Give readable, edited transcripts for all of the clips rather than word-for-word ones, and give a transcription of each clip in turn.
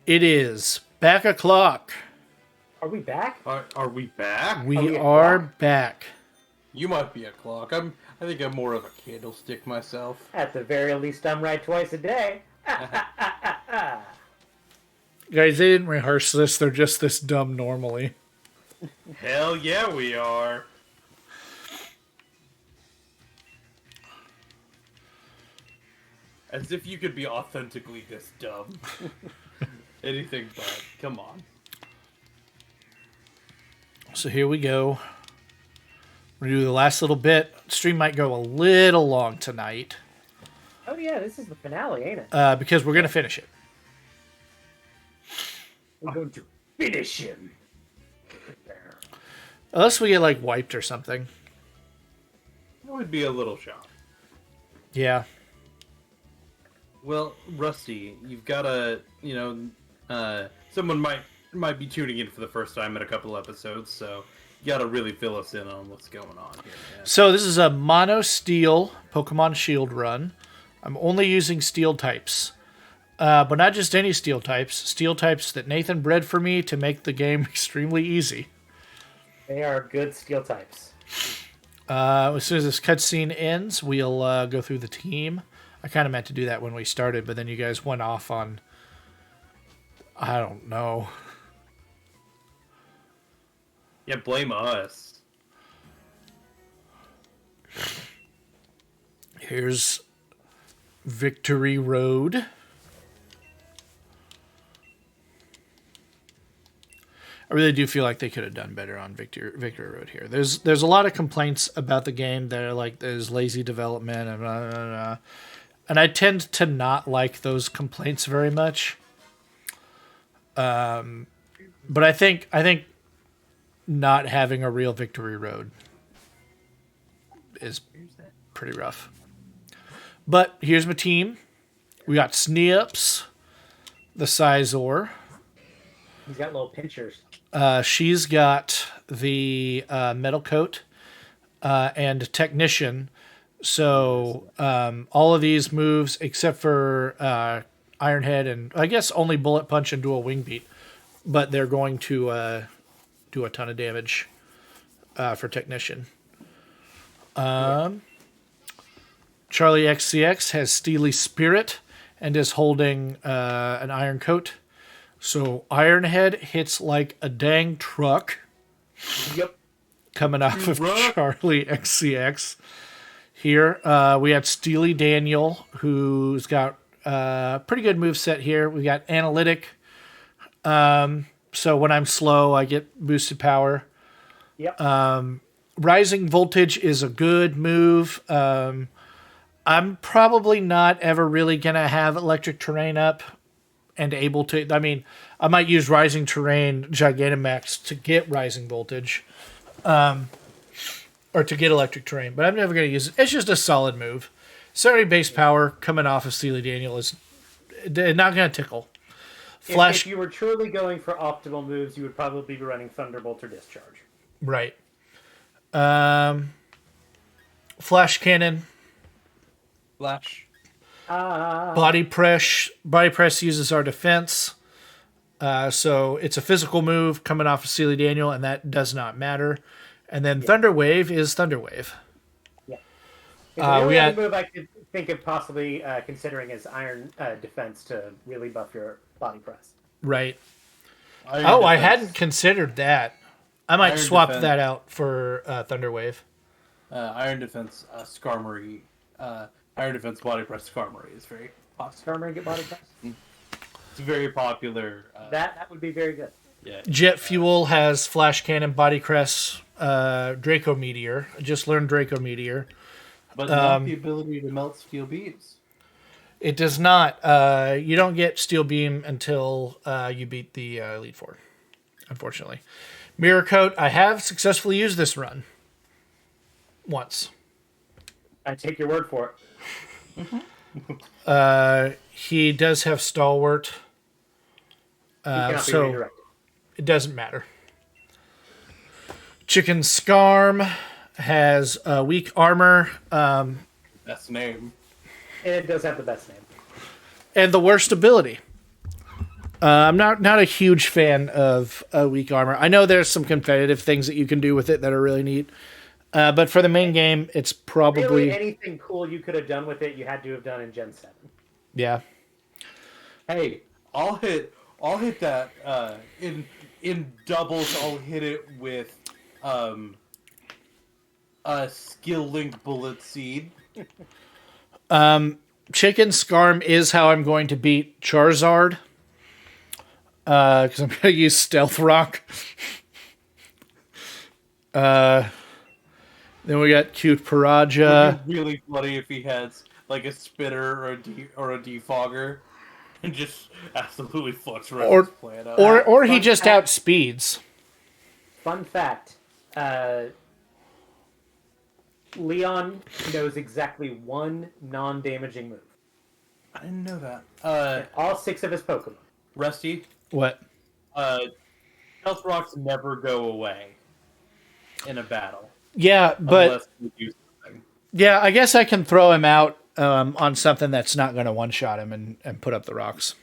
It is back o'clock. Are we back? Are we back? We are back. You might be a clock. I think I'm more of a candlestick myself. At the very least, I'm right twice a day. Guys, they didn't rehearse this. They're just this dumb normally. Hell yeah, we are. As if you could be authentically this dumb. Anything but. Come on. So here we go. We're going to do the last little bit. Stream might go a little long tonight. Oh yeah, this is the finale, ain't it? Because we're going to finish it. We're going to finish him. Unless we get, like, wiped or something. That would be a little shock. Yeah. Well, Rusty, you've got to, someone might be tuning in for the first time in a couple episodes, so you got to really fill us in on what's going on here, man. So this is a mono steel Pokemon Shield run. I'm only using steel types. But not just any steel types. Steel types that Nathan bred for me to make the game extremely easy. They are good steel types. As soon as this cutscene ends, we'll go through the team. I kind of meant to do that when we started, but then you guys went off on... I don't know. Yeah, blame us. Here's Victory Road. I really do feel like they could have done better on Victory Road here. There's a lot of complaints about the game that are like there's lazy development and blah, blah, blah. And I tend to not like those complaints very much. But I think not having a real Victory Road is pretty rough. But here's my team. We got Snips, the Sizor. He's got little pinchers. She's got the Metal Coat and Technician. So all of these moves, except for Iron Head and I guess only Bullet Punch and Dual Wing Beat, but they're going to do a ton of damage for Technician. Charlie XCX has Steely Spirit and is holding an Iron Coat. So Iron Head hits like a dang truck. Yep. Coming off of Charlie XCX. Here, we have Steely Daniel, who's got a pretty good moveset here. We got Analytic. So when I'm slow, I get boosted power. Yep. Rising Voltage is a good move. I'm probably not ever really going to have Electric Terrain up and able to... I mean, I might use Rising Terrain Gigantamax to get Rising Voltage. Or to get Electric Terrain, but I'm never going to use it. It's just a solid move. 70 base power coming off of Steely Daniel is not going to tickle. Flash. If you were truly going for optimal moves, you would probably be running Thunderbolt or Discharge. Right. Flash Cannon. Flash. Body Press. Body Press uses our defense. So it's a physical move coming off of Steely Daniel, and that does not matter. And then Thunder Wave is Thunder Wave. Yeah. The only other move I could think of possibly considering is Iron Defense to really buff your Body Press. Right. Iron Defense. I I hadn't considered that. I might Iron swap Defense. that out for Thunder Wave. Iron Defense Skarmory. Iron Defense Body Press Skarmory is very possible. Skarmory get Body Press? It's very popular. That would be very good. Yeah. Jet Fuel has Flash Cannon, Body Crest, Draco Meteor. I just learned Draco Meteor. But not the ability to melt steel beams. It does not. You don't get Steel Beam until you beat the Elite Four, unfortunately. Mirror Coat, I have successfully used this run. Once. I take your word for it. He does have Stalwart. So it doesn't matter. Chicken Scarm has weak armor. Best name. And it does have the best name. And the worst ability. I'm not a huge fan of weak armor. I know there's some competitive things that you can do with it that are really neat. But for the main game, it's probably... Really anything cool you could have done with it, you had to have done in Gen 7. Yeah. Hey, I'll hit that in doubles. I'll hit it with a skill link bullet seed. Chicken Scarm is how I'm going to beat Charizard. Because I'm going to use Stealth Rock. Then we got Cute Paraja. It'd be really funny if he has like a spitter or a defogger and just absolutely fucks right his plan up. Or he just outspeeds. Fun fact. Leon knows exactly one non-damaging move. I didn't know that. All 6 of his Pokemon. Rusty. What? Stealth Rocks never go away in a battle. Yeah, but unless you do something. Yeah, I guess I can throw him out on something that's not going to one-shot him and put up the rocks.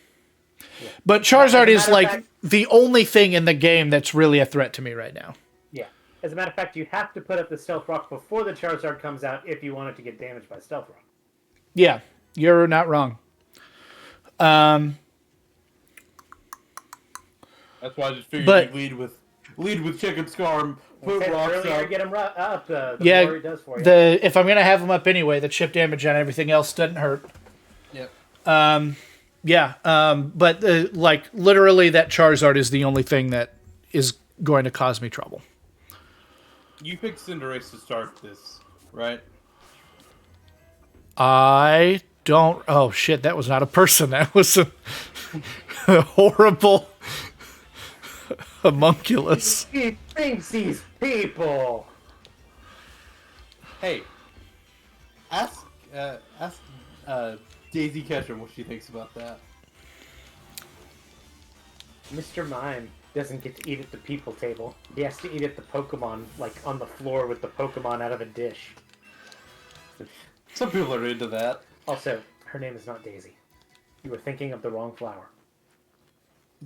Yeah. But Charizard is like the only thing in the game that's really a threat to me right now. Yeah. As a matter of fact, you have to put up the Stealth Rock before the Charizard comes out if you want it to get damaged by Stealth Rock. Yeah, you're not wrong. That's why I just figured you'd lead with Chicken Scarm, put rocks up. Get him up, the more he does for you. If I'm going to have him up anyway, the chip damage on everything else doesn't hurt. Yep. But like literally that Charizard is the only thing that is going to cause me trouble. You picked Cinderace to start this, right? I don't... Oh, shit, that was not a person. That was a horrible homunculus. He thinks he's people. Hey, ask Daisy Ketchum what she thinks about that. Mr. Mime doesn't get to eat at the people table. He has to eat at the Pokemon, like on the floor with the Pokemon out of a dish. Some people are into that. Also, her name is not Daisy. You were thinking of the wrong flower.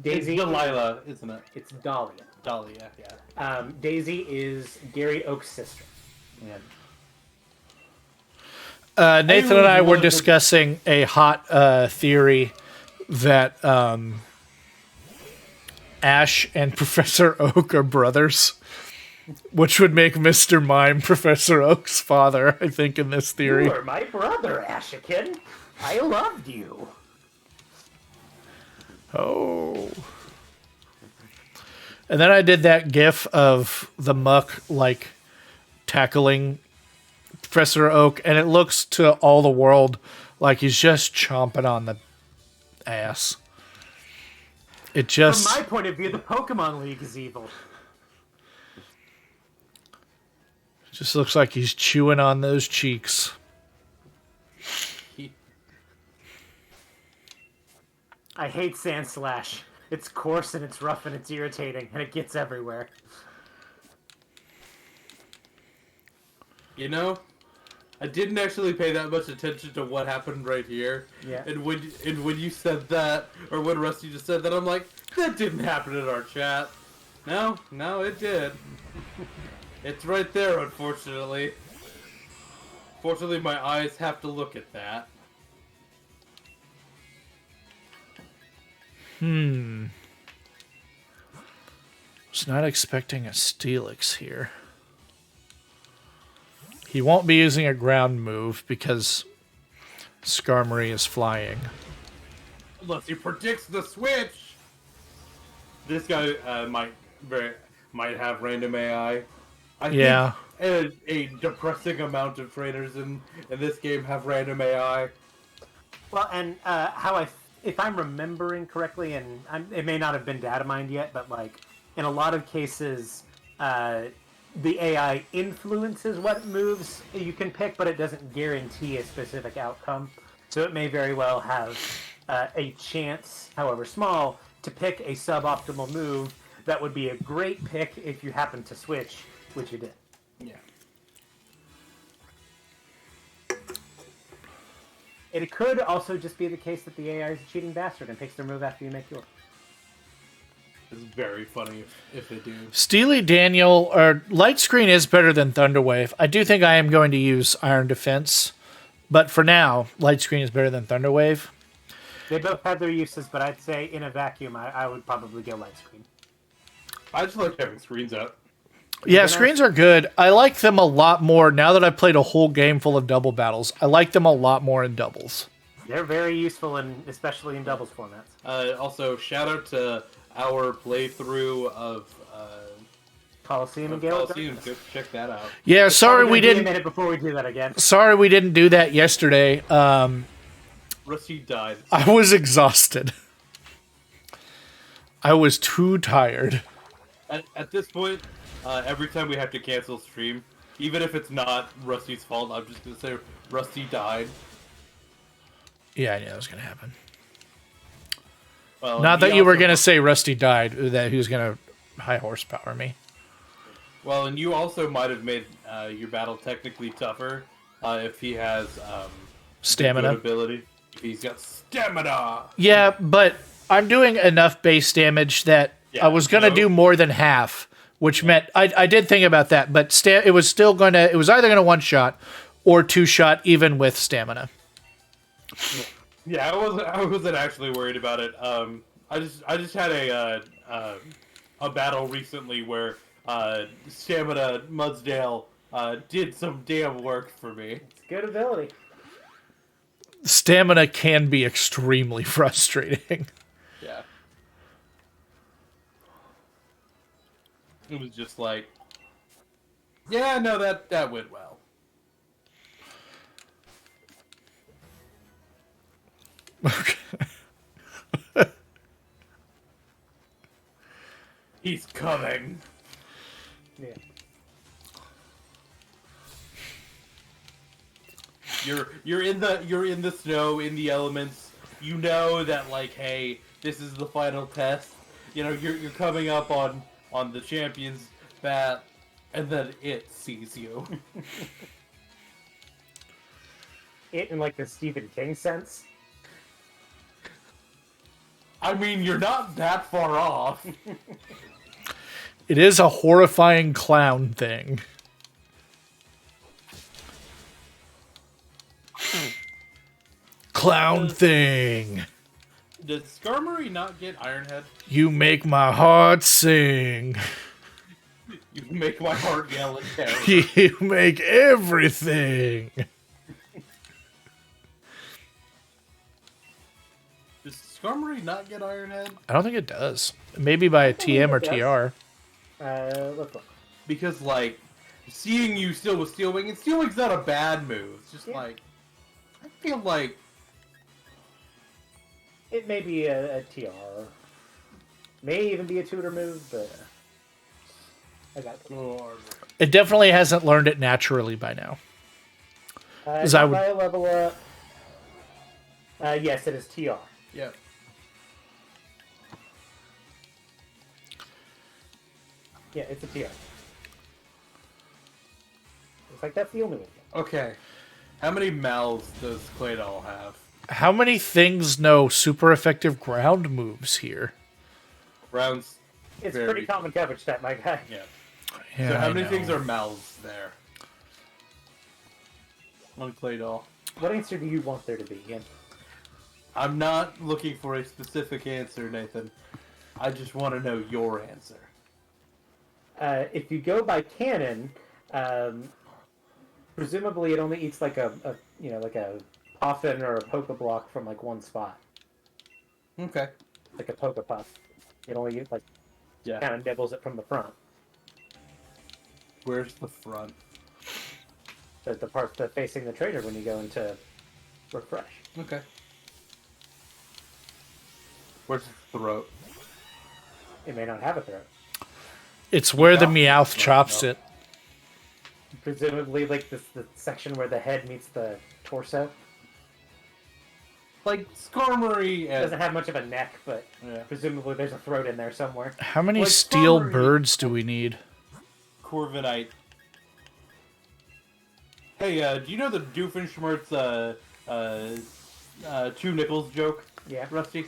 Daisy. It's Delilah, isn't it? It's Dahlia. Dahlia, yeah. Daisy is Gary Oak's sister. Yeah. Nathan and I were discussing a hot theory that Ash and Professor Oak are brothers, which would make Mr. Mime Professor Oak's father, I think, in this theory. You are my brother, Ashikin. I loved you. Oh. And then I did that gif of the muck, like, tackling Professor Oak, and it looks to all the world like he's just chomping on the ass. It just... From my point of view, the Pokemon League is evil. Just looks like he's chewing on those cheeks. I hate Sandslash. It's coarse and it's rough and it's irritating and it gets everywhere. You know, I didn't actually pay that much attention to what happened right here. Yeah. And when you said that, or when Rusty just said that, I'm like, that didn't happen in our chat. No, it did. It's right there, unfortunately. Fortunately, my eyes have to look at that. Was not expecting a Steelix here. He won't be using a ground move because Skarmory is flying. Unless he predicts the switch. This guy might have random AI. I Yeah. think a depressing amount of trainers in this game have random AI. Well, and if I'm remembering correctly, and it may not have been data mined yet, but like in a lot of cases, the AI influences what moves you can pick, but it doesn't guarantee a specific outcome. So it may very well have a chance, however small, to pick a suboptimal move that would be a great pick if you happen to switch, which you did. Yeah. It could also just be the case that the AI is a cheating bastard and picks their move after you make yours. It's very funny if they do. Steely Daniel, or Light Screen is better than Thunderwave. I do think I am going to use Iron Defense, but for now, Light Screen is better than Thunderwave. They both have their uses, but I'd say in a vacuum, I would probably go Light Screen. I just like having screens up. Yeah, screens are good. I like them a lot more now that I've played a whole game full of double battles. I like them a lot more in doubles. They're very useful, especially in doubles formats. Also, shout out to our playthrough of Coliseum and Gale. Go check that out. Yeah, sorry we Be a didn't. minute before we do that again. Sorry we didn't do that yesterday. Rusty died. I was exhausted. I was too tired. At this point, every time we have to cancel stream, even if it's not Rusty's fault, I'm just gonna say Rusty died. Yeah, I knew that was gonna happen. Well, Not that you were gonna say Rusty died. That he was gonna high horsepower me. Well, and you also might have made your battle technically tougher if he has Stamina. good ability. If he's got stamina. Yeah, but I'm doing enough base damage that I was gonna do more than half, which meant I did think about that, but it was either gonna one shot or two shot even with stamina. Yeah, I wasn't actually worried about it. I just had a battle recently where Stamina Mudsdale did some damn work for me. It's good ability. Stamina can be extremely frustrating. Yeah. It was just like, yeah, no, that went well. Okay. He's coming. Yeah. You're in the snow, in the elements. You know that, like, hey, this is the final test. You know, you're coming up on the champion's bat, and then it sees you. It in like the Stephen King sense. I mean, you're not that far off. It is a horrifying clown thing. Clown thing. Did Skarmory not get Ironhead? You make my heart sing. You make my heart yell in terror. You make everything. Does Skarmory not get Ironhead? I don't think it does. Maybe by a TM or TR. Let's look. Because, like, seeing you still with Steel Wing, and Steel Wing's not a bad move. It's just like, I feel like It may be a TR. May even be a tutor move, but I got it. It definitely hasn't learned it naturally by now. By a level up. Yes, it is TR. yeah. Yeah, it's a TR. It's like that's the only one. Okay. How many mouths does Claydol have? How many things know super effective ground moves here? Rounds. It's very pretty common coverage stat, my guy. Yeah. Yeah, So how I many know. things are mouths there? On Claydol. What answer do you want there to be? Ian? I'm not looking for a specific answer, Nathan. I just want to know your answer. If you go by canon, presumably it only eats like a Poffin or a Poke Block from like one spot. Okay. like a Poke Puff. It only like Yeah. kind of nibbles it from the front. Where's the front? The part that's facing the trader when you go into refresh. Okay. Where's the throat? It may not have a throat. It's where the Yeah. Meowth No, chops no. it. Presumably, like the section where the head meets the torso. Like Skarmory It and doesn't have much of a neck, but yeah. presumably there's a throat in there somewhere. How many Like steel Skarmory- birds do we need? Corviknight. Hey, do you know the Doofenshmirtz two nickels joke, Yeah. Rusty?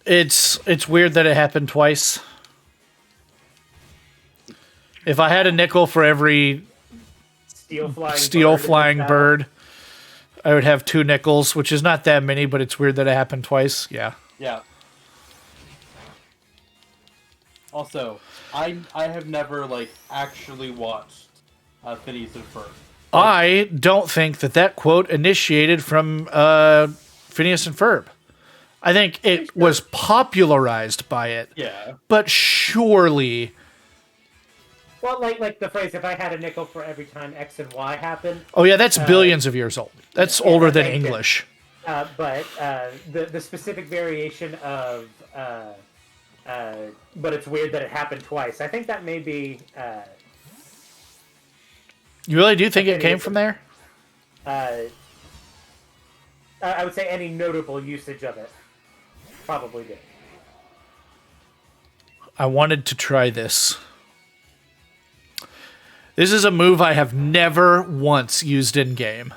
It's weird that it happened twice. If I had a nickel for every Steel flying bird, I would have 2 nickels, which is not that many, but it's weird that it happened twice. Yeah. Yeah. Also, I have never like actually watched Phineas and Ferb. I don't think that quote initiated from Phineas and Ferb. I think it was popularized by it, Yeah. but surely. Well, like the phrase, if I had a nickel for every time X and Y happened. Oh yeah, that's billions of years old. That's Yeah, older than thank you. English. But the specific variation of, but it's weird that it happened twice. I think that may be, You really do think it Okay, came it's- from there? I would say any notable usage of it probably did. I wanted to try this. This is a move I have never once used in game.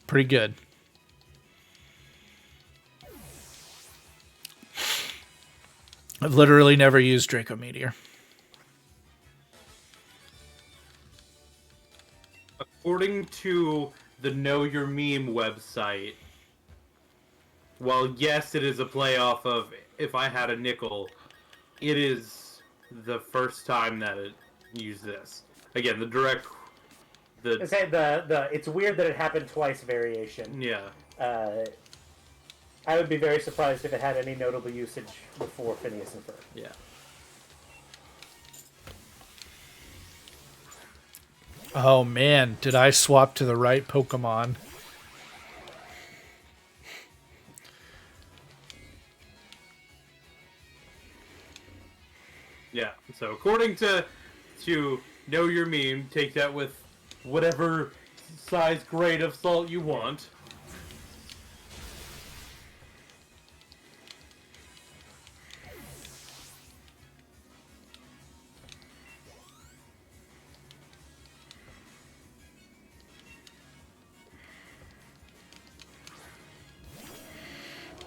Pretty good. I've literally never used Draco Meteor. According to the Know Your Meme website, while yes, it is a playoff of if I had a nickel, it is the first time that it used this. Again, I say the it's weird that it happened twice variation. yeah. I would be very surprised if it had any notable usage before Phineas and Ferb. Yeah. Oh man, did I swap to the right Pokemon? Yeah. So according to Know Your Meme, take that with whatever size grade of salt you want.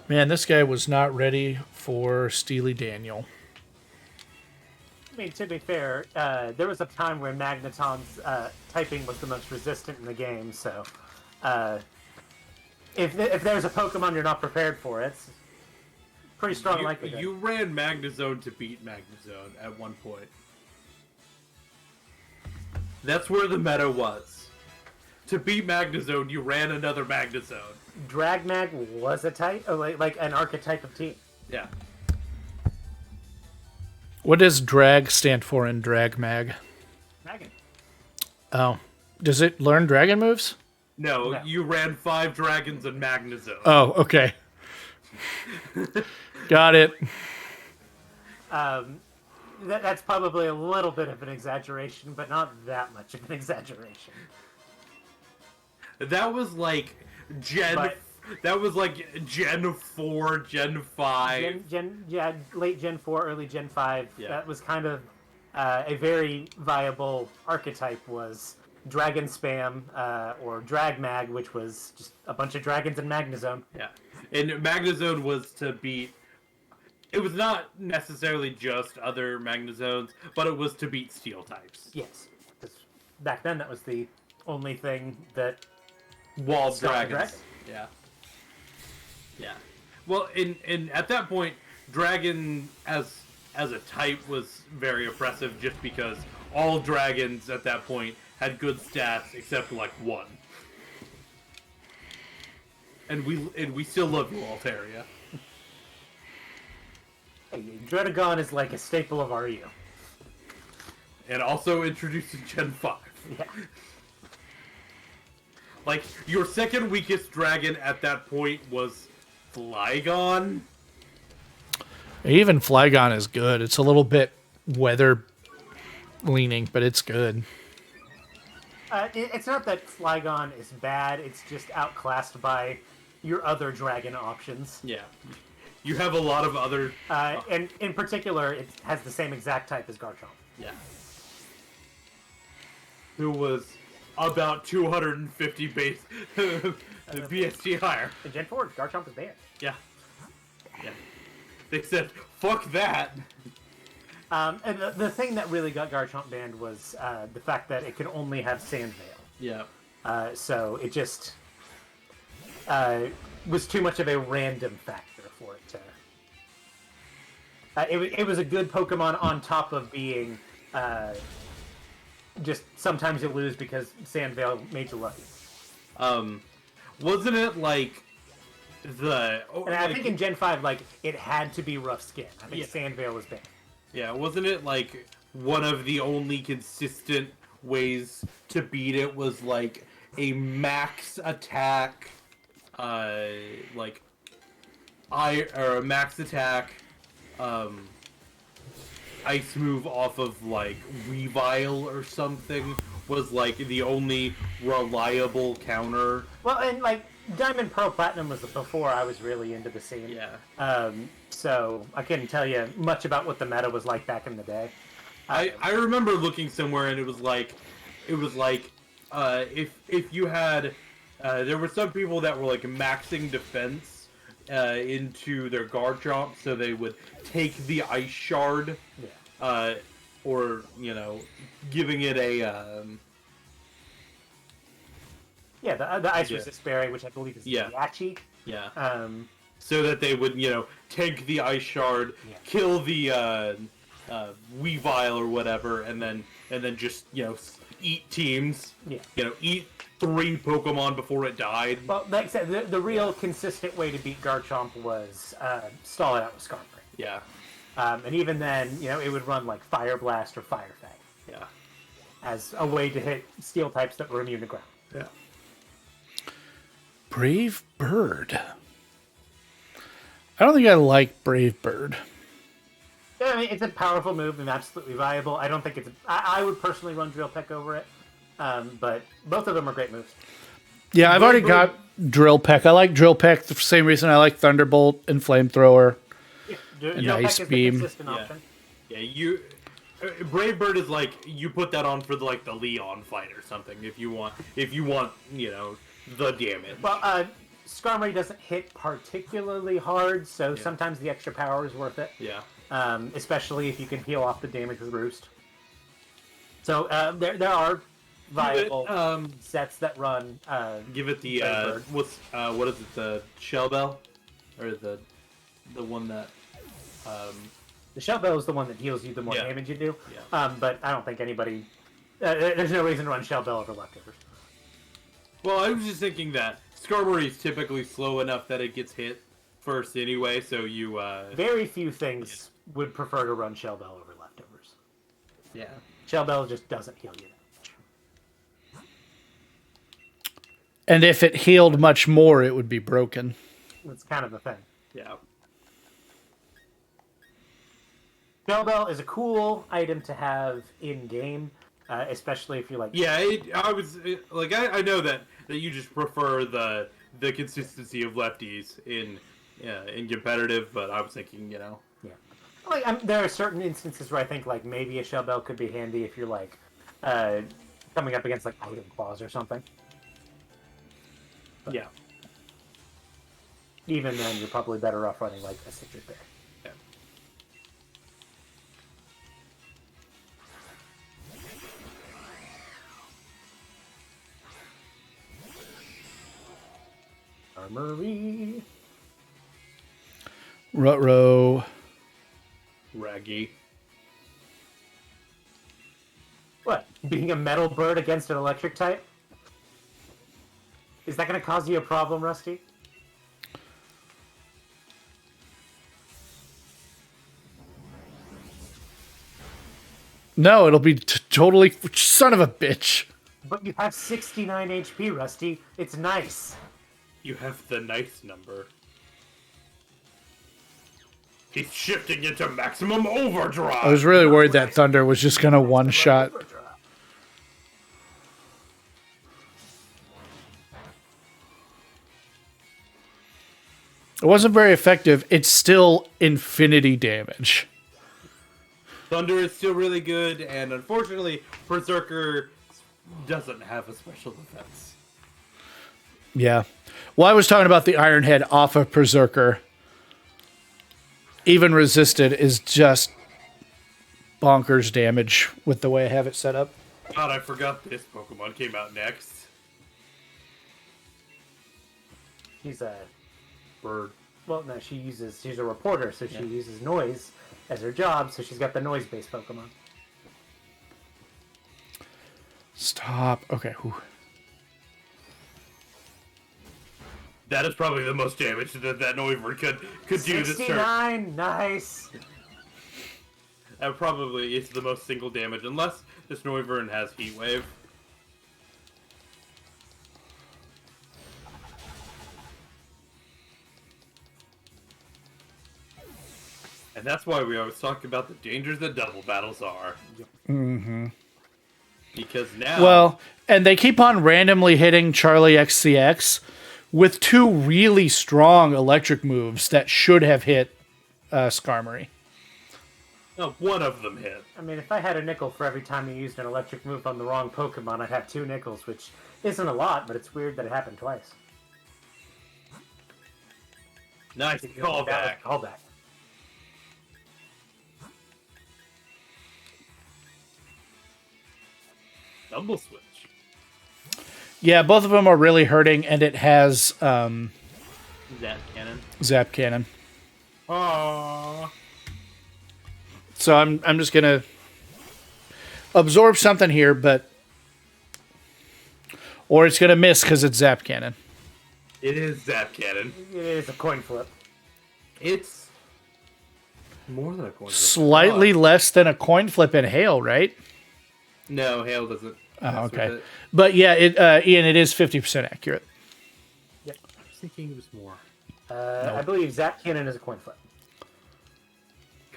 Man, this guy was not ready for Steely Daniel. I mean, to be fair, there was a time where Magneton's typing was the most resistant in the game, so if there's a Pokemon you're not prepared for, it's pretty strong likelihood. You ran Magnezone to beat Magnezone at one point. That's where the meta was. To beat Magnezone, you ran another Magnezone. Dragmag was a type, like an archetype of team. Yeah. What does drag stand for in Drag Mag? Dragon. Oh. Does it learn dragon moves? No, No. you ran 5 dragons and Magnezone. Oh, okay. Got it. That's probably a little bit of an exaggeration, but not that much of an exaggeration. That was like Gen. But- That was like Gen 4, Gen 5. Late Gen 4, early Gen 5. Yeah. That was kind of a very viable archetype was Dragon Spam or Dragmag, which was just a bunch of dragons and Magnezone. Yeah. And Magnezone was to beat. It was not necessarily just other Magnezones, but it was to beat Steel types. Yes. 'Cause back then, that was the only thing that... Wall Stop the dragons. Yeah. Yeah. Well, in at that point, Dragon as a type was very oppressive, just because all dragons at that point had good stats except like one. And we still love you, Altaria. Hey, Dredagon is like a staple of RU. And also introduced in Gen 5. Yeah. Like, your second weakest dragon at that point was Flygon. Even Flygon is good. It's a little bit weather leaning, but it's good. It's not that Flygon is bad, it's just outclassed by your other dragon options. Yeah. You have a lot of other... And in particular, it has the same exact type as Garchomp. Yeah. Who was about 250 base BSG higher. In Gen 4, Garchomp is banned. Yeah. Yeah. They said, fuck that. And the thing that really got Garchomp banned was the fact that it could only have Sand Veil. Yeah. So it just was too much of a random factor for it to... it was a good Pokemon on top of being just sometimes you lose because Sand Veil made you lucky. Wasn't it like the... Oh, And I think in Gen 5, like, it had to be Rough Skin. I think Yeah. Sand Veil was banned. Yeah, wasn't it like one of the only consistent ways to beat it was like a max attack, like a max attack, ice move off of like Weavile or something was like the only reliable counter. Well, and, like, Diamond, Pearl, Platinum was before I was really into the scene. Yeah. So I couldn't tell you much about what the meta was like back in the day. I remember looking somewhere and it was like if you had there were some people that were like maxing defense into their Garchomp so they would take the Ice Shard, or you know, giving it a the Ice Resist Berry, which I believe is Yeah. Yachi. yeah. So that they would, you know, take the Ice Shard, kill the Weavile or whatever, and then just, you know, eat teams. Yeah. You know, eat 3 Pokemon before it died. Well, like I said, the real consistent way to beat Garchomp was stall it out with Skarmory. Yeah. And even then, you know, it would run like Fire Blast or Fire Fang Yeah. as a way to hit Steel types that were immune to ground. Yeah. Brave Bird. I don't think I like Brave Bird. Yeah, I mean, it's a powerful move and absolutely viable. I don't think it's... I would personally run Drill Peck over it, but both of them are great moves. Yeah, I've already got Drill Peck. I like Drill Peck the same reason I like Thunderbolt and Flamethrower. Drill Ice Peck is Beam. the consistent Yeah. option. Yeah, you... Brave Bird is like, you put that on for, like, the Leon fight or something, if you want, you know, the damage. Well, Skarmory doesn't hit particularly hard, so sometimes the extra power is worth it. Yeah. Especially if you can heal off the damage with Roost. So there are viable sets that run. Give it the Bird. what is it, the Shell Bell, or the one that The Shell Bell is the one that heals you the more Yeah. damage you do. Yeah. But I don't think anybody. There's no reason to run Shell Bell over Leftovers. Well, I was just thinking that Skarmory is typically slow enough that it gets hit first anyway, so you Very few things would prefer to run Shell Bell over Leftovers. yeah. Shell Bell just doesn't heal you that much. And if it healed much more, it would be broken. That's kind of the thing. Yeah. Shell Bell is a cool item to have in game, especially if you're like. Yeah, I know that you just prefer the consistency of lefties in competitive, but I was thinking, you know. Yeah. Like, there are certain instances where I think like maybe a Shell Bell could be handy if you're like coming up against like Item Claws or something. Yeah. Even then, you're probably better off running like a Citrus Bear. Yeah. Armory. Ruh-roh. Raggy. What? Being a metal bird against an electric type? Is that going to cause you a problem, Rusty? No, it'll be totally son of a bitch. But you have 69 HP, Rusty. It's nice. You have the nice number. He's shifting into maximum overdrive. I was really worried that Thunder was just gonna one shot. It wasn't very effective. It's still infinity damage. Thunder is still really good, and unfortunately, Berserker doesn't have a special defense. Yeah. Well, I was talking about the Iron Head off of Berserker. Even resisted is just bonkers damage with the way I have it set up. God, I forgot this Pokemon came out next. She's a Bird. well, no, she's a reporter, so she uses noise as her job, so she's got the noise-based Pokemon. Stop. Okay. Whew. That is probably the most damage that Noivern could do this turn. 69, nice. That probably is the most single damage, unless this Noivern has Heat Wave. And that's why we always talk about the dangers that double battles are. Mm-hmm. Because now... Well, and they keep on randomly hitting Charlie XCX with two really strong electric moves that should have hit Skarmory. No, one of them hit. I mean, if I had a nickel for every time you used an electric move on the wrong Pokemon, I'd have 2 nickels, which isn't a lot, but it's weird that it happened twice. Nice callback. Callback. Double switch. Yeah, both of them are really hurting, and it has Zap cannon. Zap Cannon. Aww. So I'm just gonna absorb something here, but or it's gonna miss because it's Zap Cannon. It is Zap cannon. It is a coin flip. It's more than a coin flip. Slightly less than a coin flip in Hail, right? No, Hail doesn't. Oh, mess with okay. it. But yeah, Ian, it is 50% accurate. Yep. I was thinking it was more. I believe Zap Cannon is a coin flip.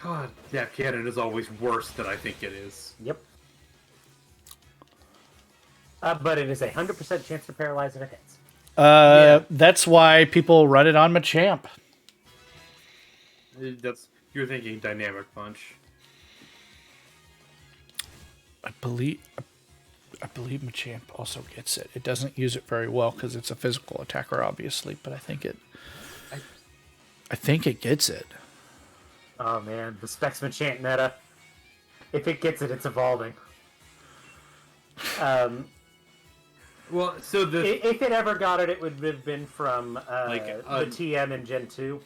God, Zap cannon is always worse than I think it is. Yep. But it is a 100% chance to paralyze if it hits. That's why people run it on Machamp. You're thinking Dynamic Punch. I believe Machamp also gets it. It doesn't use it very well because it's a physical attacker, obviously, but I think it gets it. Oh man, the Specs Machamp meta. If it gets it, it's evolving. Well, so If it ever got it, it would have been from the TM in Gen 2.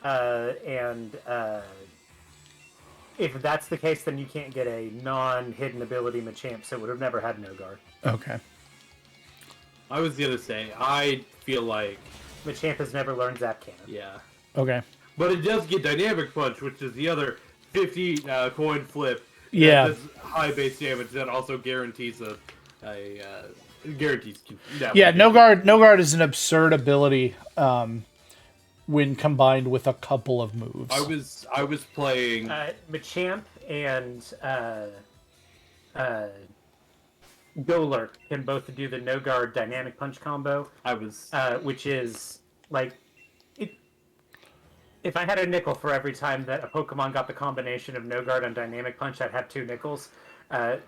Yeah. If that's the case, then you can't get a non-hidden ability Machamp, so it would have never had no guard. Okay. I was gonna say, I feel like... Machamp has never learned Zap Cannon. Yeah. Okay. But it does get Dynamic Punch, which is the other 50 coin flip. Yeah. That does high base damage that also guarantees guarantees. Yeah, no guard is an absurd ability when combined with a couple of moves. I was playing Machamp and Golurk can both do the no guard dynamic punch combo. Which is like if I had a nickel for every time that a Pokemon got the combination of no guard and dynamic punch, I'd have 2 nickels.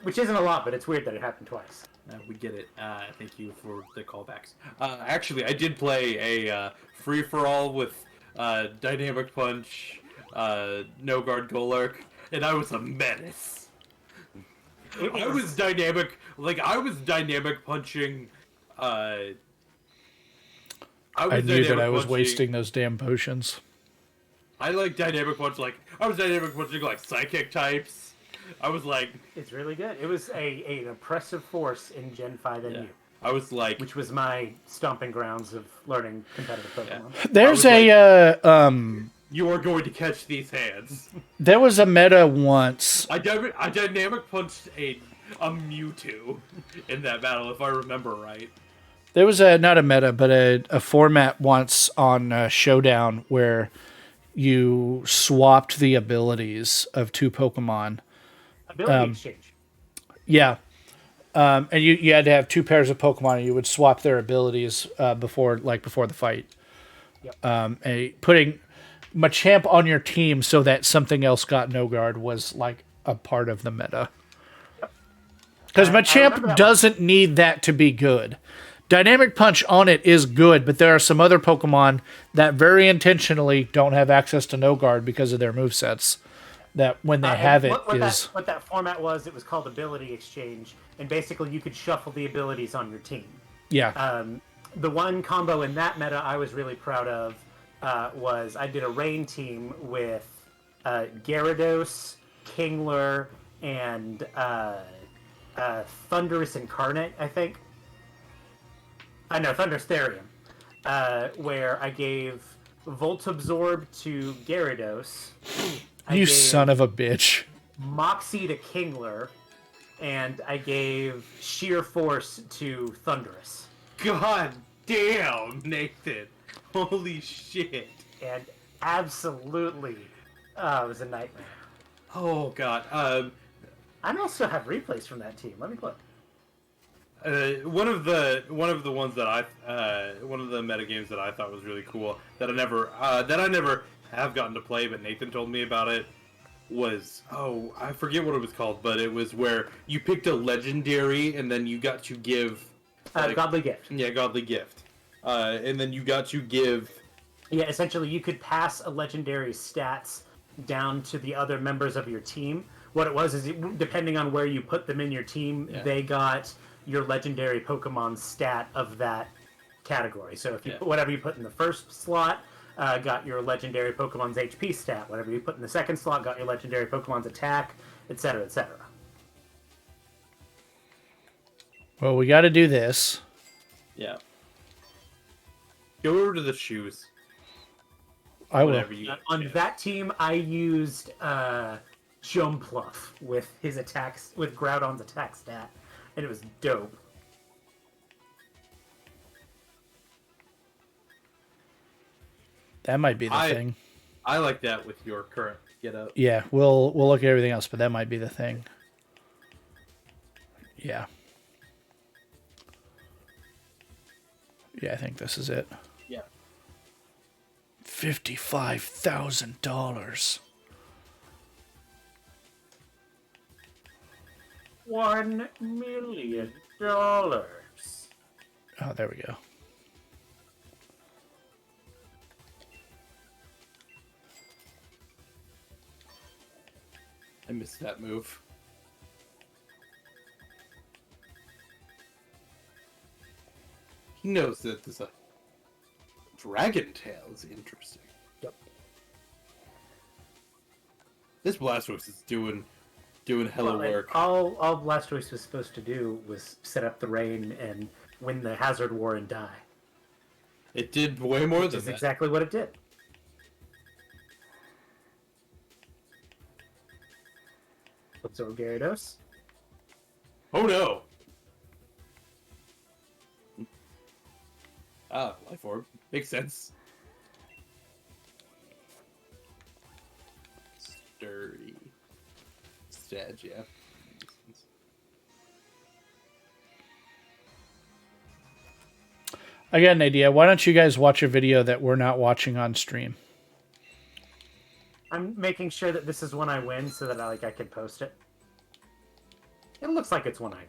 Which isn't a lot, but it's weird that it happened twice. we get it. Thank you for the callbacks. Actually, I did play a free for all with Dynamic Punch, No Guard Golurk, and I was a menace. I was dynamic punching. I knew that I was wasting those damn potions. I like dynamic punch. I was dynamic punching like psychic types. I was like, It's really good. It was an oppressive force in Gen 5 NU, yeah. I was like, which was my stomping grounds of learning competitive Pokemon. There's you are going to catch these hands. there was a meta once. I dynamic punched a Mewtwo in that battle, if I remember right. There was not a meta, but a format once on Showdown where you swapped the abilities of two Pokemon. Ability exchange. Yeah. And you had to have two pairs of Pokemon, and you would swap their abilities before the fight. Yep. Putting Machamp on your team so that something else got no guard was like a part of the meta. Yep. Because I remember Machamp that doesn't need that to be good. Dynamic Punch on it is good, but there are some other Pokemon that very intentionally don't have access to no guard because of their movesets. That when they have it is what that format was. It was called Ability Exchange, and basically you could shuffle the abilities on your team. yeah. The one combo in that meta I was really proud of was I did a rain team with Gyarados, Kingler, and Thundurus Incarnate, I think. I know, Thunderous Therium, where I gave Volt Absorb to Gyarados. You son of a bitch. Moxie to Kingler, and I gave Sheer Force to Thundurus. God damn, Nathan. Holy shit. And absolutely, it was a nightmare. Oh, God. I also have replays from that team. Let me look. One of the ones that one of the meta games that I thought was really cool that I never have gotten to play, but Nathan told me about it, was, I forget what it was called, but it was where you picked a legendary and then you got to give Godly Gift. Yeah, Godly Gift. And then you got to give. Yeah, essentially you could pass a legendary stats down to the other members of your team. What it was is, depending on where you put them in your team, they got your legendary Pokemon stat of that category. So if you put whatever you put in the first slot, got your legendary Pokemon's HP stat. Whatever you put in the second slot, got your legendary Pokemon's attack, etc., etc. Well, we got to do this. Yeah. Go over to the shoes. I will. Whatever you On that team, I used Jumpluff with his attacks, with Groudon's attack stat, and it was dope. That might be the thing. I like that with your current get-up. Yeah, we'll look at everything else, but that might be the thing. Yeah. Yeah, I think this is it. Yeah. $55,000. $1 million. Oh, there we go. I missed that move. He knows that there's a Dragon Tail is interesting. Yep. This Blastoise is doing hella work. All Blastoise was supposed to do was set up the rain and win the Hazard War and die. It did way more than That's that. exactly what it did. Absorb Gyarados. Oh no! Life Orb. Makes sense. Sturdy. Stage, yeah. I got an idea. Why don't you guys watch a video that we're not watching on stream? I'm making sure that this is one I win so that I can post it. It looks like it's one I win.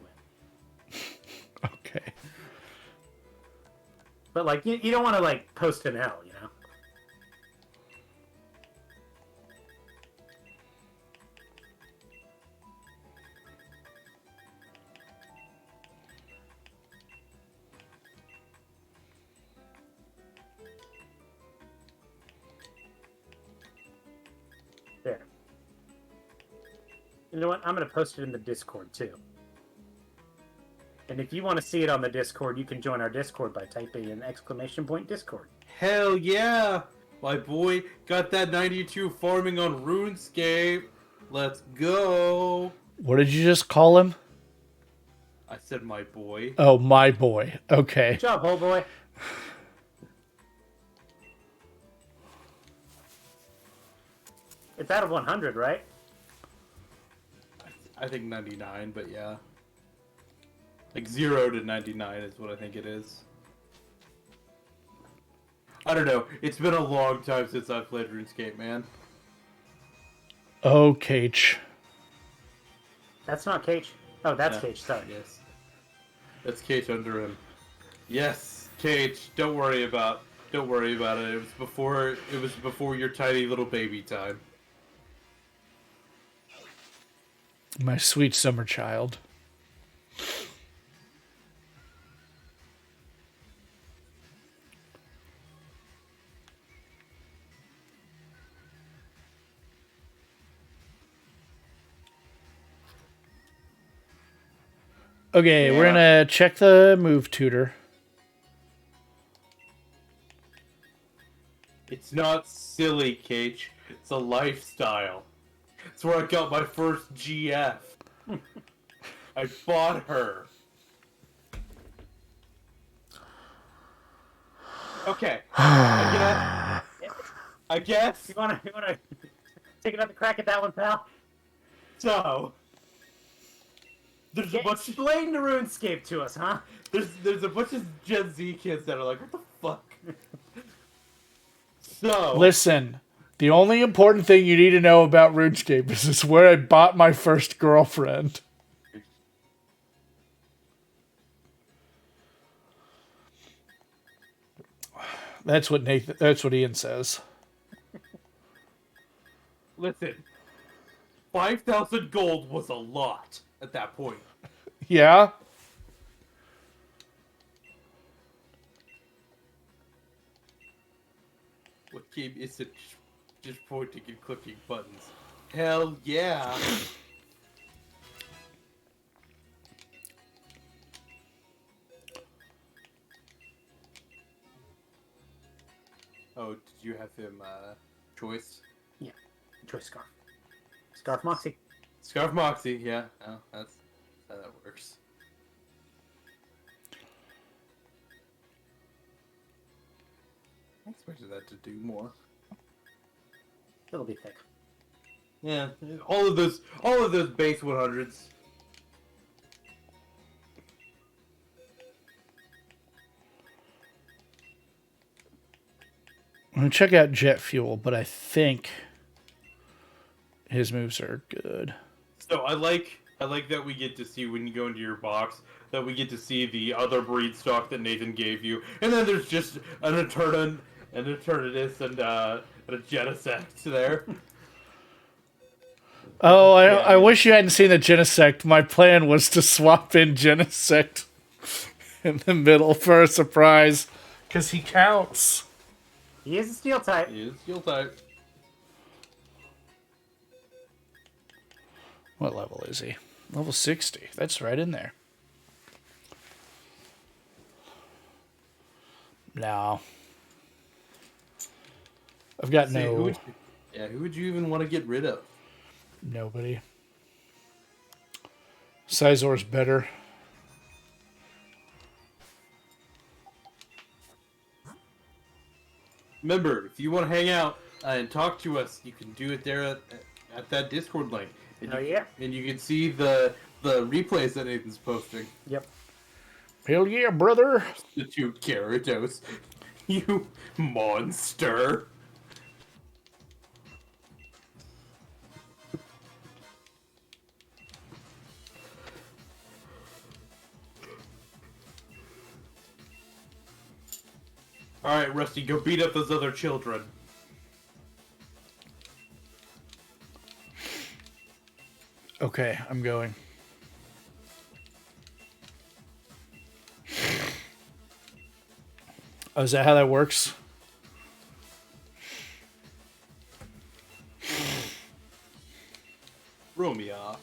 Okay. But you don't want to post an L, you know? There. You know what? I'm going to post it in the Discord, too. And if you want to see it on the Discord, you can join our Discord by typing in !Discord. Hell yeah! My boy got that 92 farming on RuneScape. Let's go! What did you just call him? I said my boy. Oh, my boy. Okay. Good job, whole boy. It's out of 100, right? I think 99, but yeah. Like 0 to 99 is what I think it is. I don't know. It's been a long time since I've played RuneScape, man. Oh, Cage. That's not Cage. Oh, that's Yeah. Cage, sorry. Yes. That's Cage under him. Yes, Cage. Don't worry about it. It was before your tiny little baby time. My sweet summer child. Okay, we're gonna check the move tutor. It's not silly, Cage. It's a lifestyle. It's where I got my first GF. I bought her. Okay. I guess. You wanna take another crack at that one, pal? So. There's a bunch. Explain the RuneScape to us, huh? There's a bunch of Gen Z kids that are like, what the fuck? So. Listen, the only important thing you need to know about RuneScape is it's where I bought my first girlfriend. That's what Ian says. Listen. 5,000 gold was a lot at that point. Yeah? What game isn't just pointing and clicking buttons? Hell yeah! Oh, did you have him choice? Yeah. Choice Scarf. Scarf Moxie. Scarf Moxie, yeah. Oh, that's how that works. I expected that to do more. It'll be thick. Yeah, all of those base 100s. I'm gonna check out Jet Fuel, but I think his moves are good. So I like that we get to see when you go into your box that we get to see the other breed stock that Nathan gave you, and then there's just an Eternatus and a Genesect there. Oh, I wish you hadn't seen the Genesect. My plan was to swap in Genesect in the middle for a surprise, because he counts. He is a steel type. He is steel type. What level is he? Level 60. That's right in there. No. I've got Who would you even want to get rid of? nobody. Sizor's better. Remember, if you want to hang out and talk to us, you can do it there at that Discord link. And Yeah. And you can see the replays that Nathan's posting. Yep. Hell yeah, brother. Substitute Gyarados. You monster. Alright, Rusty, go beat up those other children. Okay, I'm going. Oh, is that how that works? Roll me off.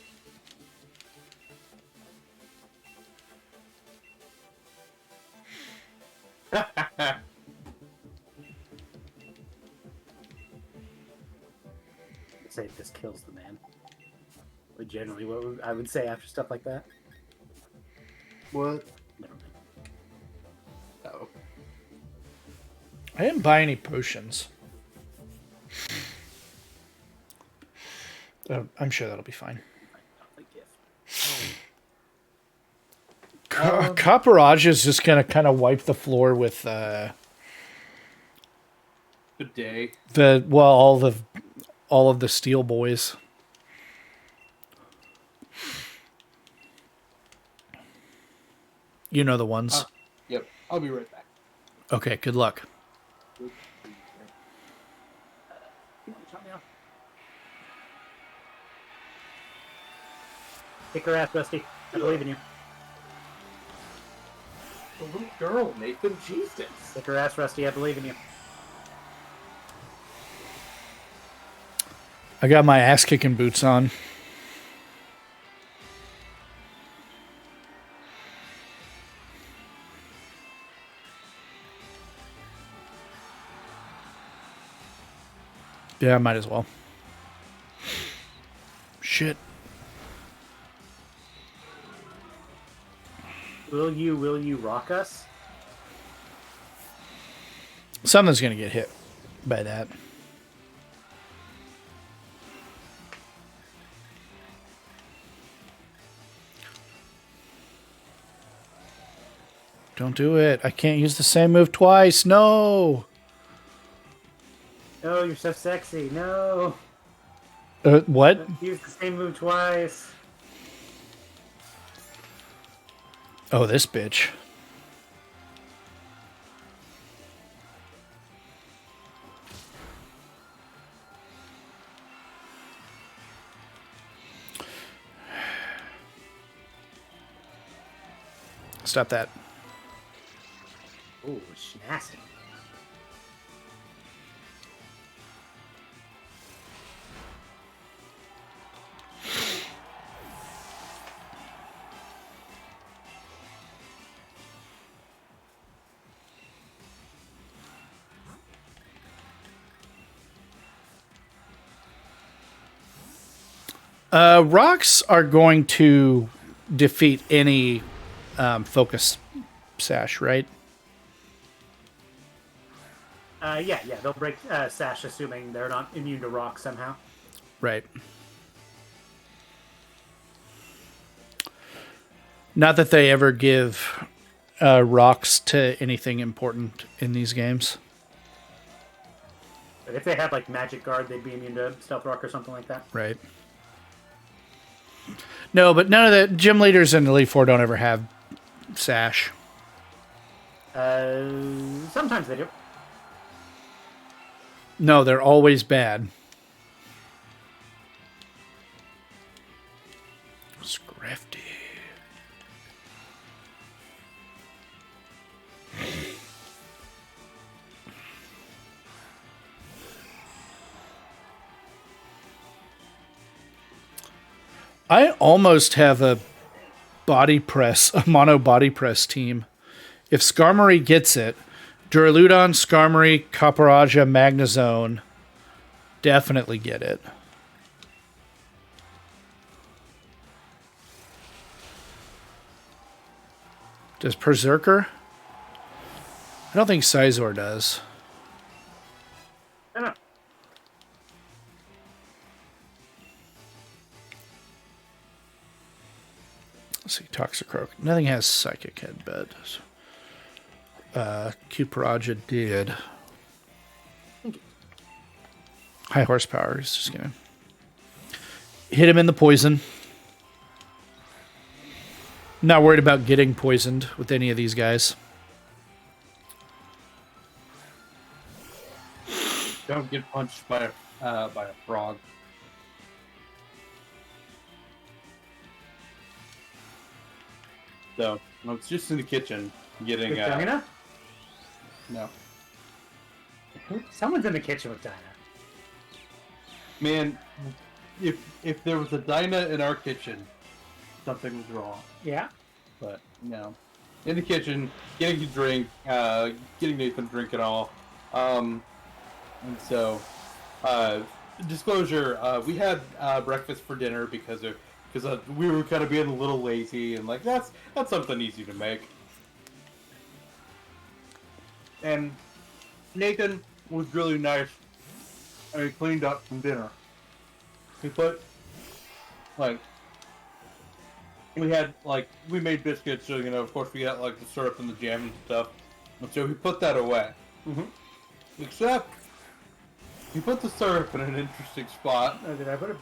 Say this kills the man. But generally, I would say after stuff like that. What? Never mind. Oh. I didn't buy any potions. I'm sure that'll be fine. Cobrastryke is just gonna kind of wipe the floor with Bidet. all of the steel boys. You know the ones. Yep. I'll be right back. Okay, good luck. You want to chop me off? Kick her ass, Rusty. I believe in you. The little girl, Nathan. Jesus. Kick her ass, Rusty. I believe in you. I got my ass kicking boots on. Yeah, I might as well. Shit. Will you rock us? Something's gonna get hit by that. Don't do it. I can't use the same move twice. No. Oh, you're so sexy. No. What? Use the same move twice. Oh, this bitch. Stop that. Oh, it's nasty. Rocks are going to defeat any focus sash, right? Yeah, they'll break Sash, assuming they're not immune to rock somehow. Right. Not that they ever give rocks to anything important in these games. But if they had like Magic Guard, they'd be immune to Stealth Rock or something like that. Right. No, but none of the gym leaders in Elite Four don't ever have sash. Sometimes they do. No, they're always bad. Scrafty. I almost have a mono body press team. If Skarmory gets it, Duraludon, Skarmory, Cobrastryke, Magnezone definitely get it. Does Berserker? I don't think Scizor does. I don't know. Let's see, Toxicroak. Nothing has Psychic Headbed. Cobrastryke did. High horsepower. He's just gonna hit him in the poison. Not worried about getting poisoned with any of these guys. Don't get punched by a frog. So I was just in the kitchen getting. With Dinah? No, Someone's in the kitchen with Dinah. man. If there was a Dinah in our kitchen, something was wrong. Yeah. But no. in the kitchen, getting a drink, getting Nathan a drink and all. And so, disclosure, we had breakfast for dinner because we were kind of being a little lazy, and like that's something easy to make. And Nathan was really nice, and he cleaned up some dinner. He put like we made biscuits, so of course we got like the syrup and the jam and stuff, and so he put that away. Mm-hmm. Except he put the syrup in an interesting spot. Oh, did I put it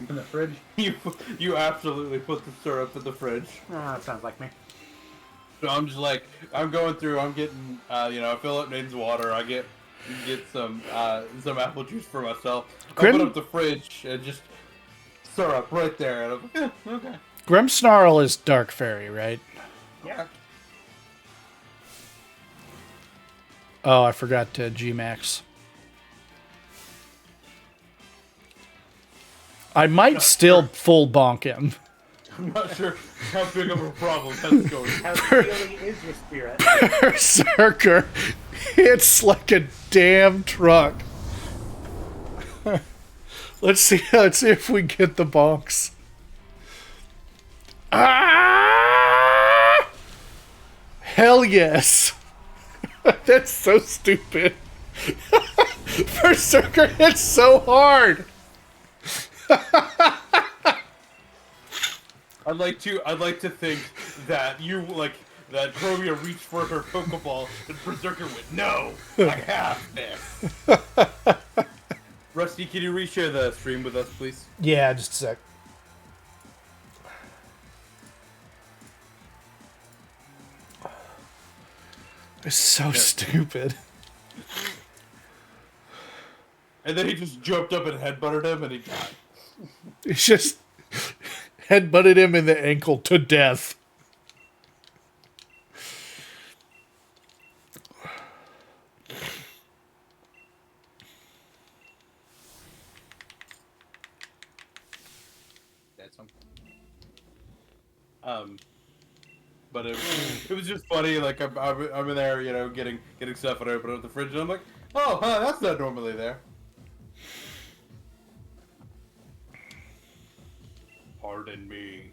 in the fridge? You absolutely put the syrup in the fridge. Oh, that sounds like me. So I'm just like, I'm going through, I'm getting, I fill up Nathan's water, I get some apple juice for myself. I open up the fridge and just syrup right there, and I'm like, okay. Grimmsnarl is Dark Fairy, right? Yeah. Oh, I forgot to G-Max. I might still full bonk him. I'm not sure how big of a problem that's going to be. How steely is your spirit? Berserker. It's like a damn truck. Let's see if we get the bonks. Ah! Hell yes. That's so stupid. Berserker hits so hard. I'd like to think that that Chromia reached for her Pokeball and Berserker went, no, I have this. Rusty, can you reshare the stream with us, please? Yeah, just a sec. It's so stupid. And then he just jumped up and headbutted him, and he died. It's just headbutted him in the ankle to death. That's something. But it was just funny. Like I'm in there, getting stuff, and I open up the fridge, and I'm like, oh, that's not normally there. Pardon me.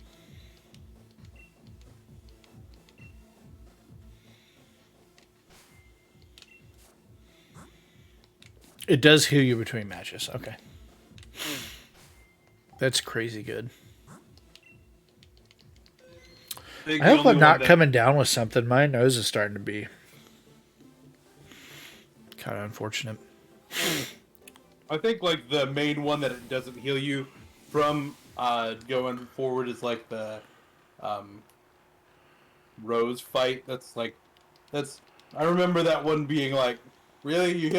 It does heal you between matches. Okay. That's crazy good. I hope I'm not coming down with something. My nose is starting to be kind of unfortunate. I think like the main one that it doesn't heal you from going forward is like the Rose fight. I remember that one being like, really, you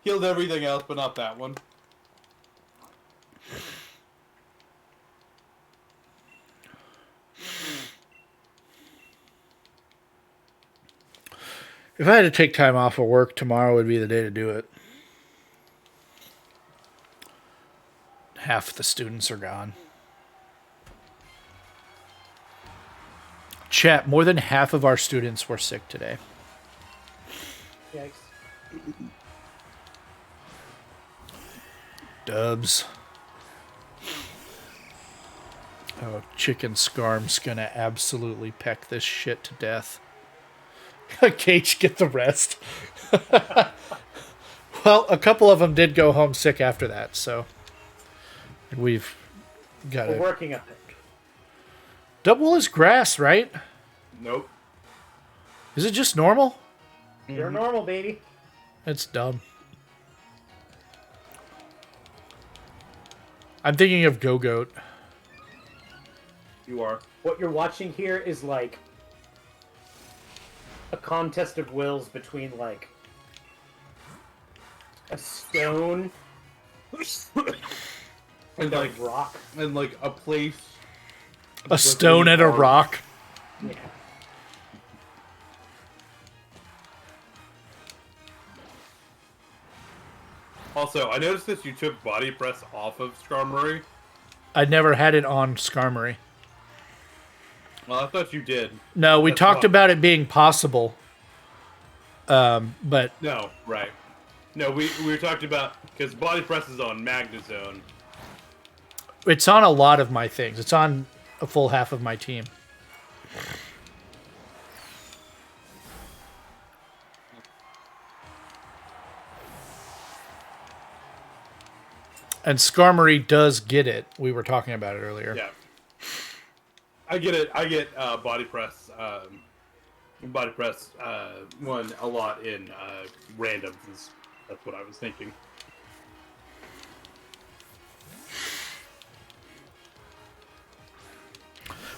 healed everything else, but not that one. If I had to take time off of work, tomorrow would be the day to do it. Half the students are gone. Chat, more than half of our students were sick today. Yikes. Dubs. Oh, Chicken Scarm's gonna absolutely peck this shit to death. Cage, get the rest. Well, a couple of them did go home sick after that, so we've got We're working on it. Double is grass, right? Nope. Is it just normal? You're normal, baby. It's dumb. I'm thinking of Go-Goat. You are. What you're watching here is like a contest of wills between like a stone and a rock. And like a place. A stone and a rock. Yeah. Also, I noticed that you took body press off of Skarmory. I never had it on Skarmory. Well, I thought you did. No, we That's talked wrong. about it being possible. But No, right. No, we were talking about because body press is on Magnazone. it's on a lot of my things. It's on a full half of my team. And Skarmory does get it. We were talking about it earlier. Yeah, I get it. I get body press. Body press one a lot in randoms. That's what I was thinking.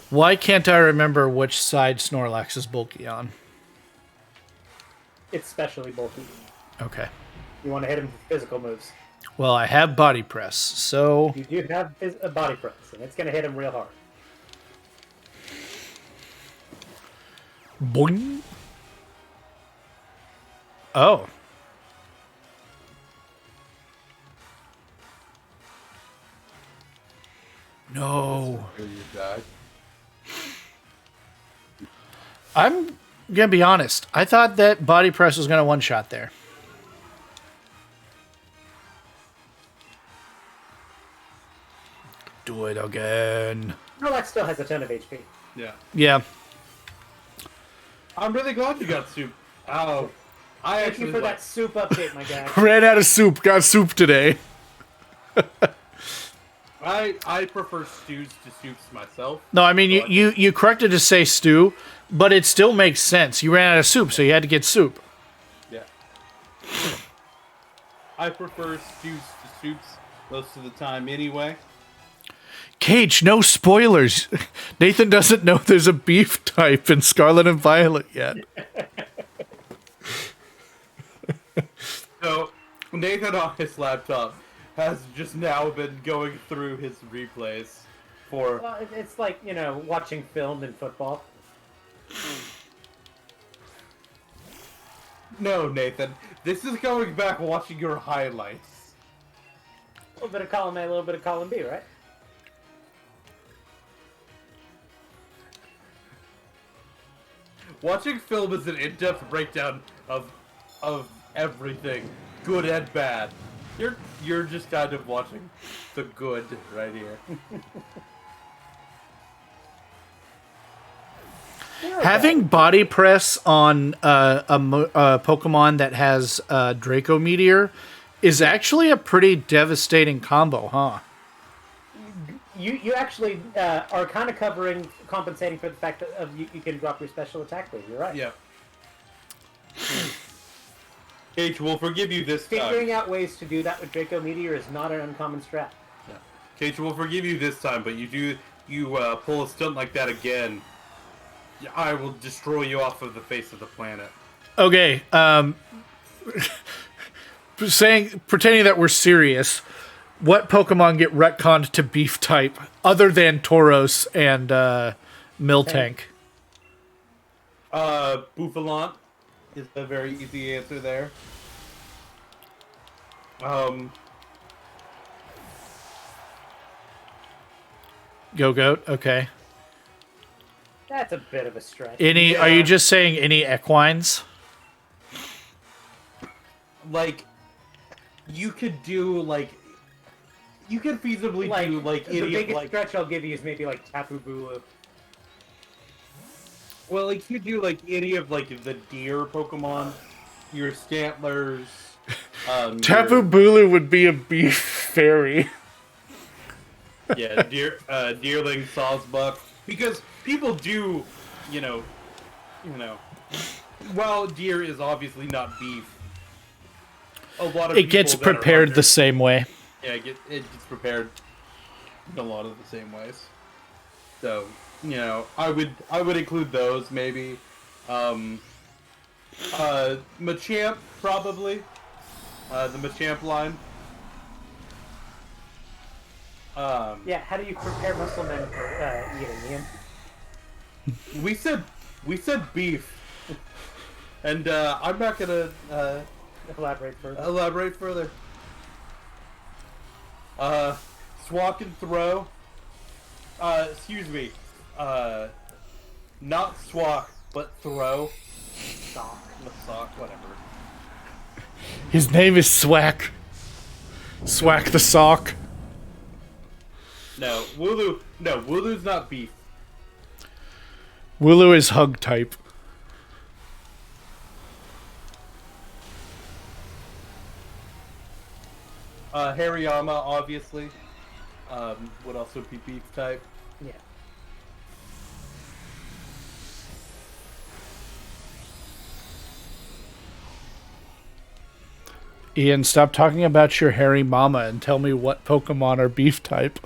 Why can't I remember which side Snorlax is bulky on? It's specially bulky. Okay. You want to hit him with physical moves. Well, I have body press, so You do have a body press, and it's going to hit him real hard. boing. Oh. No. You died. I'm gonna be honest. I thought that body press was gonna one shot there. Do it again. Snorlax still has a ton of HP. Yeah. Yeah. I'm really glad you got soup. Oh, I Thank actually you for like- that soup update, my guy. Ran out of soup. Got soup today. I prefer stews to soups myself. No, I mean you corrected to say stew, but it still makes sense. You ran out of soup, so you had to get soup. Yeah. I prefer stews to soups most of the time anyway. Cage, no spoilers. Nathan doesn't know there's a beef type in Scarlet and Violet yet. So, Nathan on his laptop has just now been going through his replays for... Well, it's like, you know, watching film in football. No, Nathan. This is going back watching your highlights. A little bit of column A, a little bit of column B, right? Watching film is an in-depth breakdown of everything, good and bad. You're just kind of watching the good right here. Having body press on a Pokemon that has Draco Meteor is actually a pretty devastating combo, huh? You actually are kind of compensating for the fact that you can drop your special attack move. You're right. Yeah. Cage, we'll forgive you this time. Figuring out ways to do that with Draco Meteor is not an uncommon strat. Yeah. Cage, we'll forgive you this time, but you pull a stunt like that again, I will destroy you off of the face of the planet. Okay, pretending that we're serious, what Pokemon get retconned to beef type other than Tauros and Miltank? Bouffalant is a very easy answer there. Go-Goat, okay. That's a bit of a stretch. Any? Yeah. Are you just saying any equines? Like, you could do, like... You could feasibly do, like, the any of, biggest like... stretch I'll give you is maybe like Tapu Bulu. Well, like, you could do, like, any of, like, the deer Pokemon, your Scantlers, Tapu your- Bulu would be a beef fairy. Yeah, Deerling, Sawsbuck, because people do, you know, while deer is obviously not beef, a lot of It gets people that are prepared the hunters- same way. Yeah, it gets prepared in a lot of the same ways. So, you know, I would include those maybe. Machamp probably. The Machamp line. Yeah, how do you prepare muscle men for eating, Ian? We said beef, and I'm not gonna Elaborate further. elaborate further. Swak and throw. Excuse me. Not swak, but throw. Sock. The sock, whatever. His name is Swack. Swack the sock. No, Wooloo. No, Wooloo's not beef. Wooloo is hug type. Hariyama, obviously, would also be beef type. Yeah. Ian, stop talking about your hairy mama and tell me what Pokemon are beef type.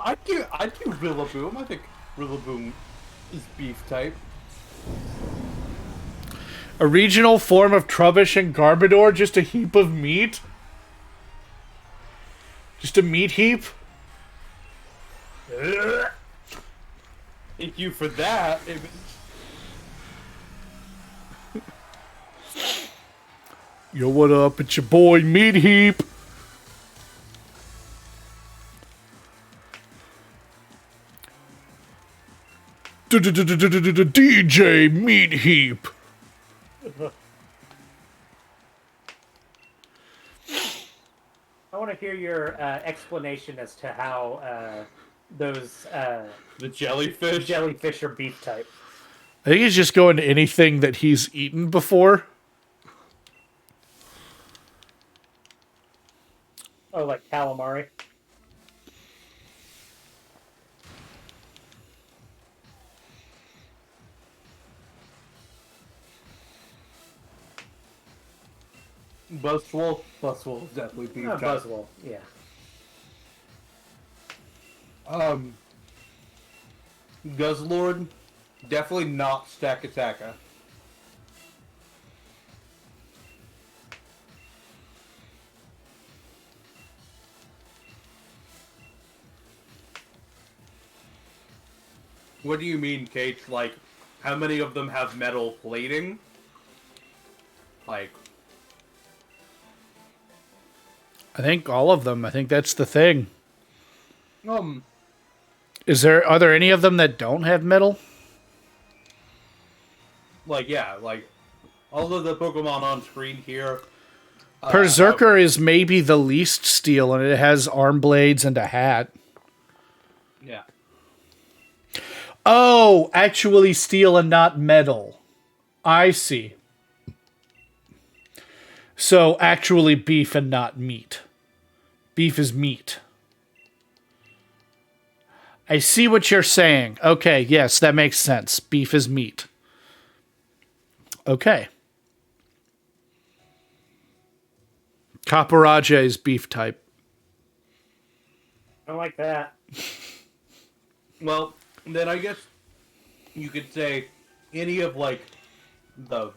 I'd do Rillaboom. I think Rillaboom is beef type. A regional form of Trubbish and Garbodor, just a heap of meat? Just a meat heap? Thank you for that. Yo, what up? It's your boy, Meat Heap. DJ Meat Heap. I want to hear your explanation as to how those The jellyfish. jellyfish are beef type. I think he's just going to anything that he's eaten before. Oh, like calamari. Buzzwole. Buzzwole is definitely beef type. Buzzwole, yeah. Guzzlord, definitely not Stakataka. What do you mean, Kate? Like, how many of them have metal plating? Like, I think all of them. I think that's the thing. Are there any of them that don't have metal? yeah, like, all of the Pokemon on screen here. Berserker is maybe the least steel, and it has arm blades and a hat. Yeah. Oh, actually steel and not metal. I see. So actually beef and not meat. Beef is meat. I see what you're saying. Okay, yes, that makes sense. Beef is meat. Okay. Caparaja is beef type. I don't like that. Well, then I guess you could say any of like the.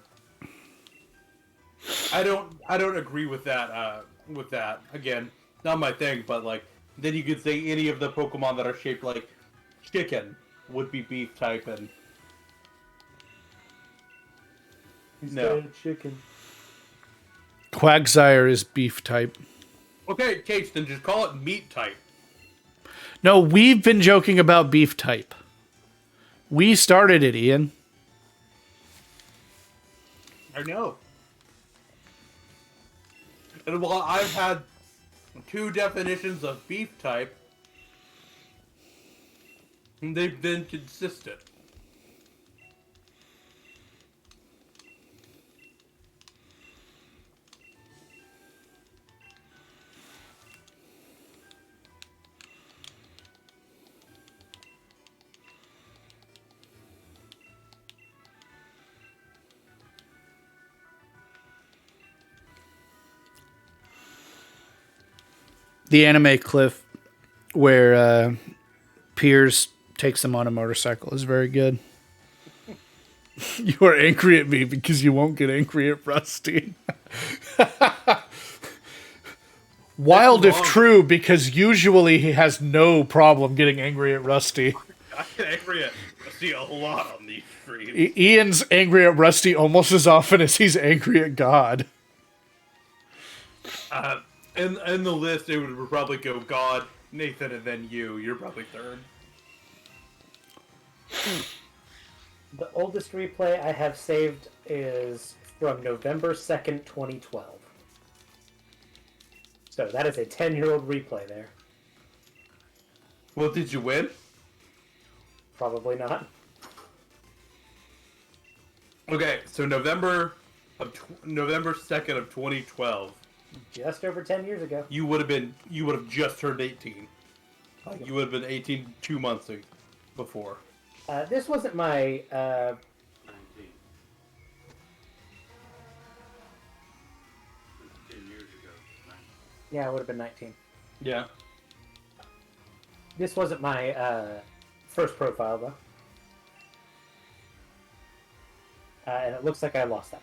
I don't agree with that. With that again, not my thing. But like, then you could say any of the Pokemon that are shaped like chicken would be beef type, and no. Chicken. Quagsire is beef type. Okay, Case, then just call it meat type. No, we've been joking about beef type. We started it, Ian. I know. And while I've had 2 definitions of beef type, they've been consistent. The anime clip where Piers takes them on a motorcycle is very good. You are angry at me because you won't get angry at Rusty. Wild if true, because usually he has no problem getting angry at Rusty. I get angry at Rusty a lot on these streams. Ian's angry at Rusty almost as often as he's angry at God. in the list, it would probably go God, Nathan, and then you. You're probably third. The oldest replay I have saved is from November 2nd, 2012. So that is a 10-year-old replay there. Well, did you win? Probably not. Okay, so November 2nd of 2012. Just over 10 years ago. You would have just turned 18. Like, you would have been 18 2 months before. This wasn't my 19. It's 10 years ago. 19. yeah, it would have been 19. Yeah. This wasn't my first profile though. And it looks like I lost that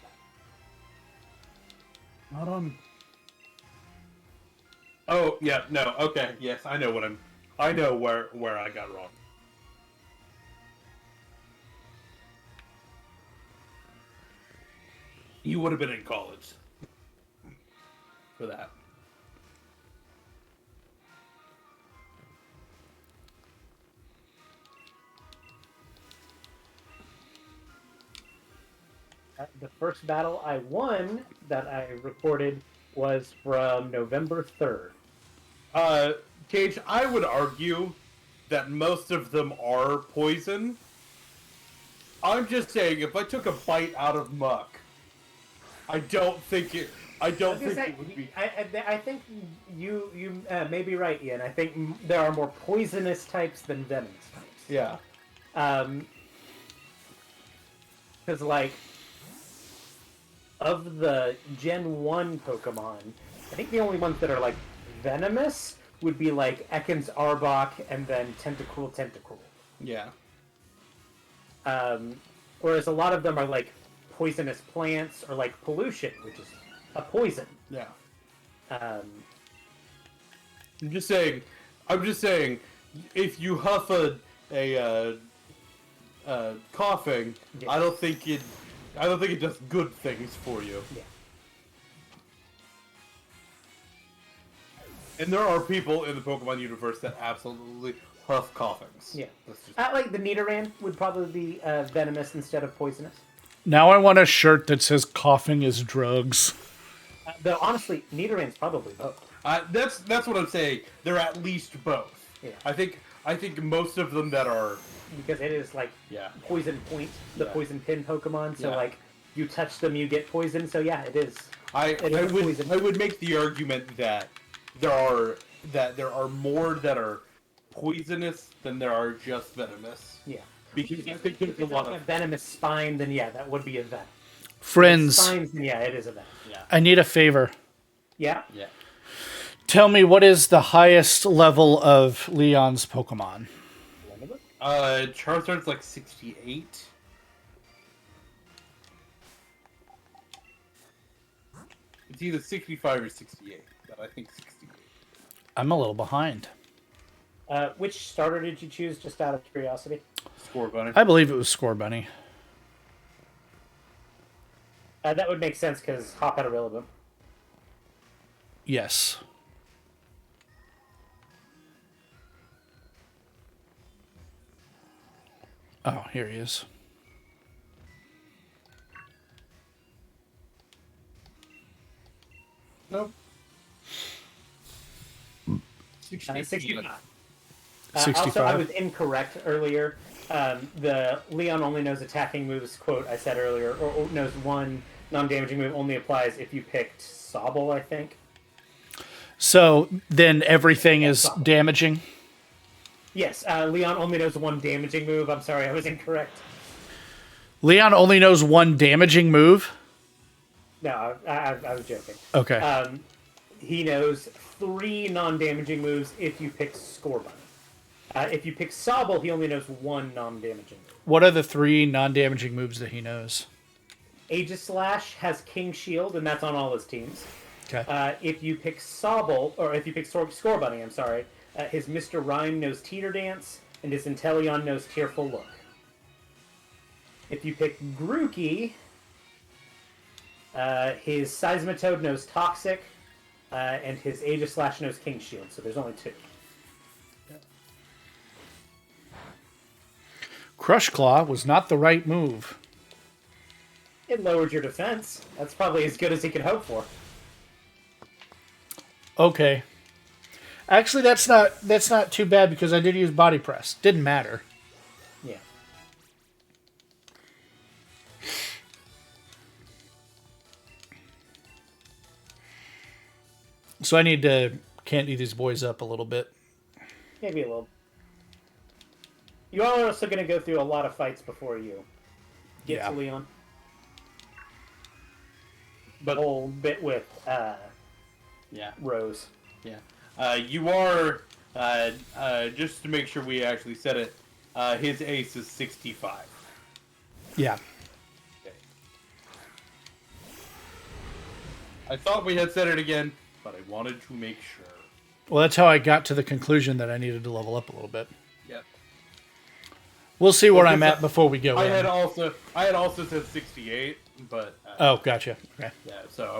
one. Not on. Oh yeah, no. Okay, yes, I know where I got wrong. You would have been in college for that. The first battle I won that I recorded was from November 3rd. Cage, I would argue that most of them are poison. I'm just saying, if I took a bite out of muck, I don't think it would be. I think you may be right, Ian. I think there are more poisonous types than venomous types. Yeah. Because like of the Gen 1 Pokemon, I think the only ones that are like venomous would be like Ekans Arbok and then Tentacruel. Yeah. Whereas a lot of them are like poisonous plants or like pollution, which is a poison. Yeah. Um, I'm just saying, if you huff a coughing, Yeah. I don't think it does good things for you. yeah. And there are people in the Pokemon universe that absolutely huff coughings. Yeah. That's just... Like the Nidoran would probably be venomous instead of poisonous. Now I want a shirt that says "Coughing is drugs." Though honestly, Nidoran's probably both. That's what I'm saying. They're at least both. Yeah. I think most of them that are Because it is like Yeah. poison point, the Yeah. poison pin Pokemon. So Yeah. like you touch them, you get poisoned. So yeah, it is. I is poison. would make the argument that there are more that are poisonous than there are just venomous. Yeah. Because I think there's If a it's lot like a of venomous spine, then yeah, that would be a venom. Friends, Spines, then yeah, it is a venom. I need a favor. Yeah. yeah. Tell me what is the highest level of Leon's Pokemon? Let me look. Charizard's like 68. It's either 65 or 68, but I think 68. I'm a little behind. Which starter did you choose, just out of curiosity? Score bunny. I believe it was Score Bunny. That would make sense because Hop had a Rillaboom. Yes. Oh, here he is. Nope. 65. 65. Also, I was incorrect earlier. The Leon only knows attacking moves, quote, I said earlier, or knows one non-damaging move only applies if you picked Sobble, I think. So then everything is damaging? Yes, Leon only knows one damaging move. I'm sorry, I was incorrect. Leon only knows one damaging move? No, I was joking. Okay. He knows 3 non-damaging moves if you pick Scorbunny. If you pick Sobble, he only knows 1 non-damaging move. What are the 3 non-damaging moves that he knows? Aegislash has King Shield, and that's on all his teams. Okay. If you pick Sobble, or if you pick Scorbunny, I'm sorry, his Mr. Rhyme knows Teeter Dance, and his Inteleon knows Tearful Look. If you pick Grookey, his Seismitoad knows Toxic, and his Aegis Slash knows King Shield, so there's only 2. Crush Claw was not the right move. It lowered your defense. That's probably as good as he could hope for. Okay. Actually, that's not too bad because I did use Body Press. Didn't matter. Yeah. So I need to candy these boys up a little bit. Maybe a little. You are also going to go through a lot of fights before you get to Leon. But The whole bit with yeah, Rose. yeah. You are just to make sure we actually said it. His ace is 65. Yeah. Okay. I thought we had said it again, but I wanted to make sure. Well, that's how I got to the conclusion that I needed to level up a little bit. Yep. We'll see where I'm at before we go I in. had also said 68, but Oh, gotcha. Okay. yeah. So I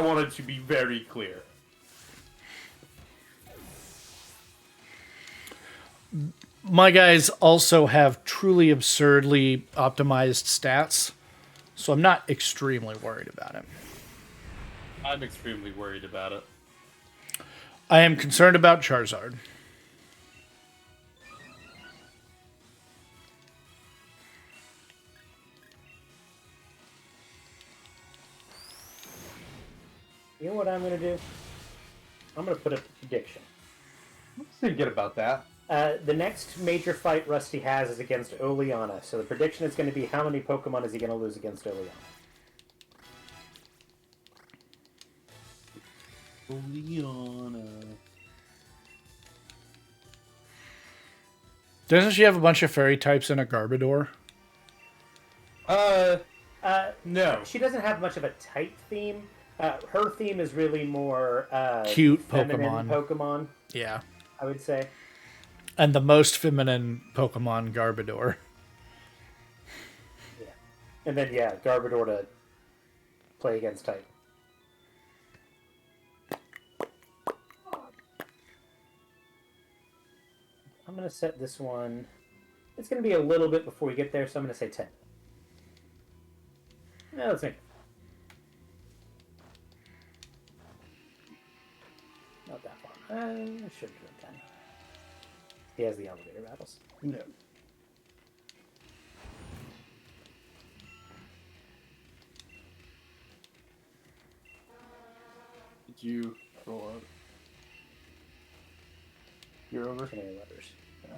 wanted to be very clear. My guys also have truly absurdly optimized stats, so I'm not extremely worried about it. I'm extremely worried about it. I am concerned about Charizard. You know what I'm going to do? I'm going to put a prediction. What's so good about that? The next major fight Rusty has is against Oleana, so the prediction is going to be how many Pokemon is he going to lose against Oleana? Oleana. Doesn't she have a bunch of fairy types and a Garbodor? No. She doesn't have much of a type theme. Her theme is really more Cute feminine Pokemon. Pokemon, Yeah. I would say. And the most feminine Pokemon, Garbodor. Yeah. And then, yeah, Garbodor to play against type. I'm going to set this one... It's going to be a little bit before we get there, so I'm going to say 10. Yeah, let's make it. Not that far. I should do 10. He has the elevator battles. No. Did you roll up? You're over? Too many letters. Yeah.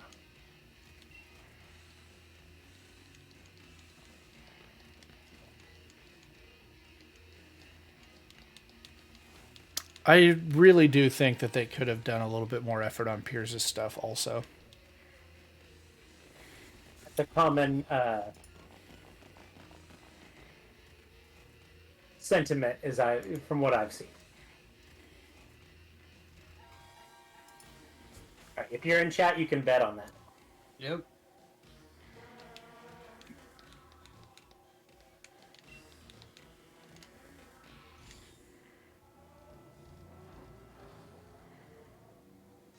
I really do think that they could have done a little bit more effort on Pierce's stuff also. It's a common sentiment from what I've seen. All right, if you're in chat, you can bet on that. Yep.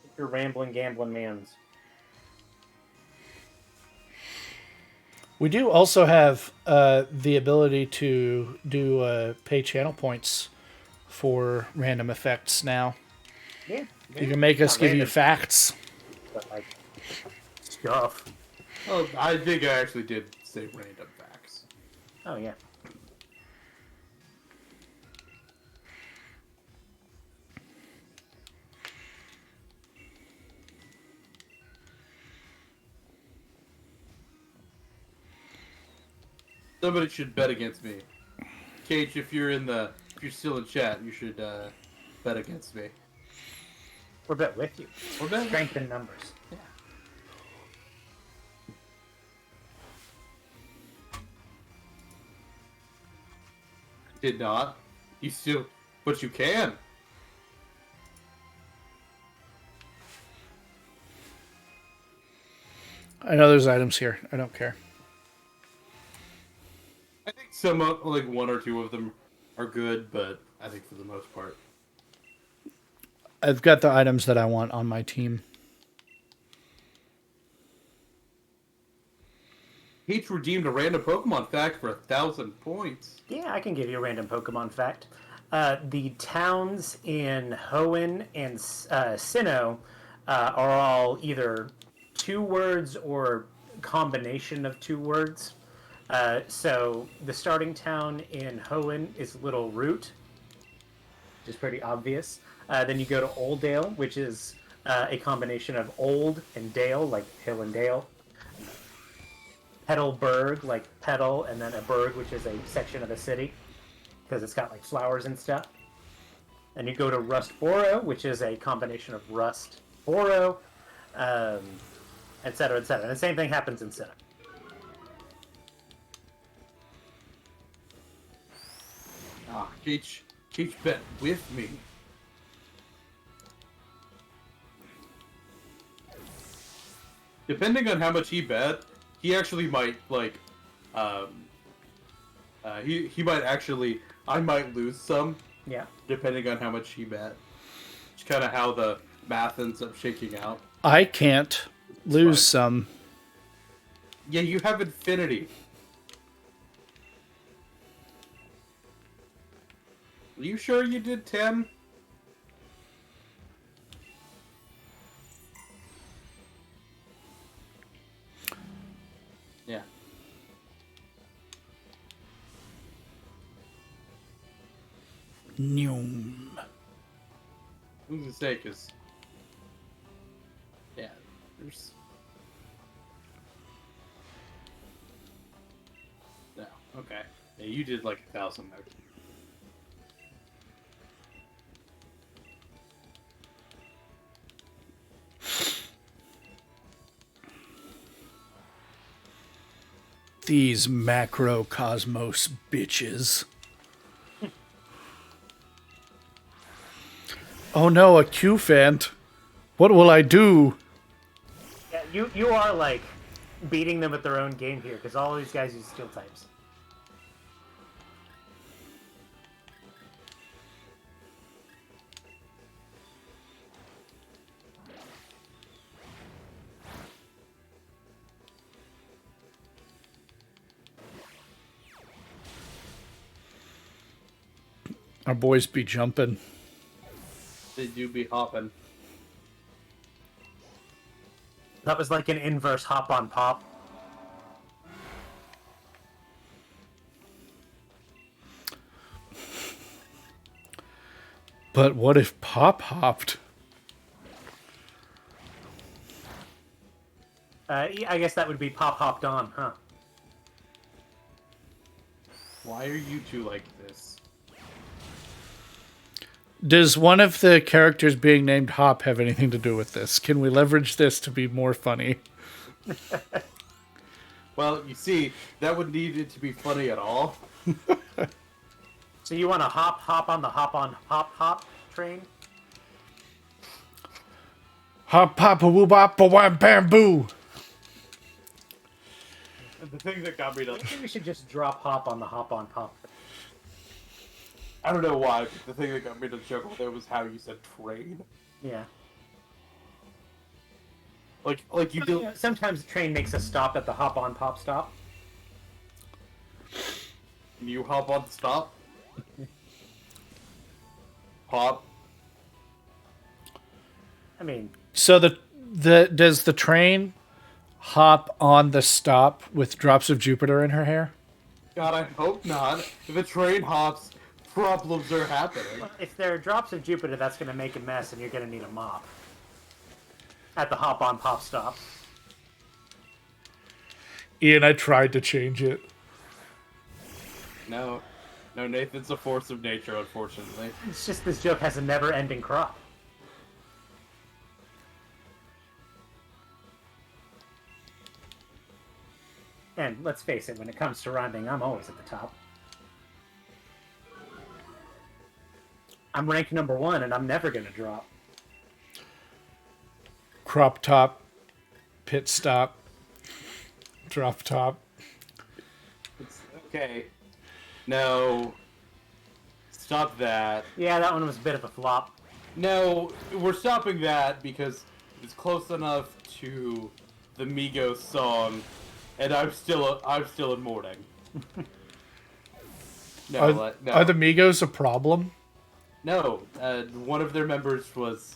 If you're rambling, gambling mans. We do also have the ability to do pay channel points for random effects now. Yeah. You can make us Not give you random, facts. but like stuff. Oh, I think I actually did say random facts. Oh yeah. Somebody should bet against me. Cage, if you're still in chat, you should bet against me. Or bet with you. Or bet. Strength in numbers. Yeah. Did not. You still, but you can. I know there's items here. I don't care. I think some like one or two of them are good, but I think for the most part, I've got the items that I want on my team. Peach redeemed a random Pokemon fact for 1,000 points. Yeah, I can give you a random Pokemon fact. The towns in Hoenn and Sinnoh are all either 2 words or combination of 2 words. So the starting town in Hoenn is Little Root, which is pretty obvious. Then you go to Oldale, which is a combination of old and dale, like hill and dale. Petalburg, like petal, and then a burg, which is a section of a city, because it's got like flowers and stuff. And you go to Rustboro, which is a combination of rust, boro, et cetera, et cetera. And the same thing happens in Sinnoh. Peach bet with me. Depending on how much he bet, he actually might, like, he might actually, I might lose some, Yeah. depending on how much he bet. It's kind of how the math ends up shaking out. I can't lose fine. some. Yeah, you have infinity. Are you sure you did 10? Yeah. Noom. Who's gonna say? Cause yeah, there's no. Okay, yeah, you did like 1,000 there. These macrocosmos bitches. Oh no, a Q-Fant. What will I do? Yeah, you are like beating them at their own game here, because all these guys use steel types. Our boys be jumping. They do be hopping. That was like an inverse hop on pop. But what if Pop hopped? Yeah, I guess that would be pop hopped on, huh? Why are you two like this? Does one of the characters being named Hop have anything to do with this? Can we leverage this to be more funny? Well, you see, that would need it to be funny at all. So you want to hop on the hop train? Hop, pop, a woo, bop, a wham, bam, boo. The thing that got me to... I think we should just drop hop on the hop on pop. I don't know why, but the thing that got me to chuckle there was how you said train. Yeah. Like you You do... know, sometimes the train makes a stop at the hop on pop stop. You hop on stop. Hop. I mean, So does the train hop on the stop with drops of Jupiter in her hair? God, I hope not. If a train hops, problems are happening. if there are drops of Jupiter, that's going to make a mess, and you're going to need a mop at the hop on pop stop. Ian, I tried to change it. No, Nathan's a force of nature, unfortunately. It's just this joke has a never-ending crop. And let's face it, when it comes to rhyming, I'm always at the top. I'm ranked number 1, and I'm never going to drop. Crop top, pit stop, drop top. Okay. No. Stop that. Yeah, that one was a bit of a flop. No, we're stopping that because it's close enough to the Migos song, and I'm still in mourning. No. Are the Migos a problem? No, one of their members was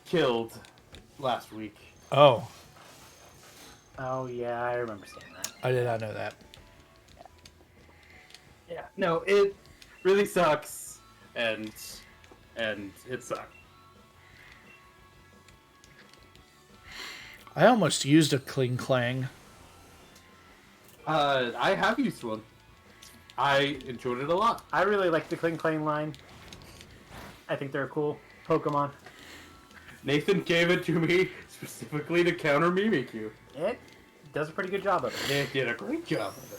killed last week. Oh, Oh yeah, I remember saying that. I did not know that. Yeah, no, it really sucks, and it sucks. I almost used a Kling Clang. I have used one. I enjoyed it a lot. I really like the Kling Clang line. I think they're a cool Pokemon. Nathan gave it to me specifically to counter Mimikyu. It does a pretty good job of it. They did a great job of it.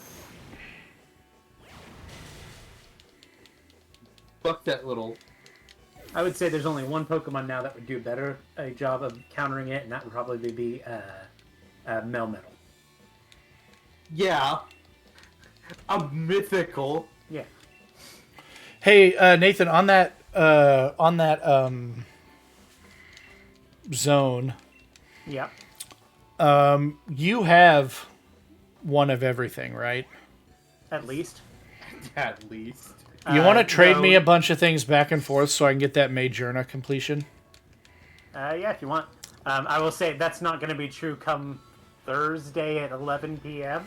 Fuck that little... I would say there's only one Pokemon now that would do better a job of countering it, and that would probably be Melmetal. Yeah. A mythical. Yeah. Hey, Nathan, on that zone, Yeah. you have one of everything, right? At least. At least. You want to trade no. me a bunch of things back and forth so I can get that Majourna completion? Yeah, if you want. I will say that's not going to be true come Thursday at 11 p.m.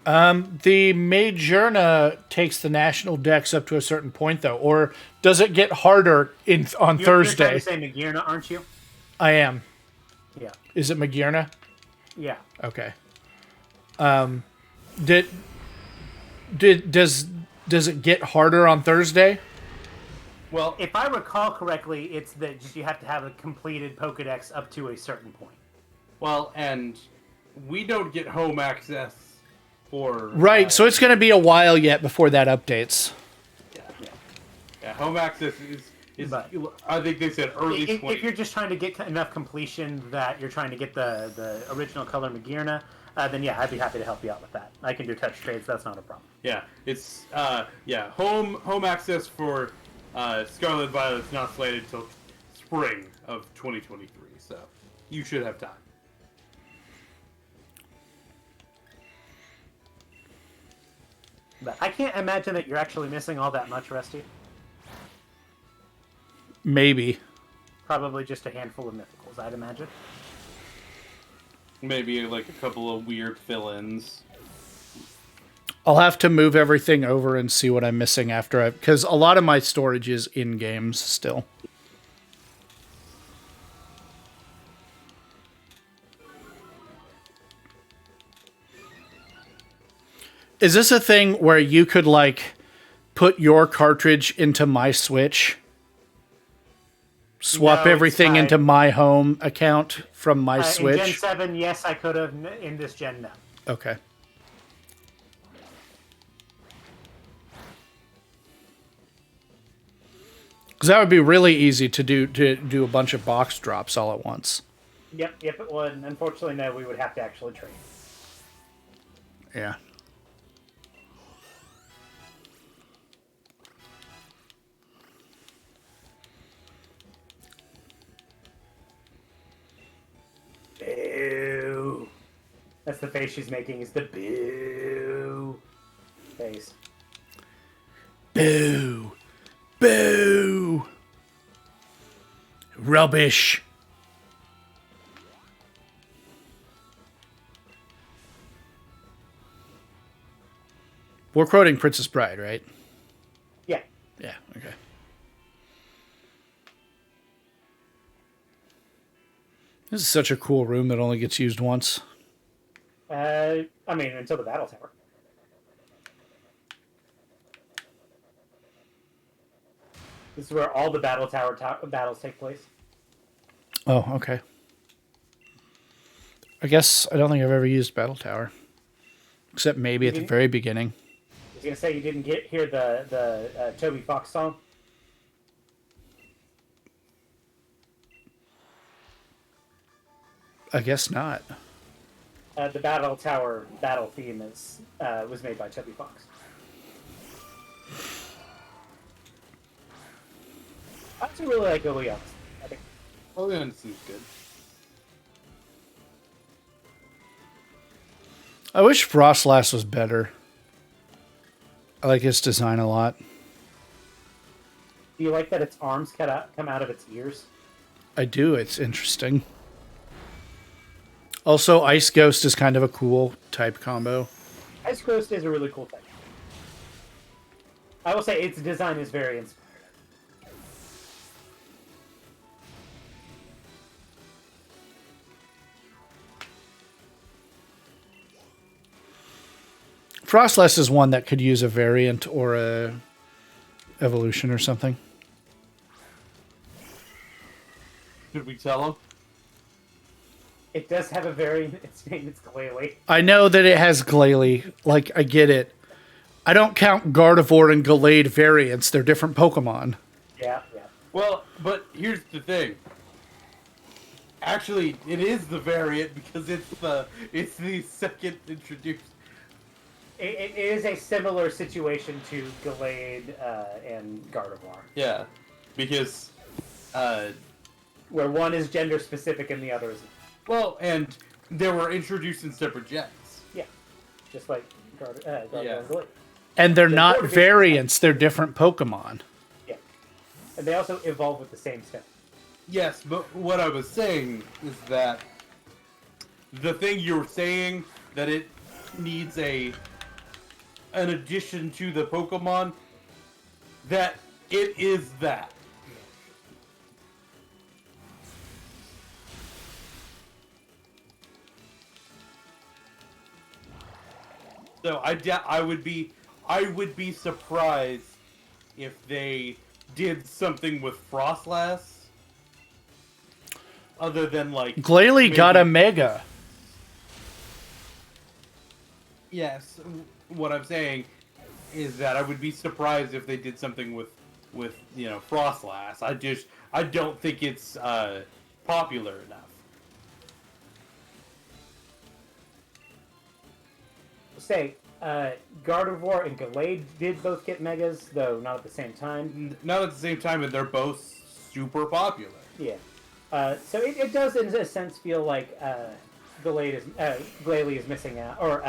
The Majourna takes the national dex up to a certain point, though, or does it get harder on Thursday? You're trying to say Magearna, aren't you? I am. Yeah. Is it Magearna? Yeah. Okay. Does it get harder on Thursday? Well, If I recall correctly, it's that just you have to have a completed Pokedex up to a certain point. well, and we don't get home access for... Right, so it's going to be a while yet before that updates. Yeah, home access is But- I think they said early 20... If you're just trying to get enough completion that you're trying to get the original color Magearna, then yeah, I'd be happy to help you out with that. I can do touch trades, that's not a problem. Yeah, it's home access for Scarlet Violet's not slated until spring of 2023, so you should have time. But I can't imagine that you're actually missing all that much, Rusty. Maybe. Probably just a handful of mythicals, I'd imagine. Maybe like a couple of weird fill-ins. I'll have to move everything over and see what I'm missing after because a lot of my storage is in games still. Is this a thing where you could like put your cartridge into my Switch? Swap No, everything it's into my home account from my In Switch? Gen 7, yes, I could have. In this Gen, no. Okay. Because that would be really easy to do a bunch of box drops all at once. Yep, it would. Unfortunately, no, we would have to actually trade. Yeah. Boo. That's the face she's making, is the boo face. Boo. Boo. Rubbish. We're quoting Princess Bride, right? Yeah. Yeah, okay. This is such a cool room that only gets used once. I mean, until the battle tower. This is where all the battle tower battles take place. Oh, okay. I guess I don't think I've ever used Battle Tower. Except maybe at the very beginning. I was going to say, you didn't hear the Toby Fox song? I guess not. The battle tower battle theme was made by Toby Fox. I actually really like Oleon. I think Oleon seems good. I wish Frostlass was better. I like his design a lot. Do you like that its arms come out of its ears? I do. It's interesting. Also, Ice Ghost is kind of a cool type combo. Ice Ghost is a really cool thing. I will say its design is very inspired. Frostlass is one that could use a variant or a evolution or something. Should we tell him? It does have a variant. Its name is Glalie. I know that it has Glalie. Like, I get it. I don't count Gardevoir and Gallade variants. They're different Pokemon. Yeah. Well, but here's the thing. Actually, it is the variant because it's the second introduced. It is a similar situation to Gallade and Gardevoir, Yeah, because where one is gender specific and the other is well, and they were introduced in separate gens. just like Gardevoir Yeah. and Gallade. And they're The not core variants. They're different Pokemon. Yeah, and they also evolve with the same stem. Yes, but what I was saying is that the thing you were saying that it needs an addition to the Pokemon, that it is that. So I would be surprised if they did something with Frostlass other than like Glalie got a Mega. Yes, what I'm saying is that I would be surprised if they did something with Frostlass. I don't think it's popular enough. Say, Gardevoir and Gallade did both get Megas, though not at the same time. Not at the same time, and they're both super popular. Yeah. So it does, in a sense, feel like Glalie is missing out, or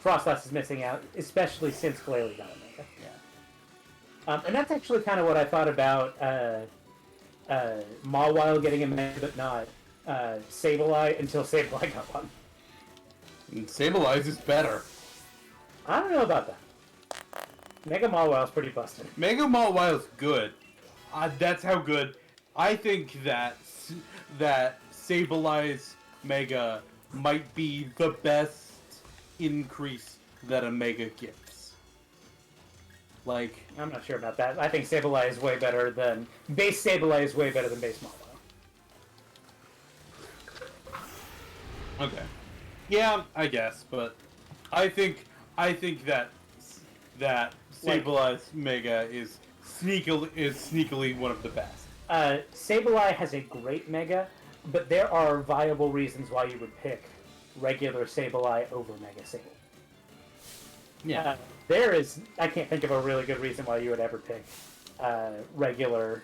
Frostlass is missing out, especially since Glalie got a Mega. Yeah. And that's actually kind of what I thought about Mawile getting a Mega, but not Sableye until Sableye got one. And Sableye is better. I don't know about that. Mega Mawile's pretty busted. Mega Mawile's good. That's how good. I think that Sableye's Mega might be the best increase that a Mega gets. Like, I'm not sure about that. I think Sableye is way better than... Base Sableye is way better than base Mawile. okay. Yeah, I guess, but I think that Sableye's Mega is sneakily one of the best. Sableye has a great Mega, but there are viable reasons why you would pick regular Sableye over Mega Sable. Yeah. There is... I can't think of a really good reason why you would ever pick regular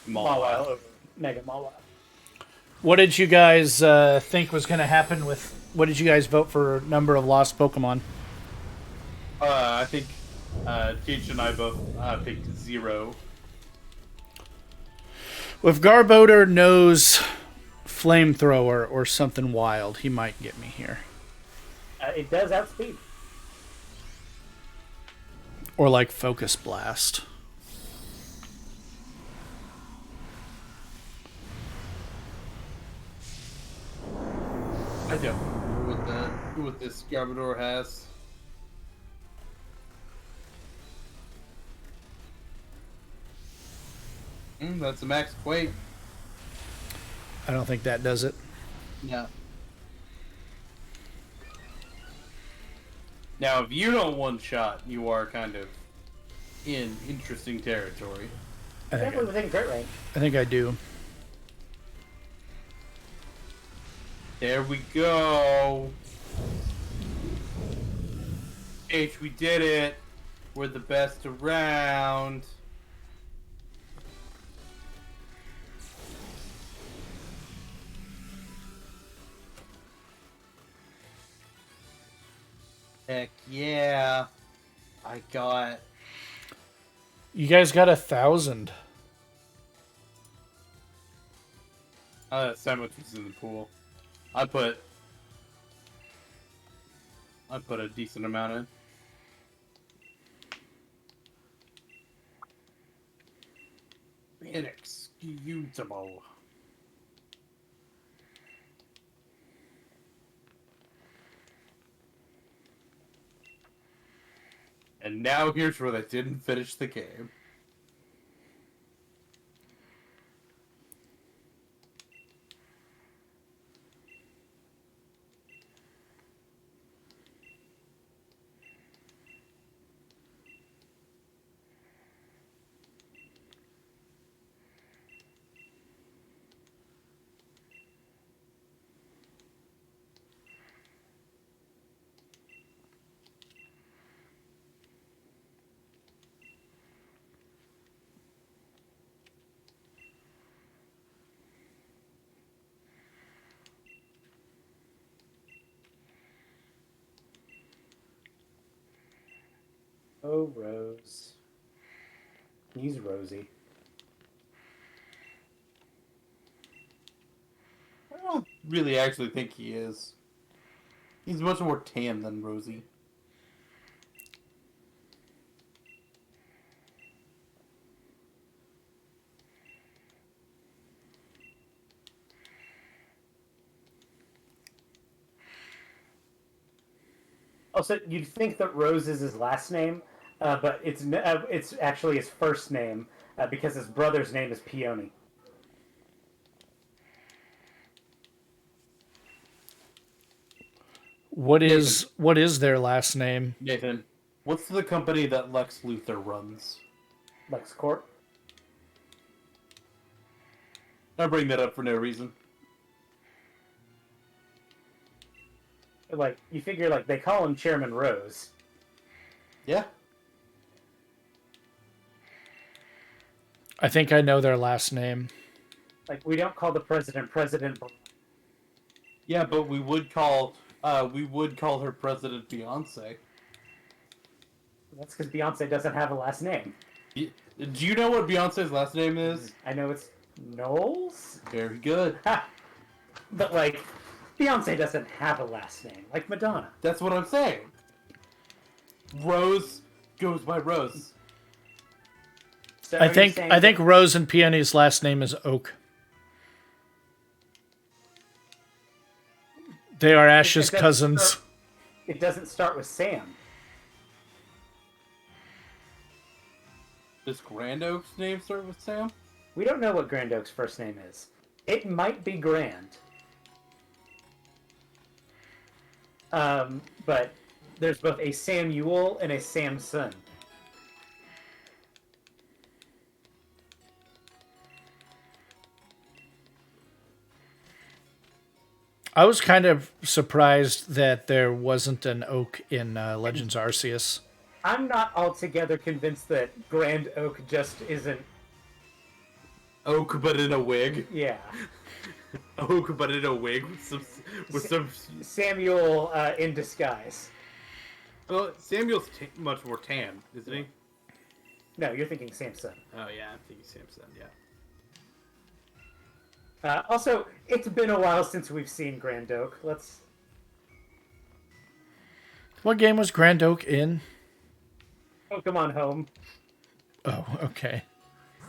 Mawile over Mega Mawile. What did you guys think was going to happen with... What did you guys vote for number of lost Pokemon? I think Cage and I both picked 0. If Garbodor knows Flamethrower or something wild, he might get me here. It does outspeed. Or like Focus Blast. I don't remember what this Garbodor has. That's a max Quake. I don't think that does it. Yeah. Now, if you don't one-shot, you are kind of in interesting territory. Definitely within crit range. I think I do. There we go. H, we did it. We're the best around. Heck yeah. I got... You guys got 1,000. that sandwich was in the pool. I put a decent amount in. Inexcusable. And now here's where they didn't finish the game. Oh, Rose. He's Rosie. I don't really actually think he is. He's much more tan than Rosie. Also, you'd think that Rose is his last name, but it's actually his first name because his brother's name is Peony. What is their last name? Nathan, what's the company that Lex Luthor runs? LexCorp. I bring that up for no reason. Like, you figure, like, they call him Chairman Rose. Yeah. I think I know their last name. Like, we don't call the president President. Yeah, but we would call her President Beyonce. That's because Beyonce doesn't have a last name. Do you know what Beyonce's last name is? I know it's Knowles. Very good. But, like, Beyonce doesn't have a last name, like Madonna. That's what I'm saying. Rose goes by Rose. So I think Rose and Peony's last name is Oak. They are Ash's cousins. It doesn't start with Sam. Does Grand Oak's name start with Sam? We don't know what Grand Oak's first name is. It might be Grand. But there's both a Samuel and a Samson. I was kind of surprised that there wasn't an Oak in Legends Arceus. I'm not altogether convinced that Grand Oak just isn't. Oak, but in a wig. Yeah. Oak, but in a wig with some. Samuel in disguise. Well, Samuel's much more tan, isn't he? No, you're thinking Samson. Oh yeah, I'm thinking Samson. Yeah. Also, it's been a while since we've seen Grand Oak. Let's. What game was Grand Oak in? Pokemon Home. Oh, okay.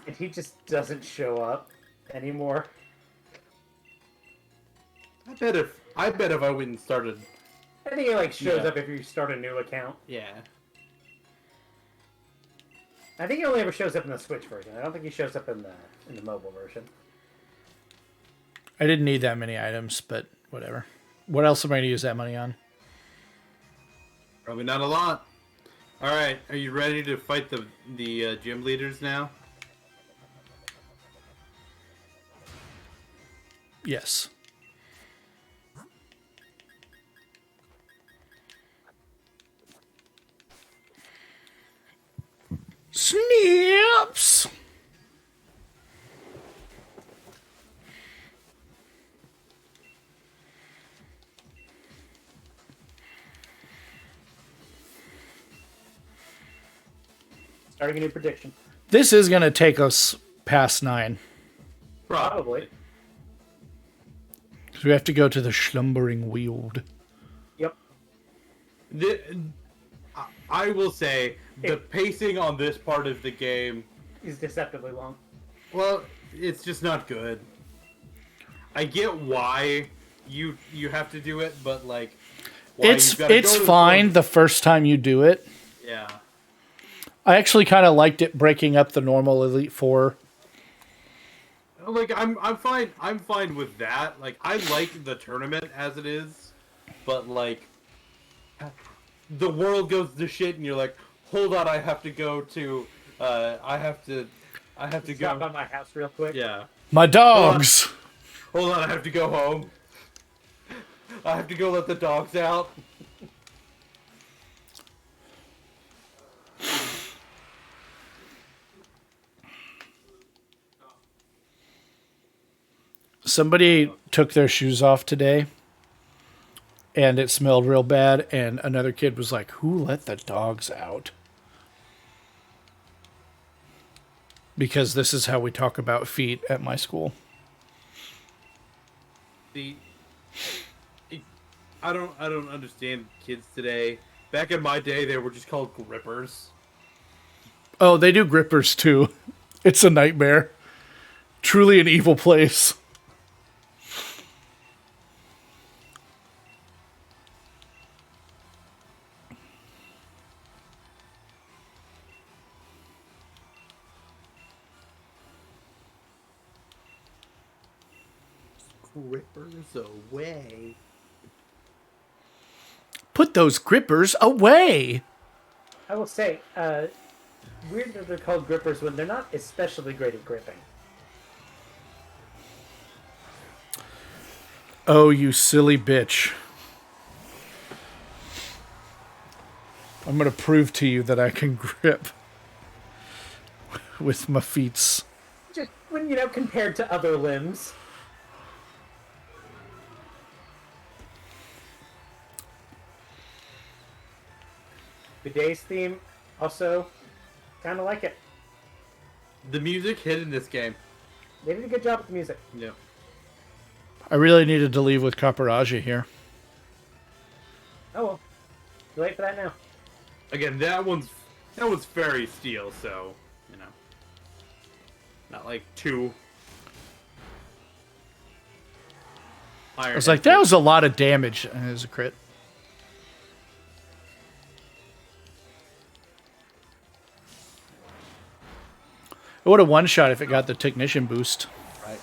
And he just doesn't show up anymore. I bet if I went and started. I think he like shows Yeah. up if you start a new account. Yeah. I think he only ever shows up in the Switch version. I don't think he shows up in the mobile version. I didn't need that many items, but whatever. What else am I going to use that money on? Probably not a lot. All right, are you ready to fight the gym leaders now? Yes. Snips! Starting a new prediction. This is going to take us past 9. Probably. So we have to go to the slumbering weald. Yep. I will say the pacing on this part of the game, Is deceptively long. well, it's just not good. I get why you have to do it, but like, why It's you've gotta go to fine the first time you do it. Yeah. I actually kind of liked it breaking up the normal Elite Four. Like I'm fine with that. Like I like the tournament as it is, but like the world goes to shit and you're like, hold on, I have to go to I have to Stop go. by my house real quick. Yeah. My dogs! Hold on, I have to go home. I have to go let the dogs out. Somebody took their shoes off today, and it smelled real bad, and another kid was like, who let the dogs out? Because this is how we talk about feet at my school. See, I don't understand kids today. Back in my day, they were just called grippers. Oh, they do grippers too. It's a nightmare. Truly an evil place. Grippers away. Put those grippers away. I will say, weird that they're called grippers when they're not especially great at gripping. Oh, you silly bitch. I'm going to prove to you that I can grip with my feet. Just when, compared to other limbs. Today's theme, also, kind of like it. The music hit in this game. They did a good job with the music. Yeah. I really needed to leave with Cobrastryke here. Oh well. Too late for that now. Again, that one's fairy steel, so not like two. I was like, that was a lot of damage, and it was a crit. It would have one-shot if it got the technician boost. Right.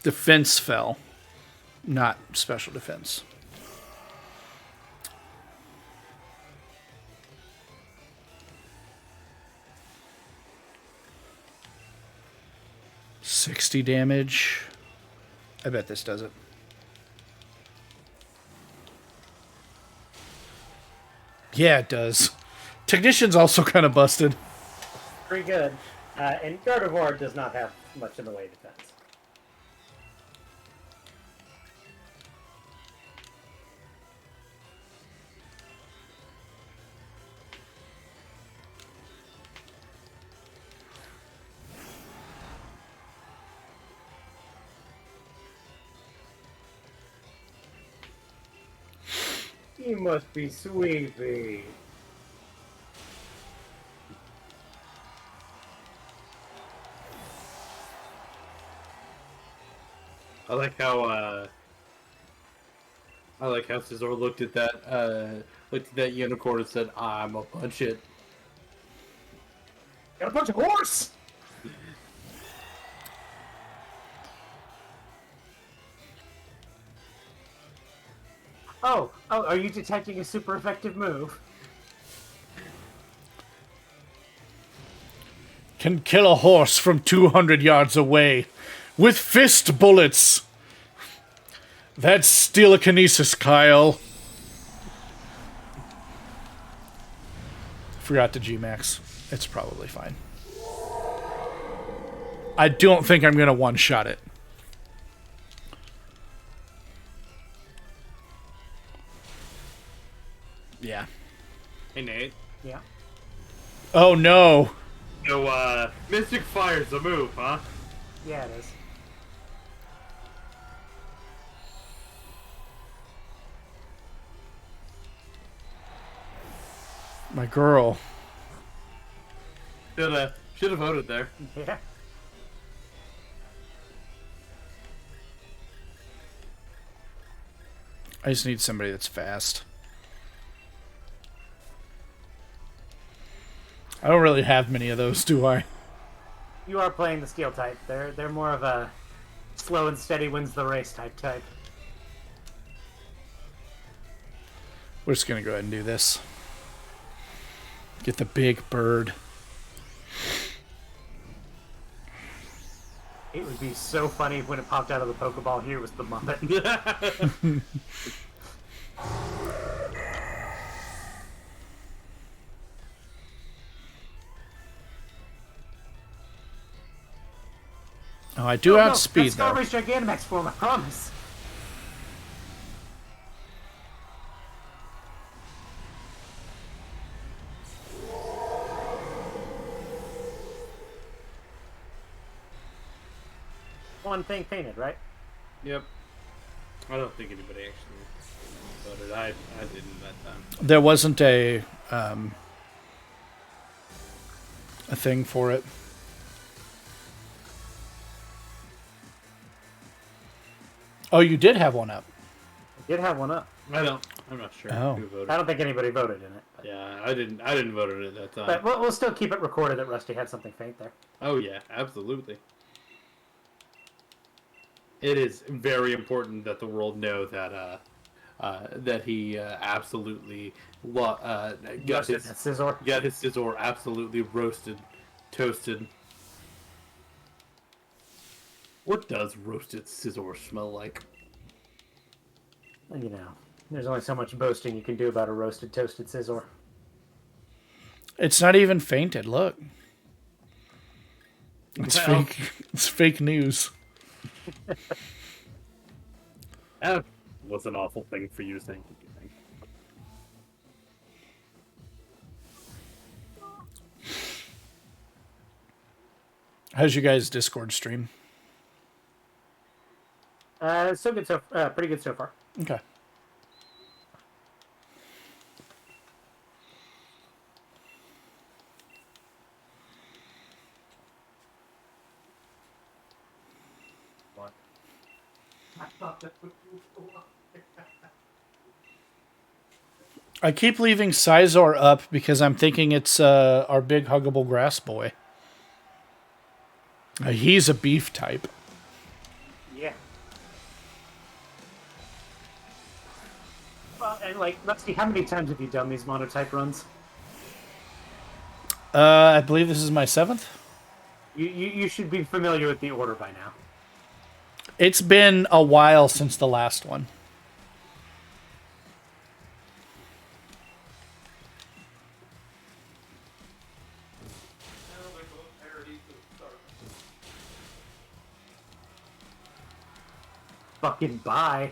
Defense fell, not special defense. $60 damage. I bet this does it. Yeah, it does. Technician's also kind of busted. Pretty good. And Gardevoir does not have much in the way of defense. He must be sleepy. I like how Scizor looked at that unicorn and said, "I'm a punch it." Got a bunch of horse! Oh, are you detecting a super effective move? Can kill a horse from 200 yards away with fist bullets. That's steelkinesis, Kyle. Forgot to G-Max. It's probably fine. I don't think I'm going to one-shot it. Yeah. Hey, Nate. Yeah. Oh, no. So, Mystic Fire's the move, huh? Yeah, it is. My girl. Should have voted there. Yeah. I just need somebody that's fast. I don't really have many of those, do I? You are playing the steel type. They're more of a slow and steady wins the race type. We're just going to go ahead and do this. Get the big bird. It would be so funny when it popped out of the Pokeball here was the Muppet. Oh, I do outspeed, though. though. That's Cobrastryke Gigantamax form, I promise. One thing painted, right? Yep. I don't think anybody actually voted. I didn't that time. There wasn't a thing for it. Oh, you did have one up. I did have one up. I'm not sure Oh. who voted. I don't think anybody voted in it. But, Yeah, I didn't vote in it that time. but we'll still keep it recorded that Rusty had something faint there. Oh yeah, absolutely. It is very important that the world know that that he absolutely got his That Scizor. Scizor absolutely roasted, toasted. What does roasted Scizor smell like? You know, there's only so much boasting you can do about a roasted, toasted Scizor. It's not even fainted. Look. It's Well. fake. It's fake news. That was an awful thing for you to think. How's you guys' Discord stream? So good, pretty good so far. Okay. I keep leaving Sizor up because I'm thinking it's our big huggable grass boy. He's a beef type. Yeah. Well, and like, Rusty, how many times have you done these monotype runs? I believe this is my 7th. You should be familiar with the order by now. It's been a while since the last one. Fucking bye.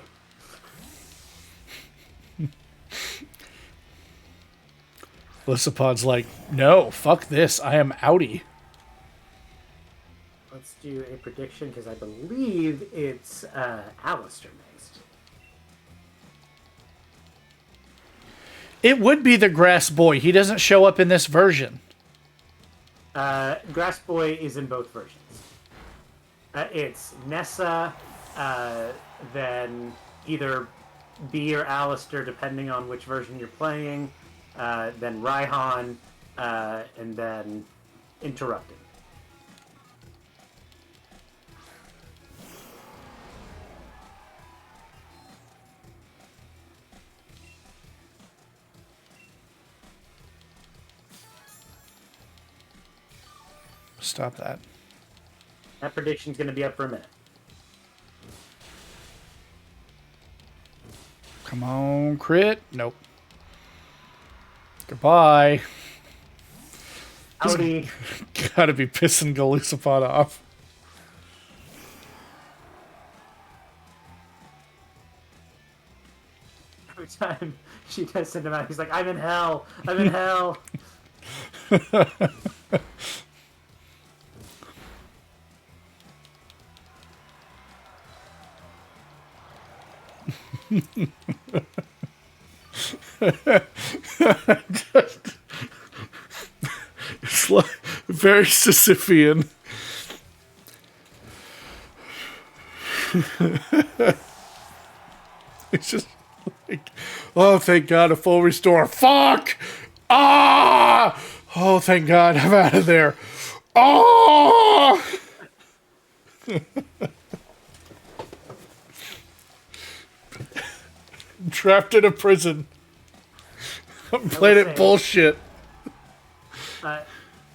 Lissapod's like, no, fuck this. I am outie. Let's do a prediction because I believe it's Alistair based. It would be the grass boy. He doesn't show up in this version. Grass Boy is in both versions. It's Nessa, then either B or Alistair, depending on which version you're playing, then Raihan, and then Interrupted. Stop that. That prediction's going to be up for a minute. Come on, crit. Nope. Goodbye. Howdy. Gotta be pissing Galusapod off. she does send him out. He's like, I'm in hell. I'm in hell. It's like very Sisyphean. It's just like, oh, thank God, a full restore. Fuck! Ah! Oh, thank God, I'm out of there. Oh! Trapped in a prison. I'm playing it bullshit.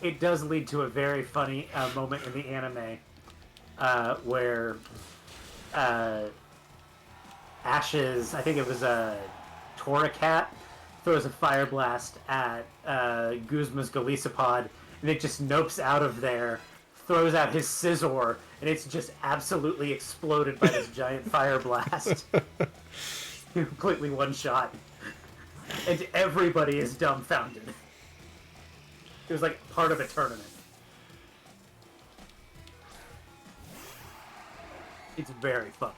It does lead to a very funny moment in the anime where Ash's, I think it was a Toracat, throws a fire blast at Guzma's Golisopod, and it just nopes out of there, throws out his Scizor, and it's just absolutely exploded by this giant fire blast. Completely one shot. And everybody is dumbfounded. It was like part of a tournament. It's very funny.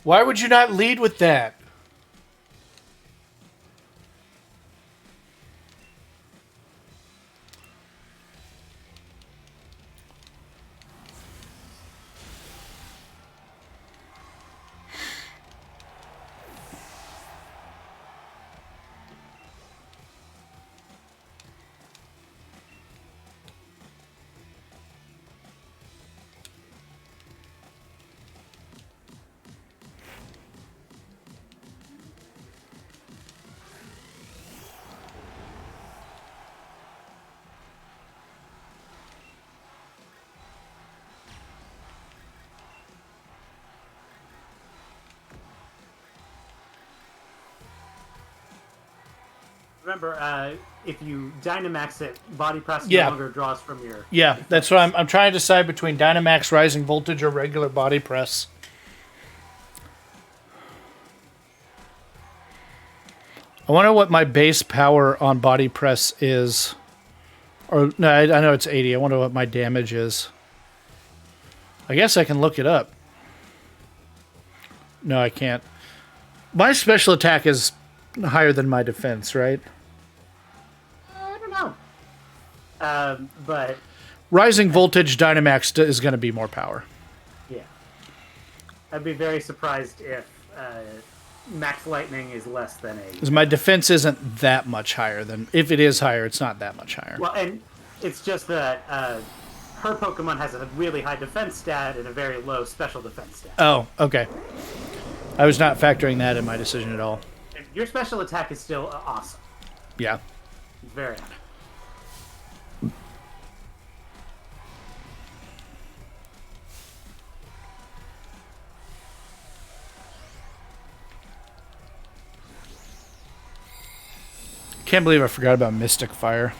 Why would you not lead with that? Remember, if you Dynamax it, Body Press Yeah. no longer draws from your... Yeah, that's what I'm trying to decide between Dynamax, Rising Voltage, or regular Body Press. I wonder what my base power on Body Press is. Or, no, I know it's 80. I wonder what my damage is. I guess I can look it up. No, I can't. My special attack is higher than my defense, right? I don't know. But, Rising Voltage Dynamax is going to be more power. yeah. I'd be very surprised if Max Lightning is less than 80. Because my defense isn't that much higher than... If it is higher, it's not that much higher. Well, and it's just that her Pokemon has a really high defense stat and a very low special defense stat. Oh, okay. I was not factoring that in my decision at all. And your special attack is still awesome. Yeah. It's very high. Can't believe I forgot about Mystic Fire.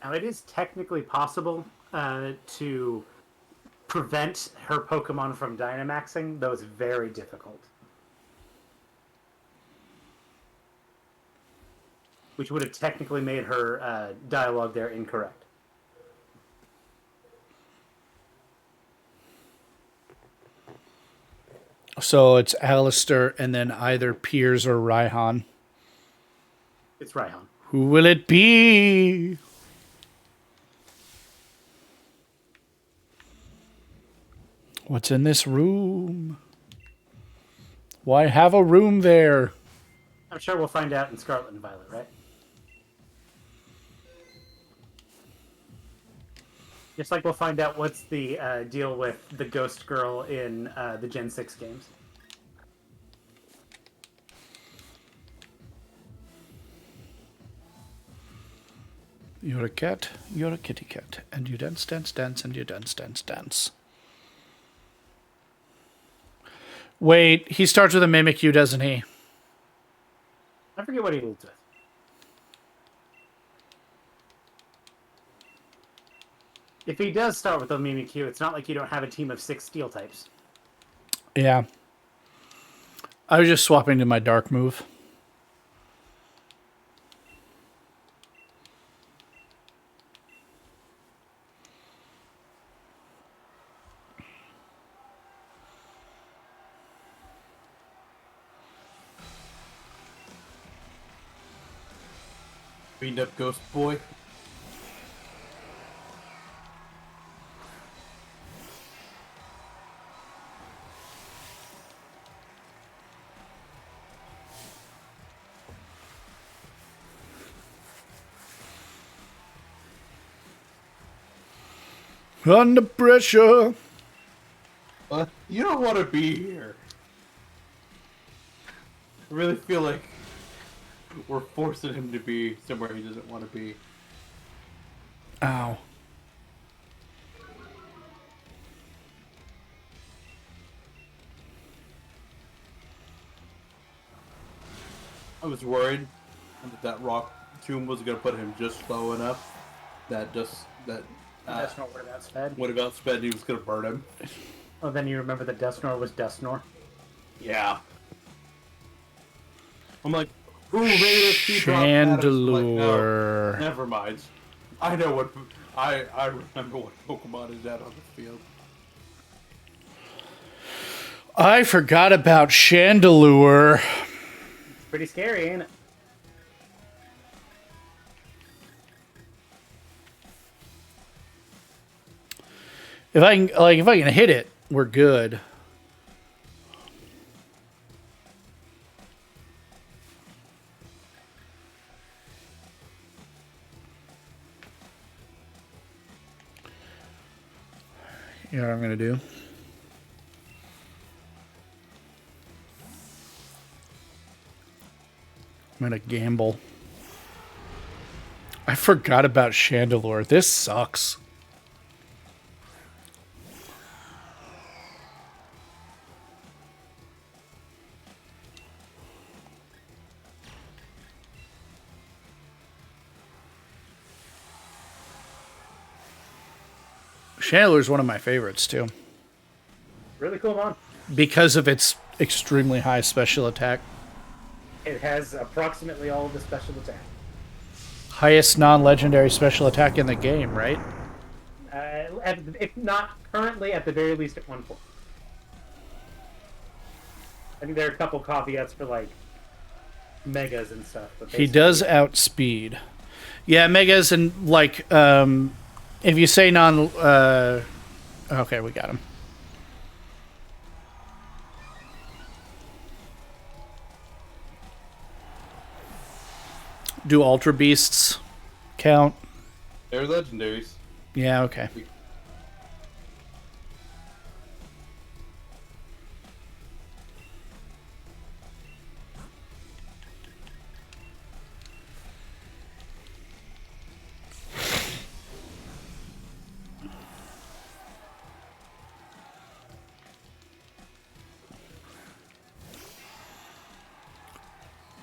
Now, it is technically possible to prevent her Pokemon from Dynamaxing, that was very difficult. Which would have technically made her dialogue there incorrect. So it's Alistair and then either Piers or Raihan. It's Raihan. Who will it be? What's in this room? Why have a room there? I'm sure we'll find out in Scarlet and Violet, right? Just like we'll find out what's the deal with the Ghost Girl in the Gen 6 games. You're a cat, you're a kitty cat, and you dance, dance, dance, and you dance, dance, dance. Wait, he starts with a Mimikyu, doesn't he? I forget what he leads with. If he does start with a Mimikyu, it's not like you don't have a team of 6 Steel types. Yeah. I was just swapping to my dark move. Beamed up Ghost Boy. Under pressure. You don't want to be here. I really feel like we're forcing him to be somewhere he doesn't want to be. Ow. I was worried that rock tomb was going to put him just low enough that That's not what about Sped. would have outsped, he was going to burn him. Oh, then you remember that Dusknor was Dusknor? Yeah. I'm like, ooh, Raider, Chandelure. never mind. I know what. I remember what Pokemon is out on the field. I forgot about Chandelure. Pretty scary, ain't it? If I can hit it, we're good. You know what I'm gonna do? I'm gonna gamble. I forgot about Chandelure. This sucks. Chandelure's one of my favorites too, Really cool mon. because of its extremely high special attack. It has approximately all of the special attack. Highest non-legendary special attack in the game, right? If not currently, at the very least at one point. I think there are a couple caveats for like megas and stuff. But He does outspeed. Yeah, megas and like if you say non okay, we got him. Do Ultra Beasts count? They're legendaries. Yeah, okay.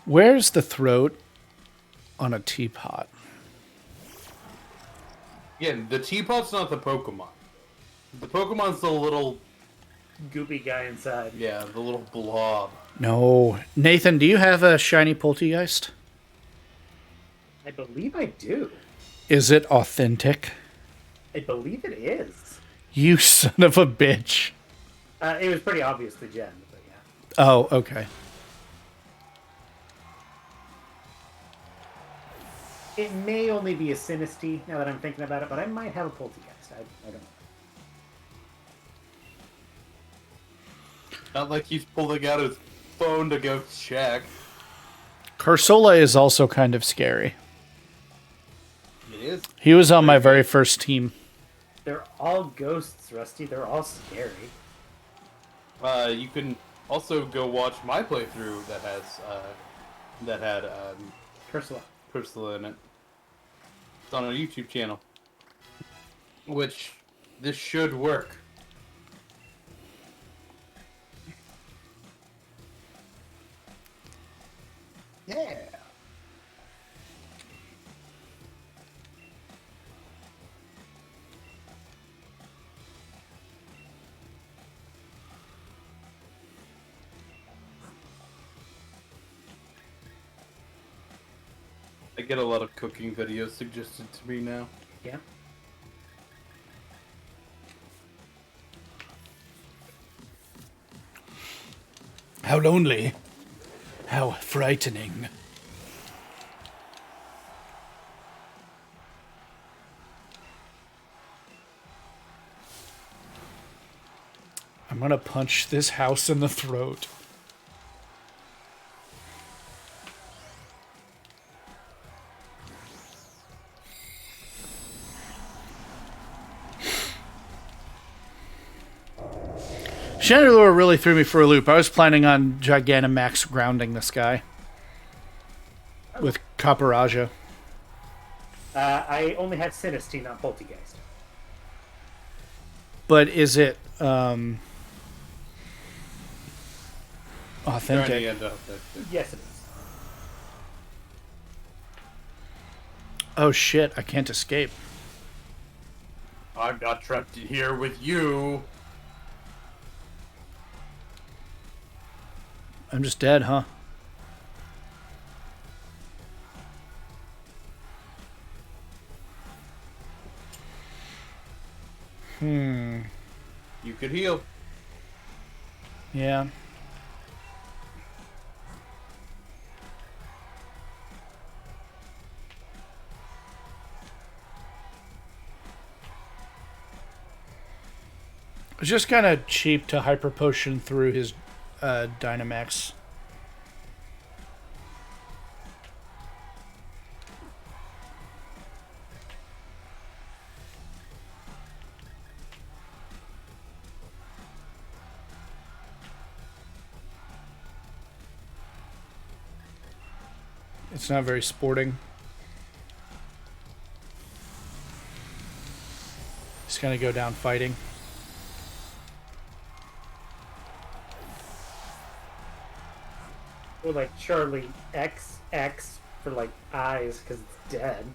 Where's the throat on a teapot? Again, the teapot's not the Pokemon. The Pokemon's the little, Goopy guy inside. the little blob. No. Nathan, do you have a shiny Poltegeist? I believe I do. Is it authentic? I believe it is. You son of a bitch. It was pretty obviously Jen, but yeah. Oh, okay. It may only be a Sinistea now that I'm thinking about it, but I might have a Poltergeist. I don't know. Not like he's pulling out his phone to go check. Corsola is also kind of scary. It is. He was on my very first team. They're all ghosts, Rusty. They're all scary. You can also go watch my playthrough that had Ursula. Crystal in it. It's on our YouTube channel. Which this should work. Yeah. I get a lot of cooking videos suggested to me now. Yeah. How lonely. How frightening. I'm gonna punch this house in the throat. Chandelure really threw me for a loop. I was planning on Gigantamax grounding this guy with Cobrastryke. I only have Sinistea, not Poltergeist. But is it Shiny authentic? and authentic. Yes, it is. Oh shit, I can't escape. I'm not trapped here with you. I'm just dead, huh? You could heal. Yeah. It's just kind of cheap to hyper potion through his Dynamax. It's not very sporting. He's gonna go down fighting. Or like Charlie XX for like eyes because it's dead.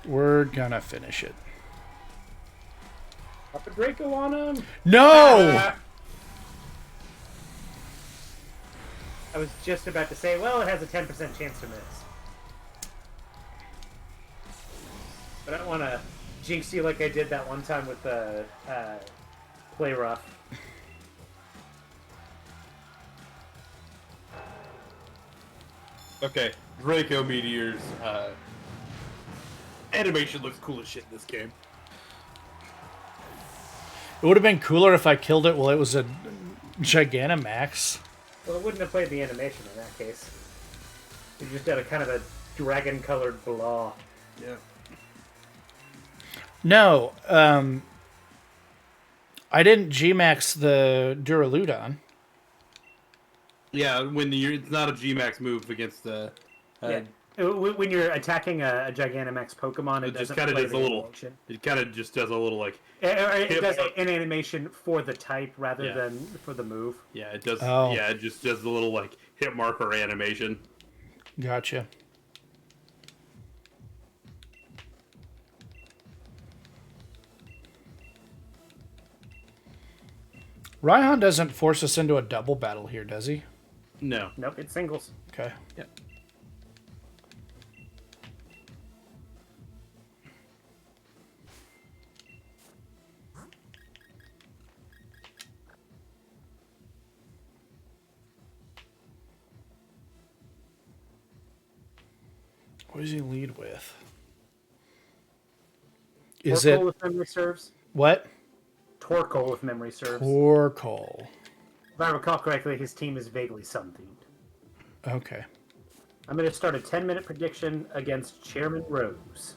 We're gonna finish it. Pop a Draco on him. No! I was just about to say, well, it has a 10% chance to miss. But I don't want to jinx you like I did that one time with the Play Rough. Okay, Draco Meteor's animation looks cool as shit in this game. It would have been cooler if I killed it while it was a Gigantamax. Well, it wouldn't have played the animation in that case. You just had a kind of a dragon-colored blah. Yeah. No, I didn't G-Max the Duraludon. Yeah, when it's not a G-Max move against the Yeah. When you're attacking a Gigantamax Pokemon, it It just doesn't kind of play does a the little. animation. It kind of just does a little like. It does Hip- an animation for the type rather Yeah. than for the move. Yeah, it does. Oh. Yeah, it just does a little like hit marker animation. Gotcha. Raihan doesn't force us into a double battle here, does he? No. Nope, it's singles. Okay. Yeah. What does he lead with? Is Torkoal, it if memory serves? what? Torkoal, if memory serves. Torkoal. If I recall correctly, his team is vaguely sun-themed. Okay. I'm going to start a 10-minute prediction against Chairman Rose.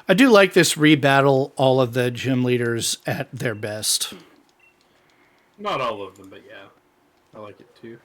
I do like this rebattle all of the gym leaders at their best. Not all of them, but yeah, I like it too.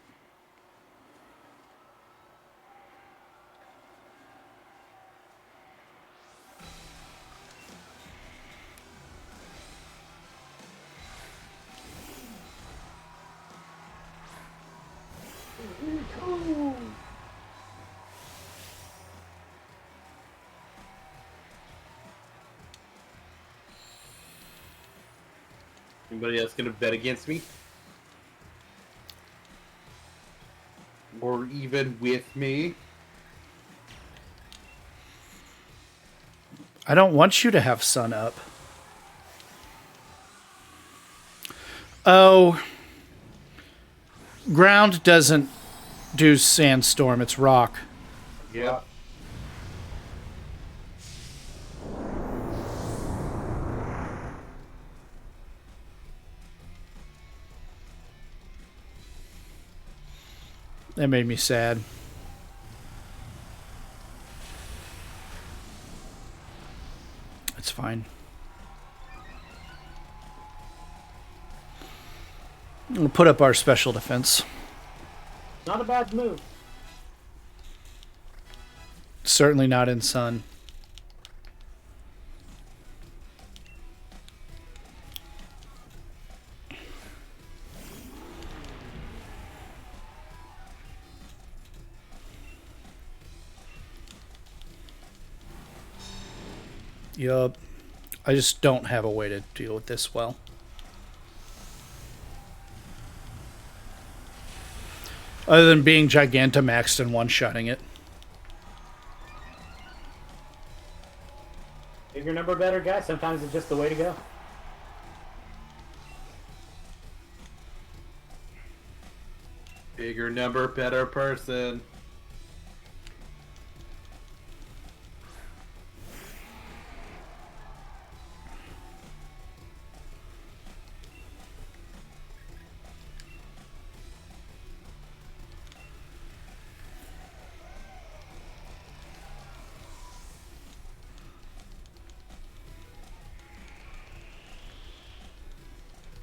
Anybody else gonna bet against me? Or even with me? I don't want you to have sun up. Oh. Ground doesn't do sandstorm, it's rock. Yeah. That made me sad. It's fine. We'll put up our special defense. Not a bad move. Certainly not in sun. Yup. I just don't have a way to deal with this well. Other than being Gigantamaxed and one-shotting it. Bigger number, better guy. Sometimes it's just the way to go. Bigger number, better person.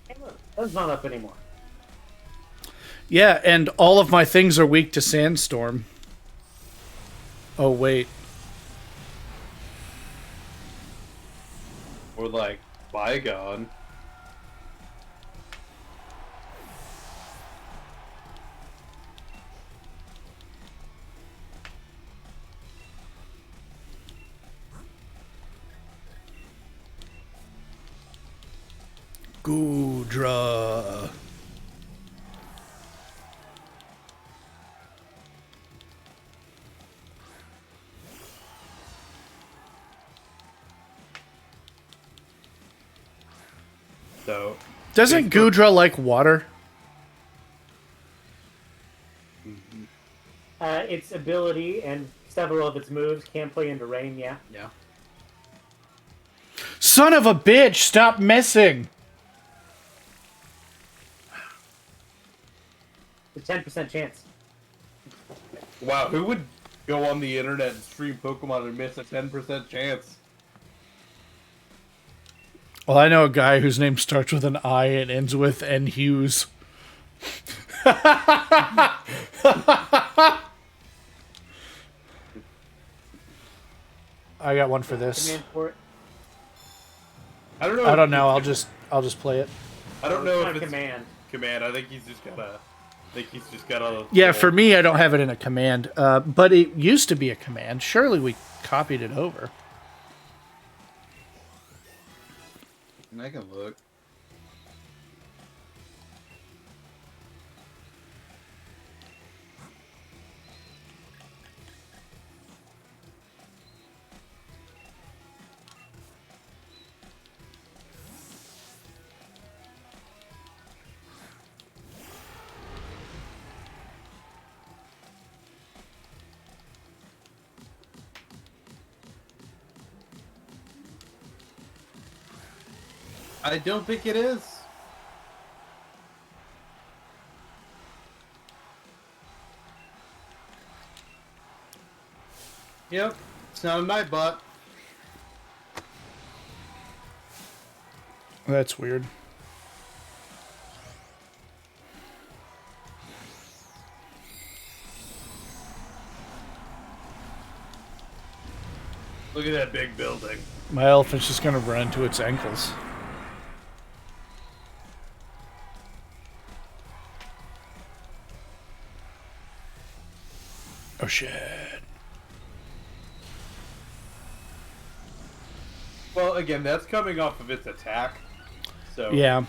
Hey, look, that's not up anymore. Yeah, and all of my things are weak to sandstorm. Oh, wait. Or like, bygone. Goodra. So, Doesn't Goodra like water? Its ability and several of its moves can play into rain, yeah. yeah. Son of a bitch! Stop messing! It's a 10% chance. Wow, who would go on the internet and stream Pokemon and miss a 10% chance? Well, I know a guy whose name starts with an I and ends with N. Hughes. I got one for this. Command for it. I don't know. I don't know. I'll just play it. I don't know if It's it's command. command. I think he's just got a. Yeah, for me, I don't have it in a command, but it used to be a command. Surely we copied it over. I can look. I don't think it is. Yep, it's not in my butt. That's weird. Look at that big building. My elephant's just gonna run into its ankles. Oh shit. Well, again, that's coming off of its attack. So Yeah.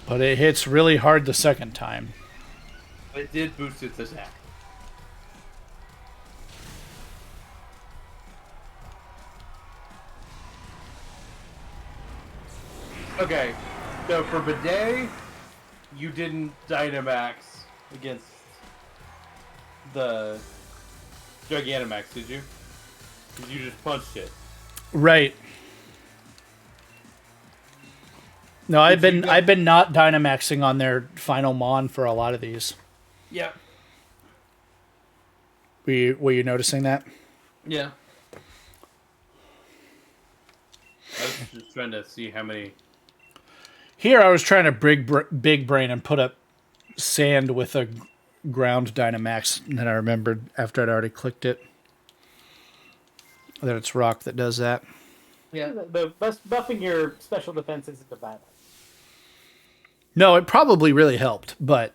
But it hits really hard the second time. it did boost its attack. Okay, so for Bidet, you didn't Dynamax against the Gigantamax, did you? Because you just punched it. Right. No, I've Did you been not Dynamaxing on their final Mon for a lot of these. Yeah. Were you noticing that? Yeah. I was just trying to see how many. Here I was trying to big brain and put up sand with a ground Dynamax, and then I remembered after I'd already clicked it that it's rock that does that. Yeah, the buffing your special defense isn't a bad. No, it probably really helped, but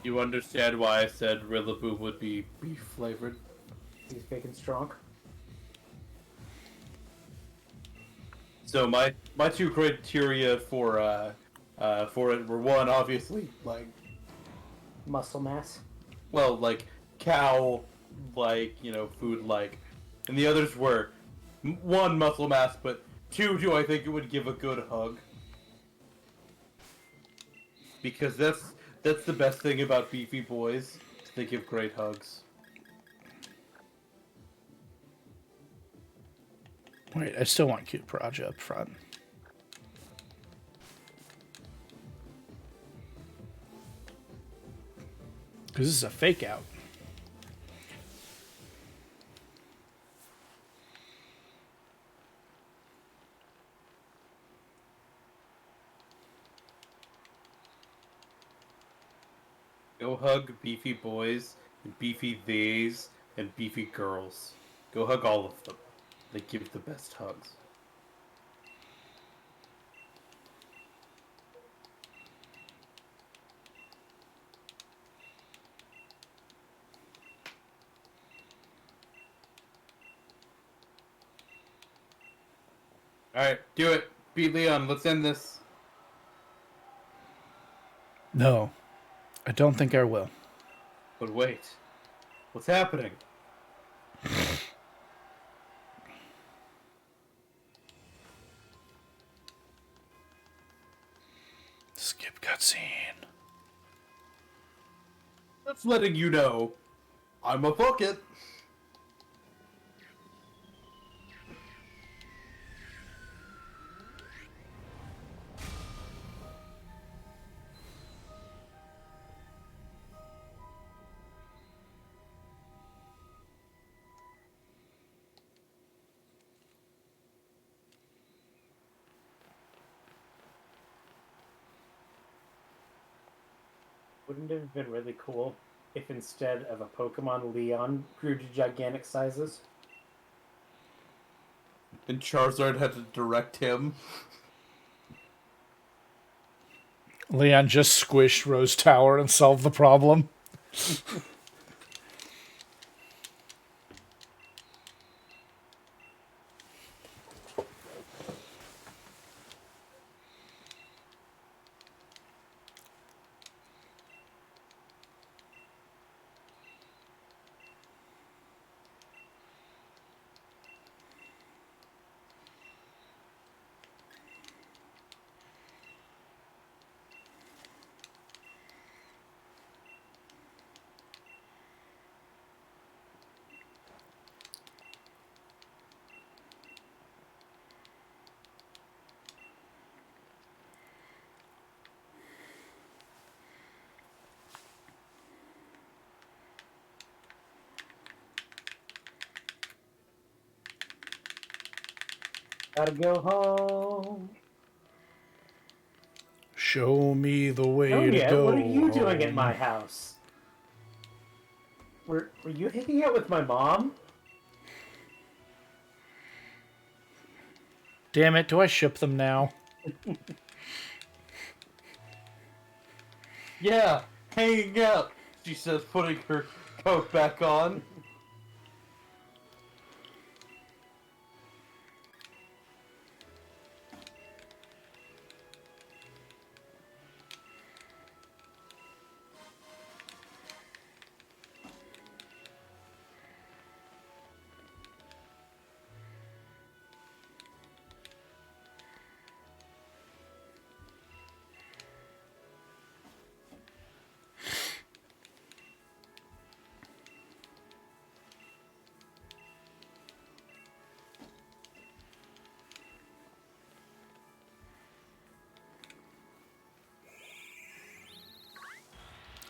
You understand why I said Rillaboom would be beef flavored? He's big and strong. So my two criteria for it were, one, obviously, like, Muscle mass. well, like cow, like, you know, food like, and the others were, one, muscle mass, but two, do I think it would give a good hug? Because that's the best thing about beefy boys. They give great hugs. wait, I still want cute Paraja up front. Because this is a fake out. Go hug beefy boys, and beefy theys, and beefy girls. Go hug all of them. They give the best hugs. Alright, do it. Beat Leon. Let's end this. No, I don't think I will. But wait, what's happening? Skip cutscene. That's letting you know I'm a bucket. Wouldn't it have been really cool if instead of a Pokemon, Leon grew to gigantic sizes? And Charizard had to direct him. Leon just squished Rose Tower and solved the problem. Gotta go home. Show me the way to Sonia, go what are you doing at home. my house? Were you hanging out with my mom? Damn it, do I ship them now? Yeah, hanging out, she says, putting her coat back on.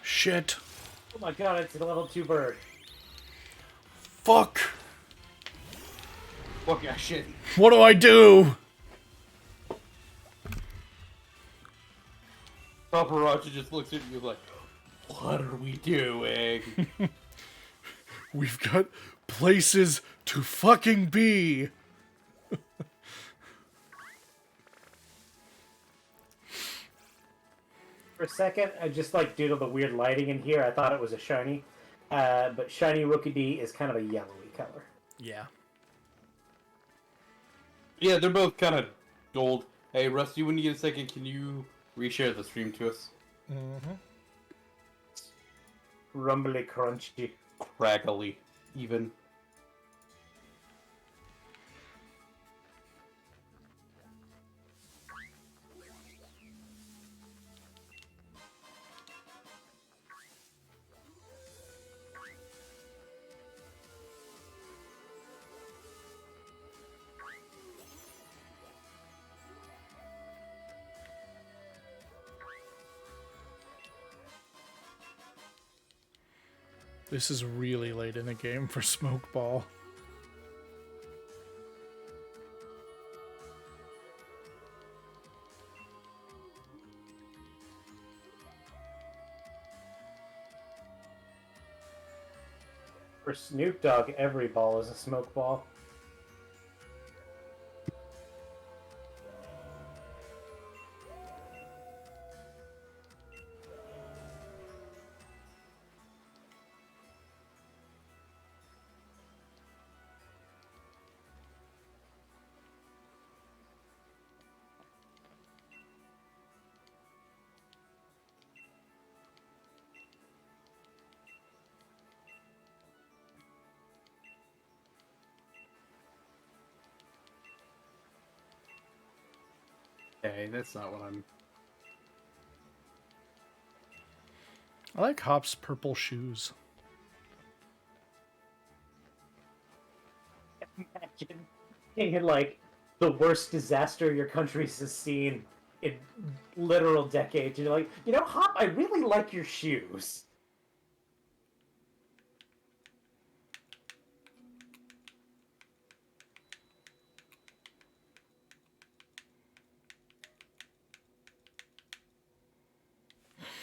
Shit. Oh my god, it's a level 2 bird. Fuck. Fuck yeah, shit. What do I do? Paparazzi just looks at you like, what are we doing? We've got places to fucking be. For a second, I just like due to the weird lighting in here, I thought it was a shiny. But shiny Rookidee is kind of a yellowy color. Yeah. Yeah, they're both kind of gold. Hey, Rusty, when you get a second, can you reshare the stream to us? Rumbly crunchy. Crackly, even. This is really late in the game for Smoke Ball. For Snoop Dogg, every ball is a smoke ball. Okay, that's not what I'm... I like Hop's purple shoes. Imagine being like the worst disaster your country has seen in literal decades. You're like, Hop, I really like your shoes.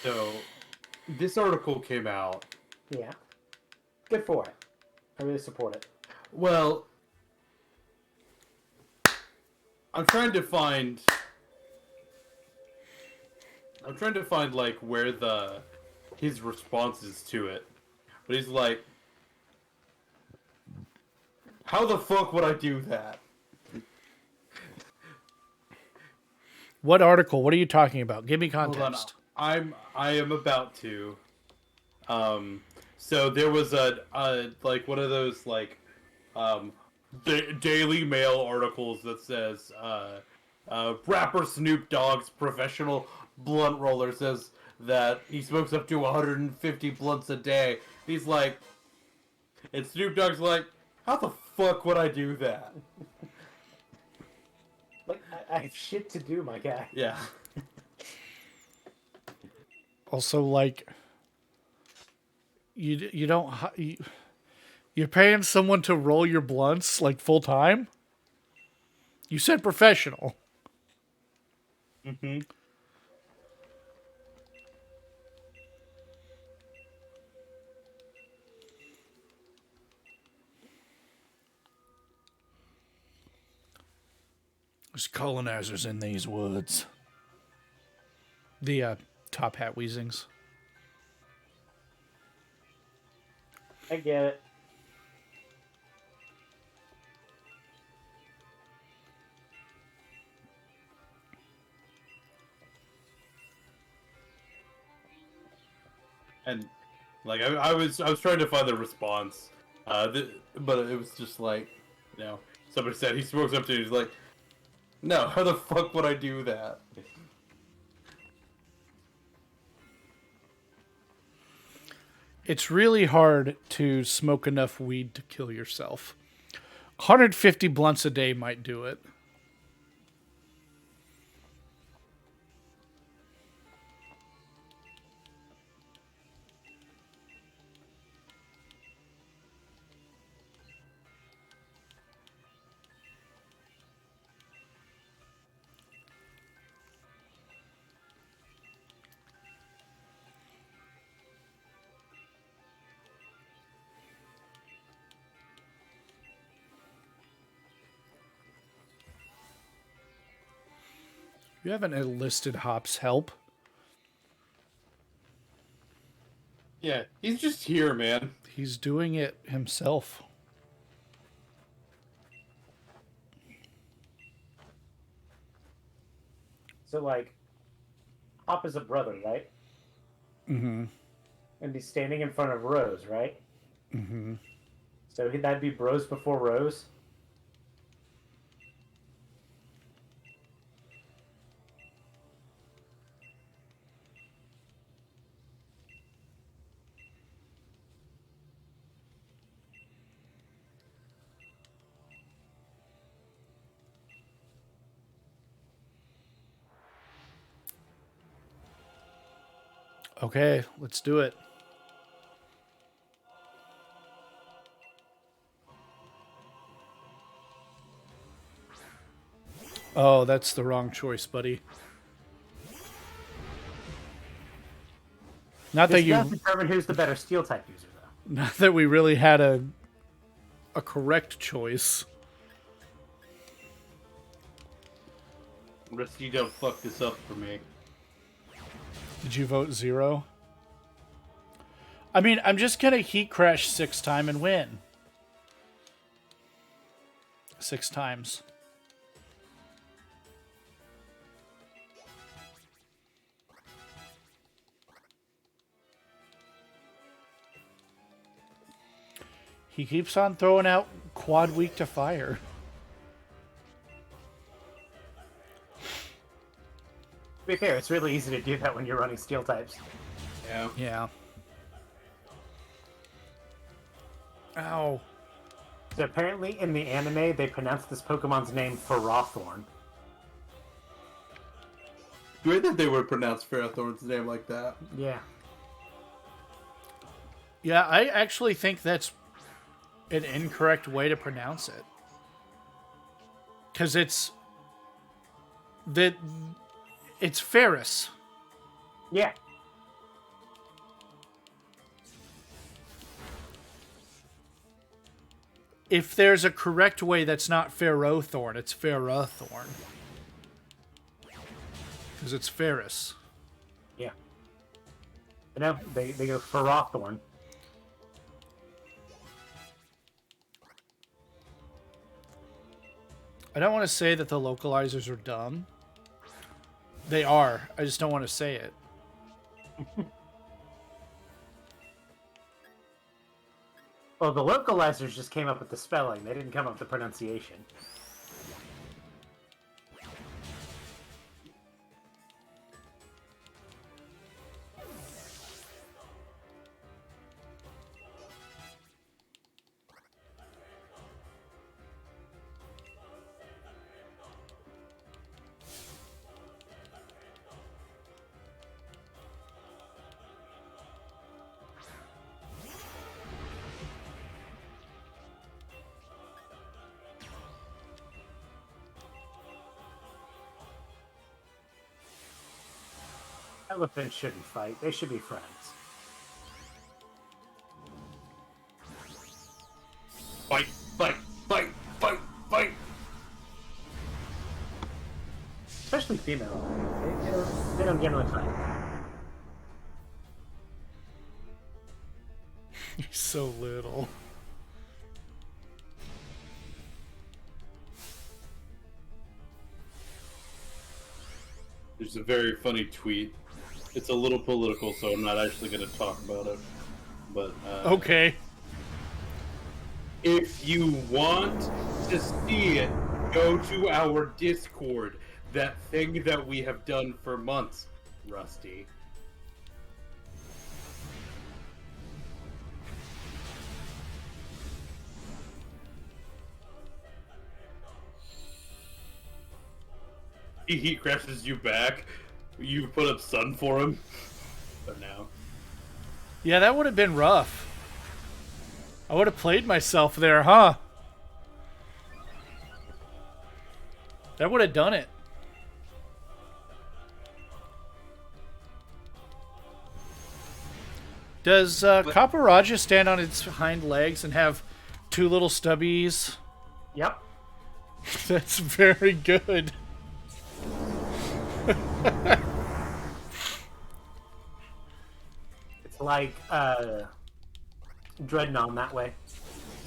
So, this article came out. Yeah. Good for it. I really support it. Well, I'm trying to find like where his responses to it. But he's like, how the fuck would I do that? What article? What are you talking about? Give me Hold on. context. I am about to. So there was a like one of those like Daily Mail articles that says rapper Snoop Dogg's professional blunt roller says that he smokes up to 150 blunts a day. He's like, and Snoop Dogg's like, how the fuck would I do that? Like, I have shit to do, my guy. Yeah. Also, like, you don't you're paying someone to roll your blunts like full time. You said professional. Mm-hmm. There's colonizers in these woods. The Top Hat Weezings. I get it. And like I was trying to find the response, but it was just like, somebody said he smokes up to. He's like, no, how the fuck would I do that? It's really hard to smoke enough weed to kill yourself. 150 blunts a day might do it. You haven't enlisted Hop's help. Yeah, he's just here, man. He's doing it himself. So, like, Hop is a brother, right? Mm-hmm. And he's standing in front of Rose, right? Mm-hmm. So that'd be Bros before Rose? Okay, let's do it. Oh, that's the wrong choice, buddy. Not that This you, does determine who's the better steel type user, though. not that we really had a correct choice. Rusty, don't fuck this up for me. Did you vote 0? I mean, I'm just gonna heat crash 6 times and win. 6 times. He keeps on throwing out quad weak to fire. To be fair, it's really easy to do that when you're running steel types. Yeah. Yeah. Ow. So apparently in the anime, they pronounced this Pokemon's name Ferrothorn. Weird that they would pronounce Ferrothorn's name like that. Yeah. Yeah, I actually think that's an incorrect way to pronounce it. Because it's Ferris. Yeah. If there's a correct way that's not Ferrothorn, it's Ferrothorn. Because it's Ferris. Yeah. But no, they go Ferrothorn. I don't want to say that the localizers are dumb. They are. I just don't want to say it. Well, the localizers just came up with the spelling. They didn't come up with the pronunciation. Elephants shouldn't fight. They should be friends. Fight, fight, fight, fight, fight. Especially female. They don't generally fight. He's so little. There's a very funny tweet. It's a little political, so I'm not actually going to talk about it. But Okay. if you want to see it, go to our Discord. That thing that we have done for months, Rusty. He heat crashes you back. You put up sun for him. But now. Yeah, that would have been rough. I would have played myself there, huh? That would have done it. Does Cobrastryke stand on its hind legs and have two little stubbies? Yep. That's very good. It's like Dreadnought that way.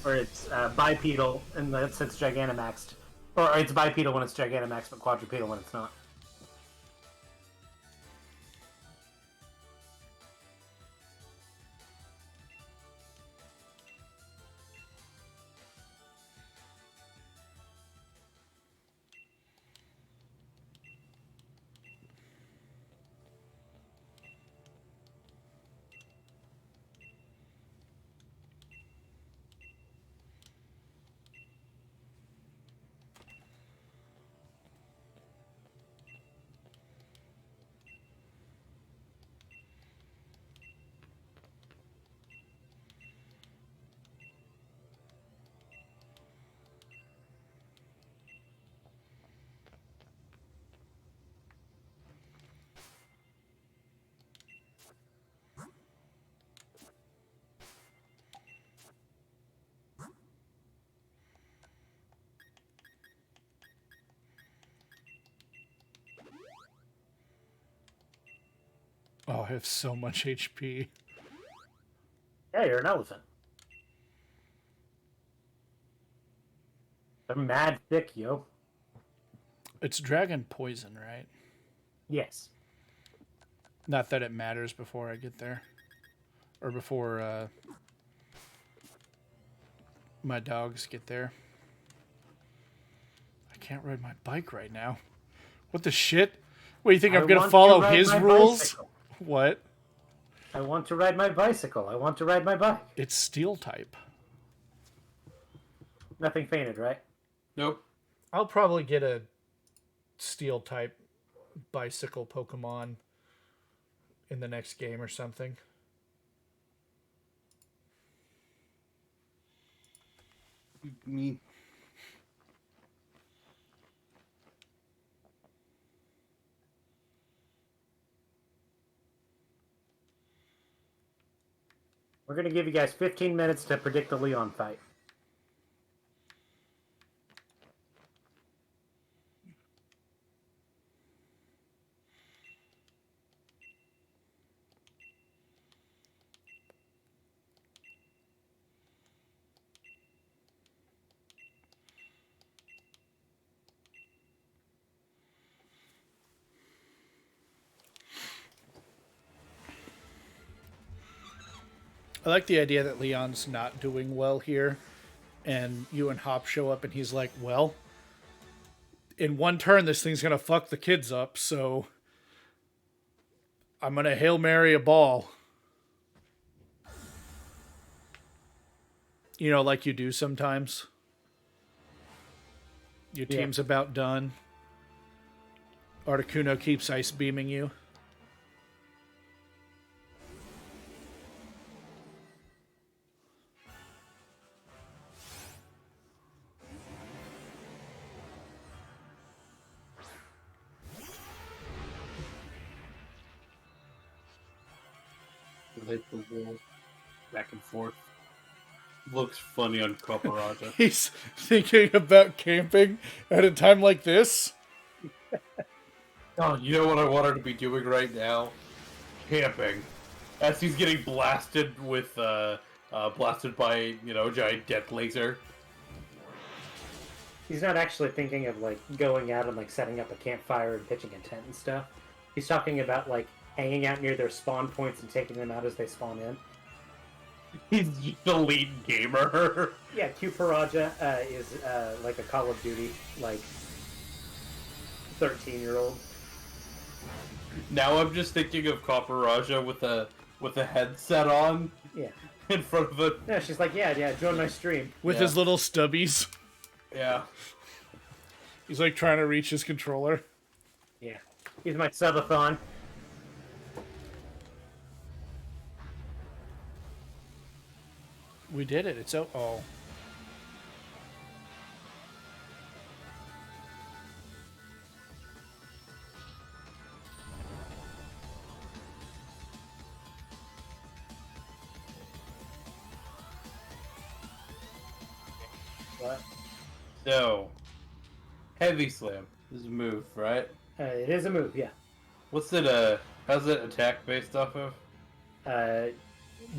Or it's bipedal and that's it's Gigantamaxed. Or it's bipedal when it's Gigantamaxed, but quadrupedal when it's not. Oh, I have so much HP. Yeah, you're an elephant. They're mad thick, yo. It's dragon poison, right? Yes. Not that it matters before I get there. Or before my dogs get there. I can't ride my bike right now. What the shit? What, you think I I'm going to want follow ride his my rules? bicycle. What? I want to ride my bicycle. I want to ride my bike. It's steel type. Nothing fainted, right? Nope. I'll probably get a steel type bicycle Pokemon in the next game or something. Me. We're going to give you guys 15 minutes to predict the Leon fight. I like the idea that Leon's not doing well here, and you and Hop show up, and he's like, well, in one turn, this thing's going to fuck the kids up, so I'm going to Hail Mary a ball. You know, like you do sometimes. Your team's about done. Articuno keeps ice beaming you. Hit the wall back and forth. Looks funny on Cobrastryke. He's thinking about camping at a time like this. Oh, you know what I want her to be doing right now? Camping. As he's getting blasted with, blasted by, a giant death laser. He's not actually thinking of, like, going out and, like, setting up a campfire and pitching a tent and stuff. He's talking about, like, hanging out near their spawn points and taking them out as they spawn in. He's just a lead gamer. Yeah, Cobrastryke is like a Call of Duty, like, 13-year-old. Now I'm just thinking of Cobrastryke with a headset on. Yeah. In front of a... No, she's like, yeah, join my stream. With his little stubbies. Yeah. He's like trying to reach his controller. Yeah. He's my subathon. We did it. It's oh. What? So, Heavy Slam is a move, right? It is a move, yeah. What's it, how's it attack based off of?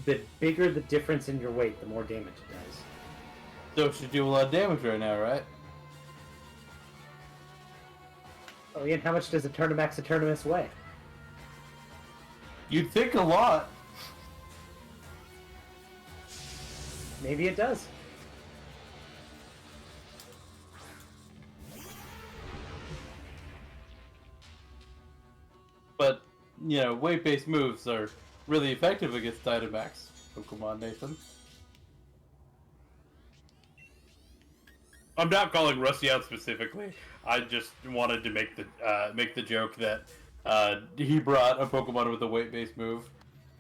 The bigger the difference in your weight, the more damage it does. So it should do a lot of damage right now, right? Oh, Ian, how much does a Turnimax Eternimus weigh? You'd think a lot. Maybe it does. But, weight-based moves are really effective against Dynamax Pokemon, Nathan. I'm not calling Rusty out specifically. I just wanted to make the joke that he brought a Pokemon with a weight-based move,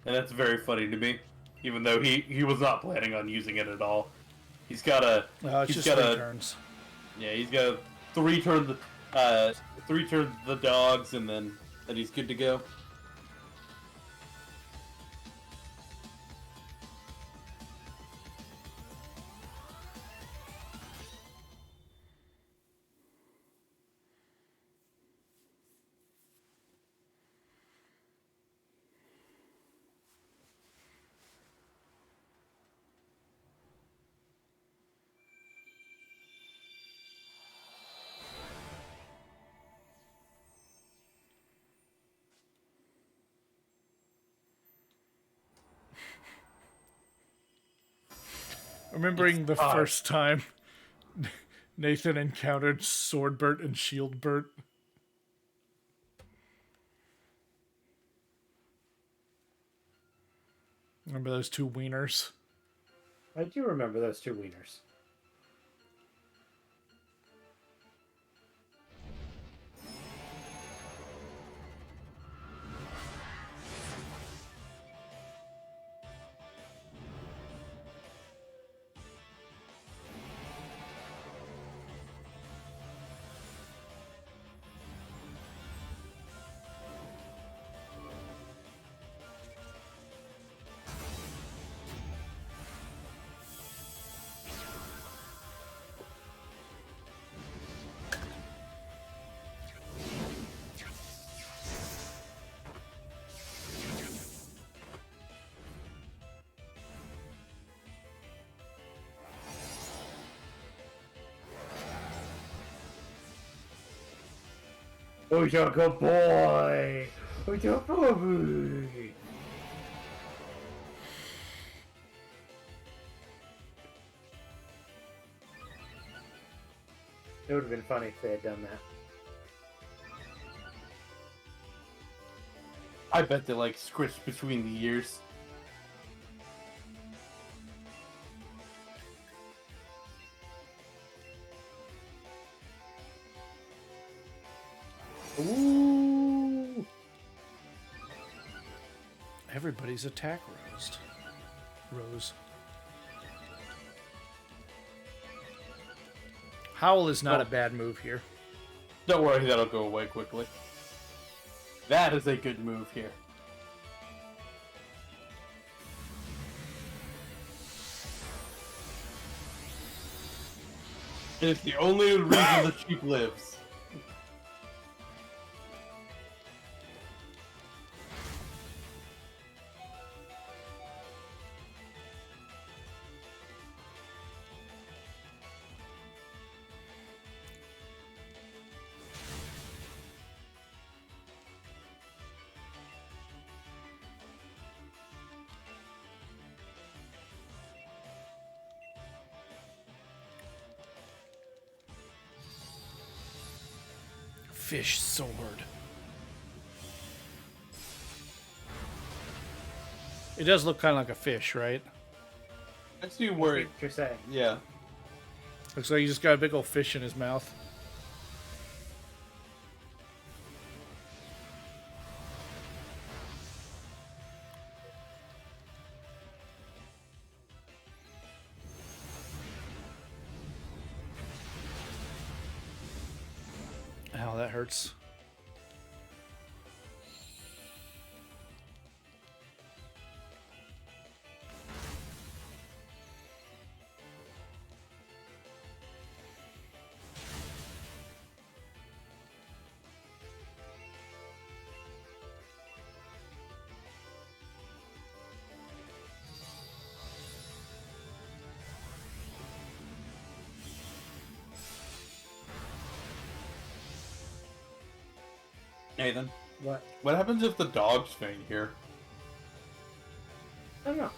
and that's very funny to me. Even though he was not planning on using it at all. He's got a It's he's just got 3 a turns. yeah he's got a 3 turn the dogs and then he's good to go. Remembering the first time Nathan encountered Swordbert and Shieldbert. Remember those two wieners? I do remember those two wieners. Oh, you're a good boy. Oh, you're a boy. It would have been funny if they had done that. I bet they like squished between the ears. Ooh. Everybody's attack rose. Howl is not a bad move here. Don't worry, that'll go away quickly. That is a good move here. And it's the only reason the sheep lives. Fish sword. It does look kind of like a fish, right? I see where it, What you're saying. yeah. Looks like he just got a big old fish in his mouth. Ow, that hurts. Nathan, What? what happens if the dogs faint here? I don't know.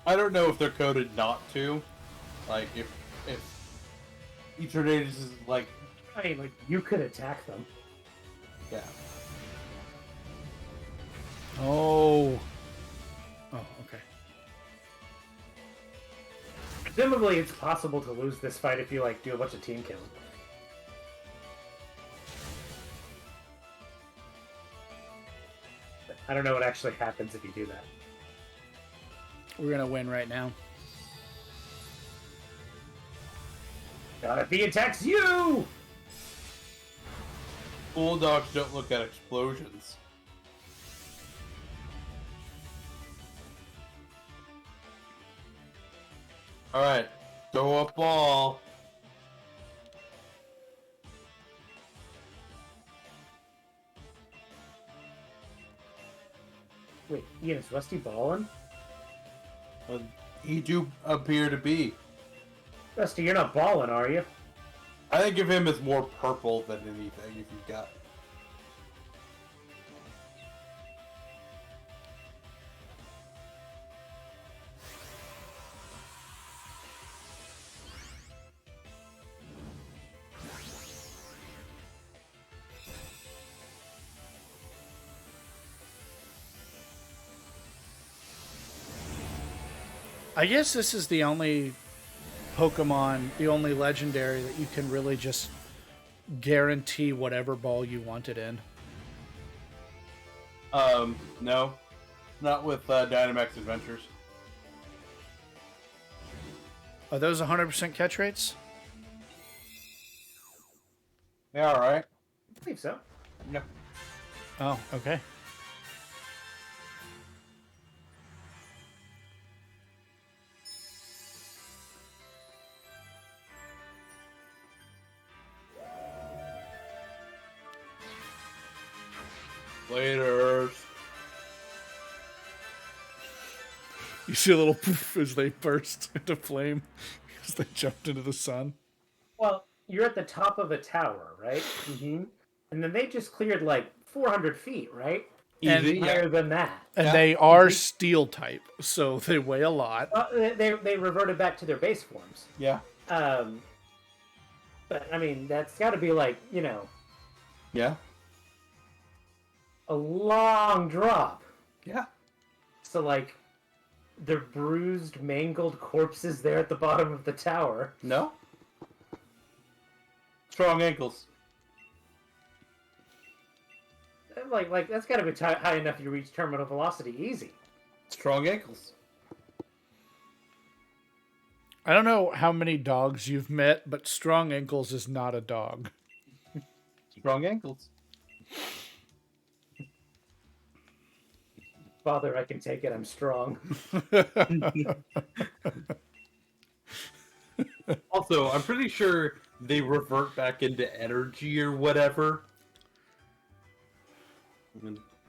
I don't know if they're coded not to. Like, if Eternatus is like, I mean, like, you could attack them. yeah. Oh. Oh, okay. Presumably, it's possible to lose this fight if you, like, do a bunch of team kills. I don't know what actually happens if you do that. We're gonna win right now. If he attacks you! Bulldogs don't look at explosions. Alright, throw a ball. Wait, Ian, is Rusty balling? He do appear to be. Rusty, you're not balling, are you? I think of him as more purple than anything if you got. I guess this is the only Pokemon, the only legendary that you can really just guarantee whatever ball you want it in. No. Not with Dynamax Adventures. Are those 100% catch rates? Yeah, alright. I believe so. No. Oh, okay. Later. You see a little poof as they burst into flame as they jumped into the sun. Well, you're at the top of a tower, right? Mm-hmm. And then they just cleared like 400 feet, right? Easy, Higher yeah. than that. And Yeah, they are easy. steel type, so they weigh a lot. They reverted back to their base forms. Yeah. But I mean, that's got to be like, Yeah. a long drop. Yeah. So like, the bruised, mangled corpses there at the bottom of the tower. No? Strong ankles. Like that's got to be high enough you reach terminal velocity easy. Strong ankles. I don't know how many dogs you've met, but Strong Ankles is not a dog. Strong ankles. Father, I can take it. I'm strong. Also, I'm pretty sure they revert back into energy or whatever.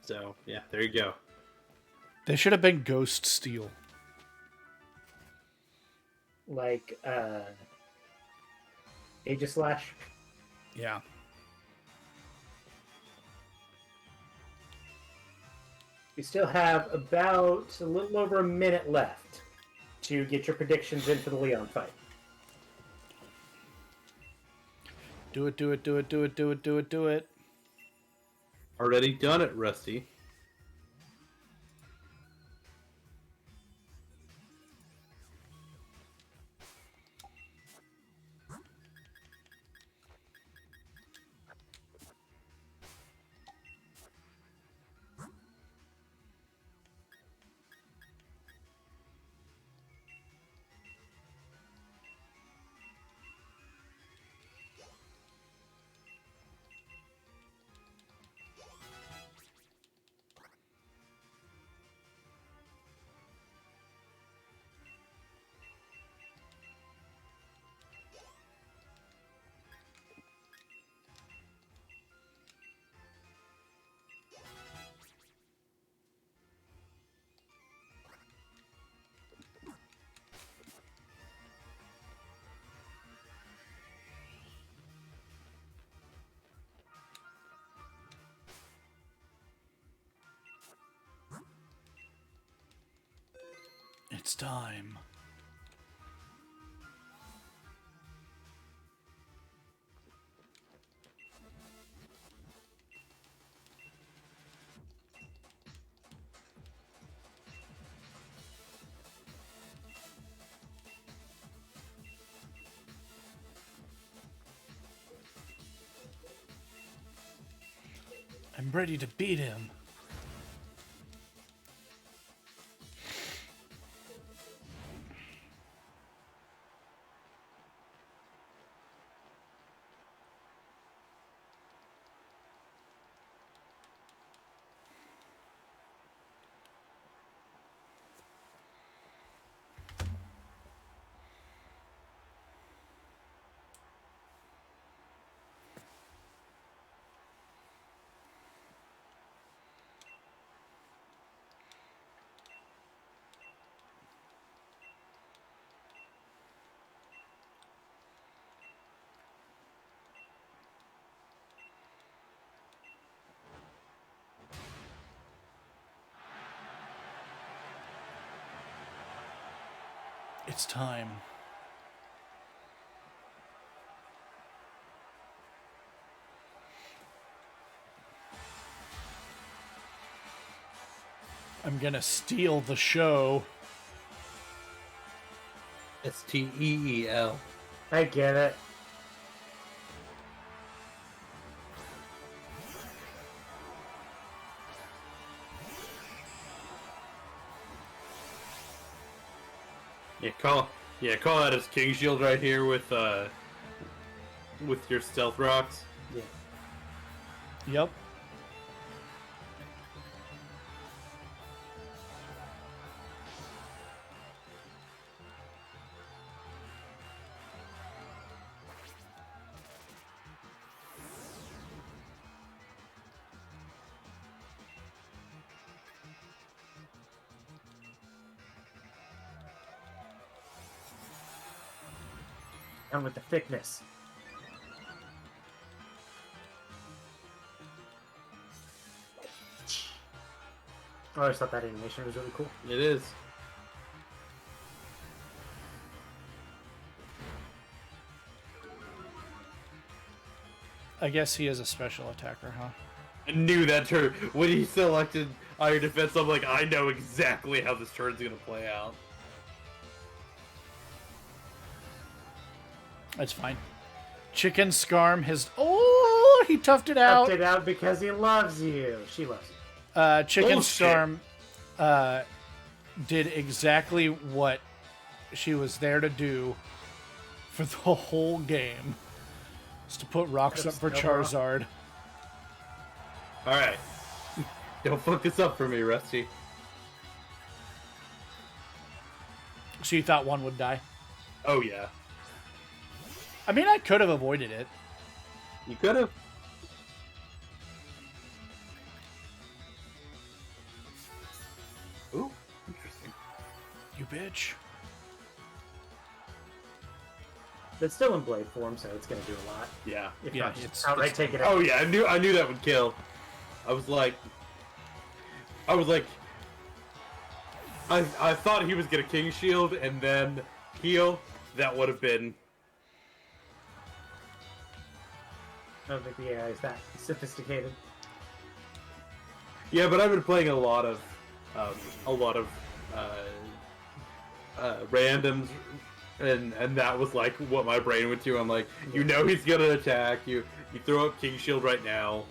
So, yeah, there you go. They should have been Ghost Steel. Like, Aegislash. Yeah. We still have about a little over a minute left to get your predictions in for the Leon fight. Do it, do it, do it, do it, do it, do it, do it. Already done it, Rusty. It's time. I'm ready to beat him. It's time. I'm gonna steal the show. Steel. I get it. Call that as King Shield right here with your stealth rocks. Yeah. Yep. Down with the thickness. I always thought that animation was really cool. It is. I guess he is a special attacker, huh? I knew that turn when he selected Iron Defense. I'm like, I know exactly how this turn's gonna play out. That's fine. Chicken Scarm has... Oh, he toughed it out. Toughed it out because he loves you. She loves you. Chicken Bullshit. Scarm did exactly what she was there to do for the whole game. Is to put rocks up for Charizard. Alright. Don't fuck this up for me, Rusty. So you thought one would die? Oh, yeah. I mean, I could have avoided it. You could have. Ooh, interesting. You bitch. It's still in blade form, so it's going to do a lot. Yeah. If Yeah, not, just it's- outright take it out. Oh yeah, I knew that would kill. I thought he was gonna King Shield and then heal. That would have been. I don't think the AI is that sophisticated. Yeah, but I've been playing a lot of randoms, and that was like what my brain went to. I'm like, you know, he's gonna attack you. You throw up King Shield right now.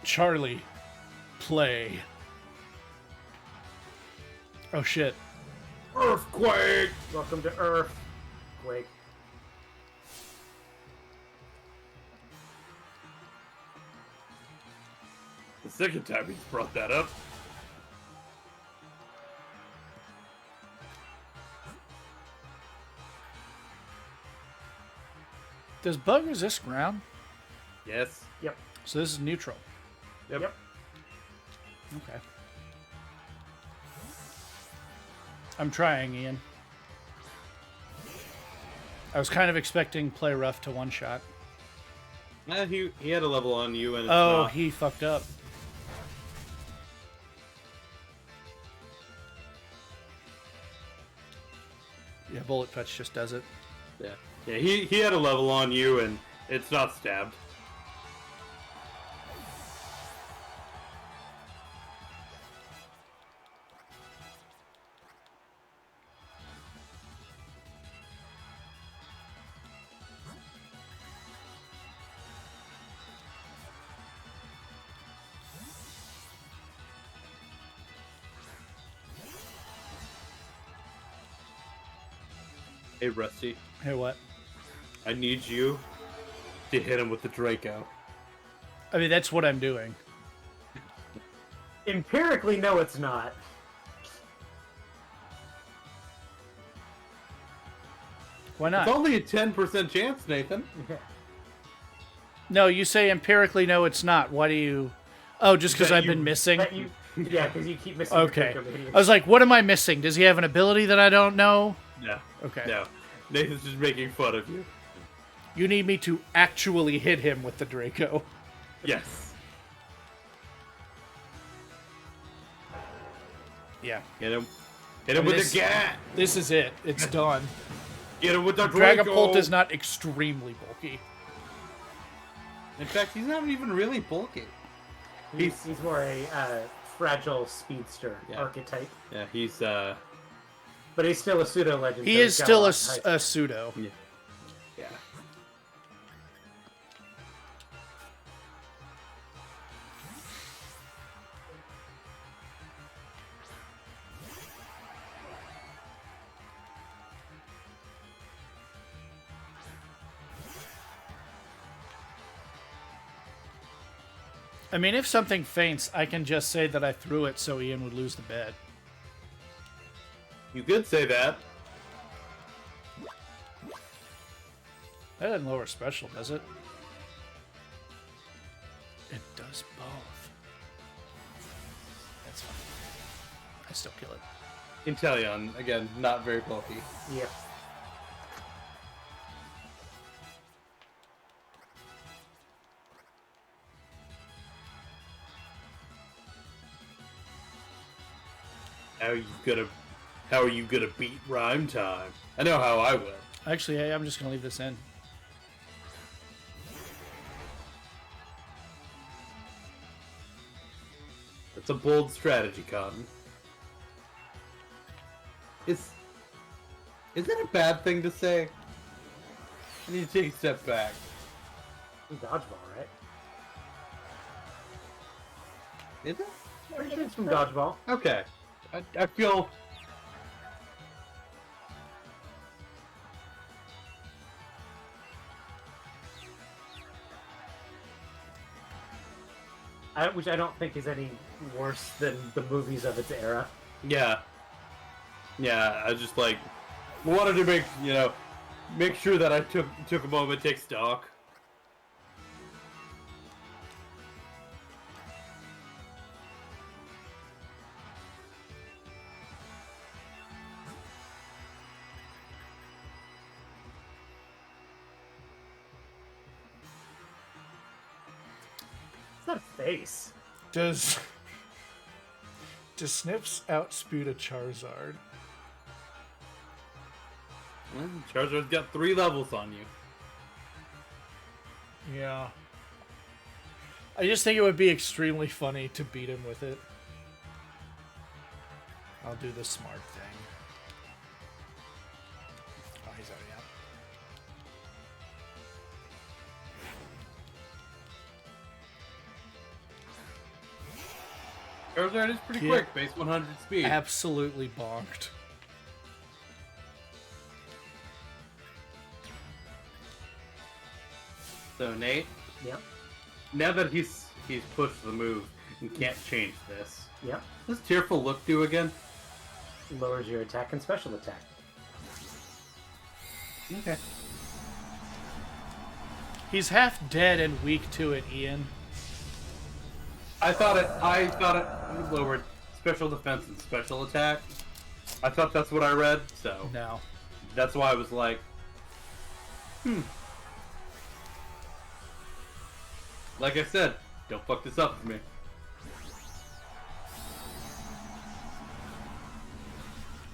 Charlie, play. Oh shit. Earthquake. Welcome to Earth. Quake. The second time he's brought that up. Does bug resist ground? Yes. Yep. So this is neutral. Yep. Yep. Okay. I'm trying, Ian. I was kind of expecting play rough to one shot. He had a level on you, and it's Oh, not. he fucked up. Yeah, bullet touch just does it. Yeah. He had a level on you, and it's not stabbed. Hey, Rusty. Hey, what? I need you to hit him with the Draco. I mean, that's what I'm doing. Empirically, no, it's not. Why It's not? only a 10% chance, Nathan. No, you say empirically, no, it's not. Why do you... Oh, just because That I've you- been missing? Yeah, because you keep missing. your Okay. Draco Minions. I was like, what am I missing? Does he have an ability that I don't know? No. Okay. No. Nathan's just making fun of you. You need me to actually hit him with the Draco. Yes. Yeah. Hit him. Hit him with This- the gat. This is it. It's done. Get him with the Draco. Dragapult is not extremely bulky. In fact, he's not even really bulky. He's more a fragile speedster Yeah. archetype. Yeah, But he's still a pseudo legend. He so is he's got still lot a, of hype. a pseudo. Yeah. Yeah. I mean, if something faints, I can just say that I threw it so Ian would lose the bet. You could say that. That doesn't lower special, does it? It does both. That's fine. I still kill it. Inteleon, again, not very bulky. Yep. How are you gonna beat Rhyme Time? I know how I would. Actually, I'm just going to leave this in. It's a bold strategy, Cotton. Is that a bad thing to say? I need to take a step back. Dodgeball, right? Is it? It's from Dodgeball. Okay. I feel... Which I don't think is any worse than the movies of its era. Yeah. Yeah, I just like wanted to make sure that I took a moment to take stock. It's not a face. Does Snips outspeed a Charizard? Charizard's got 3 levels on you. Yeah. I just think it would be extremely funny to beat him with it. I'll do the smart thing. Oh, he's already out. Charizard is pretty Yeah. quick, base 100 speed. Absolutely bonked. So Nate, Yep. now that he's pushed the move and can't change this, Yep. what does Tearful Look do again? Lowers your attack and special attack. Okay. He's half dead and weak to it, Ian. I thought it lowered special defense and special attack. I thought that's what I read, so No. that's why I was like, Like I said, don't fuck this up with me.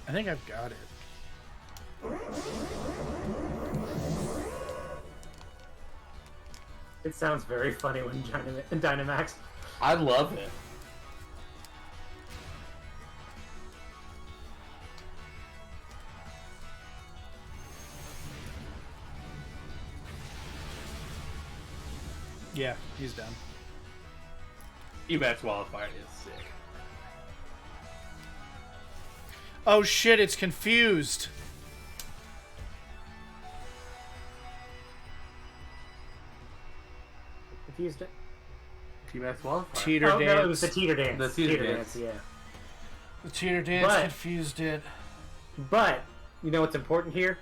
I think I've got it. It sounds very funny when Dynamax. I love it. Yeah, he's done. Emax Wildfire is sick. Oh shit, it's confused. Confused it? Emax Wildfire. Teeter Oh, dance. no, it was the teeter dance. The teeter dance. Yeah. The teeter dance But- confused it. But, you know what's important here?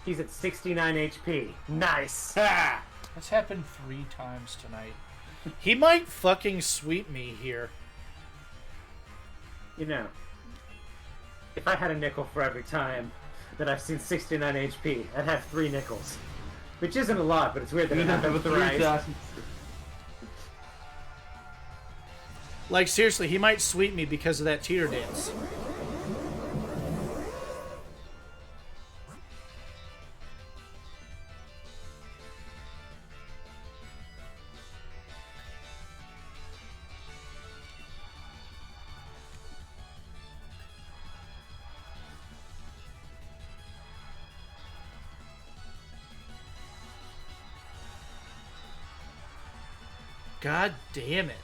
He's at 69 HP. Nice! Ha! That's happened 3 times tonight. He might fucking sweep me here. You know, if I had a nickel for every time that I've seen 69 HP, I'd have 3 nickels. Which isn't a lot, but it's weird that it happened thrice. Like, seriously, he might sweep me because of that teeter dance. God damn it.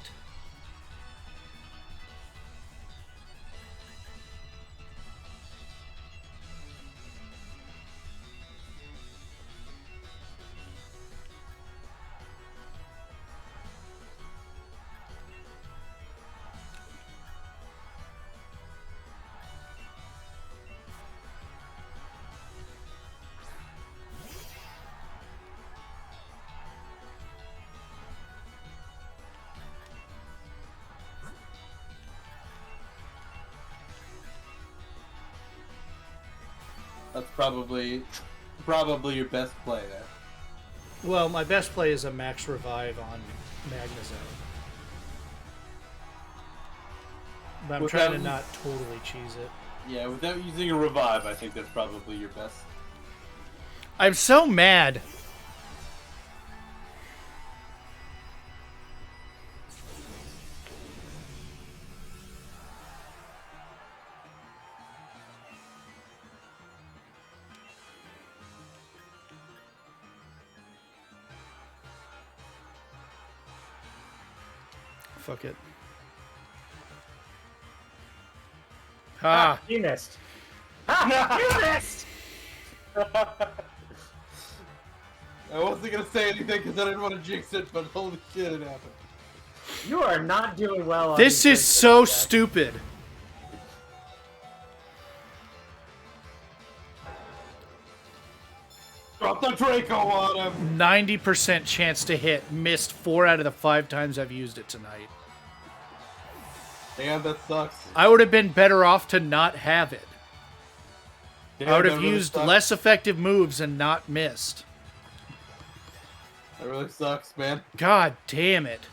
That's probably your best play there. Well, my best play is a max revive on Magnezone. But I'm trying to not totally cheese it. Yeah, without using a revive, I think that's probably your best. I'm so mad. Fuck it. Ha! You missed. Ha! You missed! I wasn't gonna say anything because I didn't want to jinx it, but holy shit, it happened. You are not doing well on This these is things, so Jack. stupid. Drop the Draco on him! 90% chance to hit. Missed 4 out of the 5 times I've used it tonight. Damn, that sucks. I would have been better off to not have it. Damn, I would that have really used sucks. less effective moves and not missed. That really sucks, man. God damn it.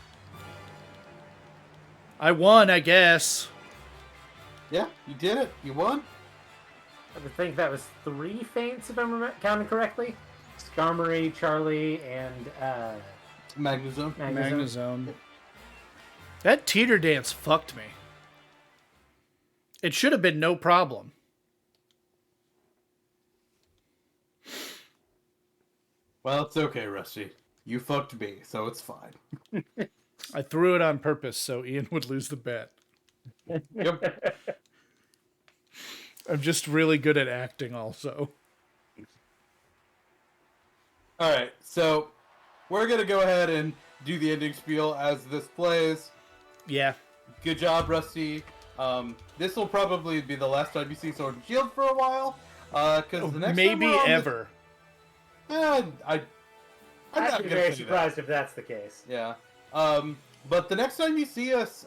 I won, I guess. Yeah, you did it. You won. I would think that was 3 feints, if I'm counting correctly. Skarmory, Charlie, and Magnezone. Magnezone. That teeter dance fucked me. It should have been no problem. Well, it's okay, Rusty. You fucked me, so it's fine. I threw it on purpose so Ian would lose the bet. Yep. I'm just really good at acting also. Alright, so we're gonna go ahead and do the ending spiel as this plays. Yeah. Good job, Rusty. This will probably be the last time you see Sword and Shield for a while. Because the next Maybe time we're on ever. I'm I'd not be gonna very say surprised if that's the case. that. Yeah. But the next time you see us,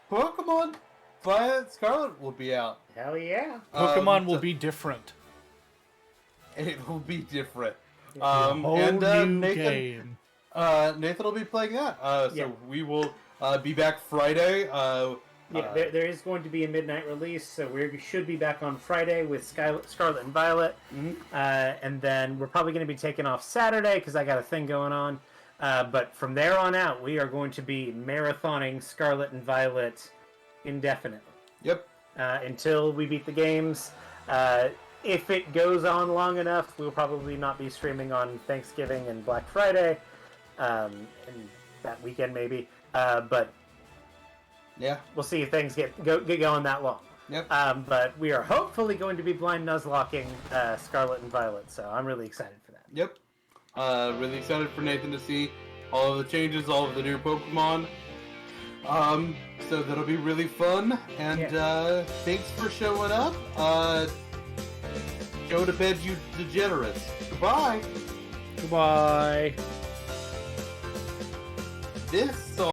Pokemon Violet Scarlet will be out. Hell yeah. Pokemon will so- be different. It will be different. A whole And new Nathan, game. Nathan will be playing that. So Yeah. we will be back Friday. Yeah, there is going to be a midnight release, so we should be back on Friday with Scarlet and Violet. And then we're probably going to be taking off Saturday because I got a thing going on. But from there on out, we are going to be marathoning Scarlet and Violet indefinitely. Yep. Until we beat the games. If it goes on long enough, we'll probably not be streaming on Thanksgiving and Black Friday, and that weekend maybe. But Yeah. we'll see if things get going that long. Yep. But we are hopefully going to be blind Nuzlocking Scarlet and Violet, so I'm really excited for that. Yep. Really excited for Nathan to see all of the changes, all of the new Pokemon. So that'll be really fun. And thanks for showing up. Go to bed, you degenerates. Goodbye. Goodbye. This song.